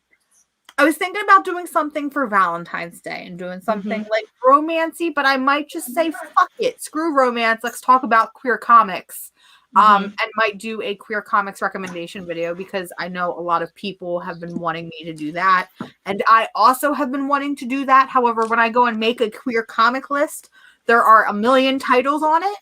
I was thinking about doing something for Valentine's Day and doing something like romancy, but I might just say fuck it, screw romance. Let's talk about queer comics. And might do a queer comics recommendation video because I know a lot of people have been wanting me to do that. And I also have been wanting to do that. However, when I go and make a queer comic list, there are a million titles on it.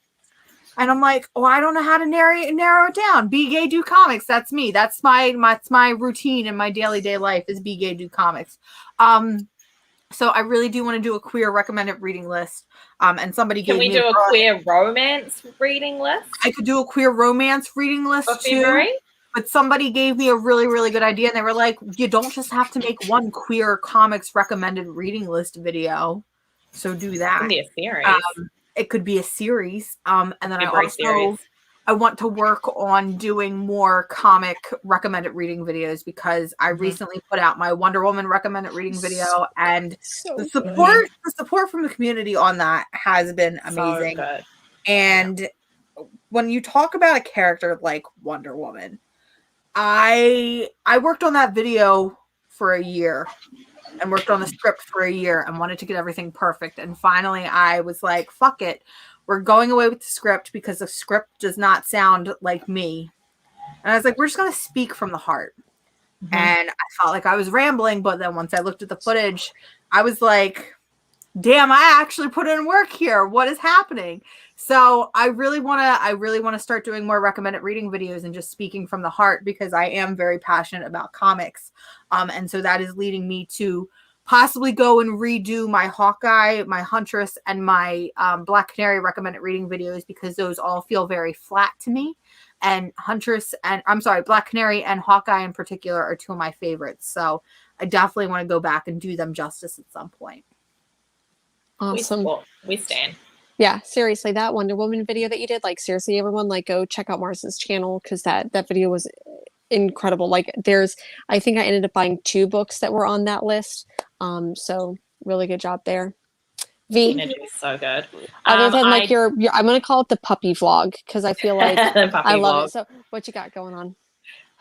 And I'm like, oh, I don't know how to narrow it down. Be gay, do comics. That's me. That's my routine in my day life is be gay, do comics. So I really do want to do a queer recommended reading list. And somebody
can we do a queer romance reading list?
I could do a queer romance reading list too. But somebody gave me a really, really good idea. And they were like, you don't just have to make one queer comics recommended reading list video. So do that.
It could be a series.
It could be a series. And then I want to work on doing more comic recommended reading videos because I recently put out my Wonder Woman recommended reading video, and the support from the community on that has been amazing. So good. And when you talk about a character like Wonder Woman, I worked on that video for a year and worked on the script for a year and wanted to get everything perfect. And finally I was like, fuck it. We're going away with the script because the script does not sound like me. And I was like, we're just going to speak from the heart. And I felt like I was rambling, but then once I looked at the footage, I was like, damn, I actually put in work here. What is happening? So I really want to start doing more recommended reading videos and just speaking from the heart because I am very passionate about comics. And so that is leading me to possibly go and redo my Hawkeye, my Huntress, and my Black Canary recommended reading videos because those all feel very flat to me. And Black Canary and Hawkeye in particular are two of my favorites. So I definitely want to go back and do them justice at some point.
Awesome.
We stand.
Yeah, seriously, that Wonder Woman video that you did, like seriously, everyone, like go check out Mars's channel because that video was incredible. Like I think I ended up buying 2 books that were on that list. So really good job there. V,
so good.
Other than like your I'm gonna call it the puppy vlog because I feel like I love it. So what you got going on?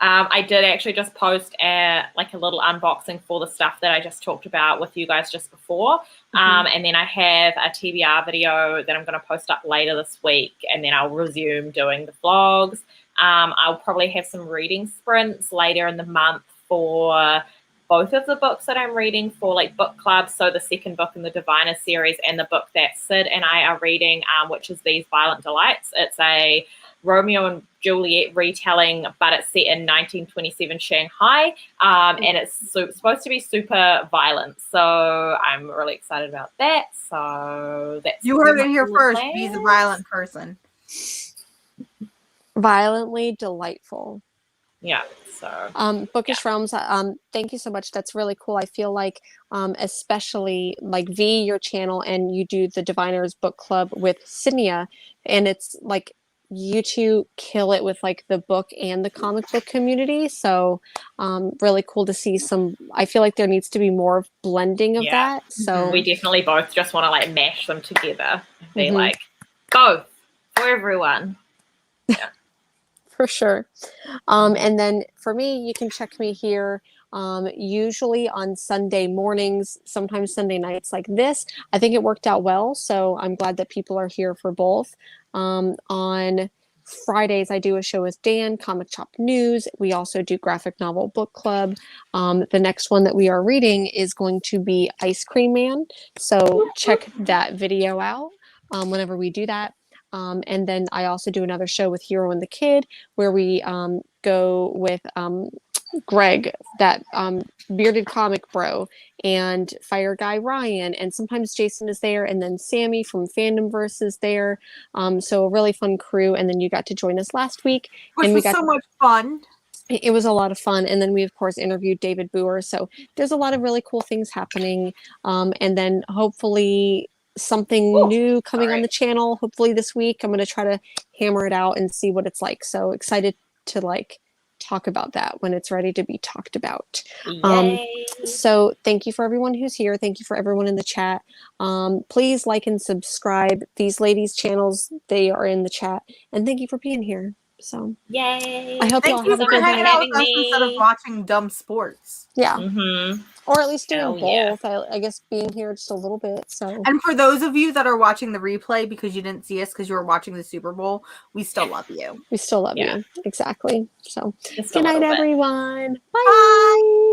I did actually just post like a little unboxing for the stuff that I just talked about with you guys just before. And then I have a TBR video that I'm going to post up later this week. And then I'll resume doing the vlogs. I'll probably have some reading sprints later in the month for both of the books that I'm reading for like book clubs. So the second book in the Diviner series and the book that Sid and I are reading, which is These Violent Delights. It's a Romeo and Juliet retelling, but it's set in 1927 Shanghai, and it's supposed to be super violent. So I'm really excited about that. So that's
you heard it here first. He's a violent person.
Violently delightful.
Yeah. So
Bookish Realms, thank you so much. That's really cool. I feel like especially like V, your channel, and you do the Diviners book club with Cynia, and it's like you two kill it with like the book and the comic book community. So really cool to see I feel like there needs to be more blending of that. So
we definitely both just want to like mash them together and be like, go for everyone. Yeah.
For sure. And then for me, you can check me here usually on Sunday mornings, sometimes Sunday nights like this. I think it worked out well, so I'm glad that people are here for both. On Fridays, I do a show with Dan, Comic Shop News. We also do Graphic Novel Book Club. The next one that we are reading is going to be Ice Cream Man, so check that video out whenever we do that. And then I also do another show with Hero and the Kid where we go with Greg, that bearded comic bro, and Fire Guy Ryan, and sometimes Jason is there, and then Sammy from Fandomverse is there. So a really fun crew. And then you got to join us last week.
Which was so much fun.
It was a lot of fun. And then we, of course, interviewed David Boer. So there's a lot of really cool things happening. And then hopefully something new coming on the channel. Hopefully this week. I'm going to try to hammer it out and see what it's like. So excited to like talk about that when it's ready to be talked about. So thank you for everyone who's here. Thank you for everyone in the chat. Please like and subscribe these ladies' channels. They are in the chat. And thank you for being here. So
yay!
I hope y'all have a good
hanging
night.
out with us instead of watching dumb sports.
Yeah.
Mm-hmm.
Or at least doing
Hell
both. I guess being here just a little bit. So,
and for those of you that are watching the replay because you didn't see us because you were watching the Super Bowl, we still love you.
We still love you. Exactly. So,
Just
good night, everyone. Bye.
Bye.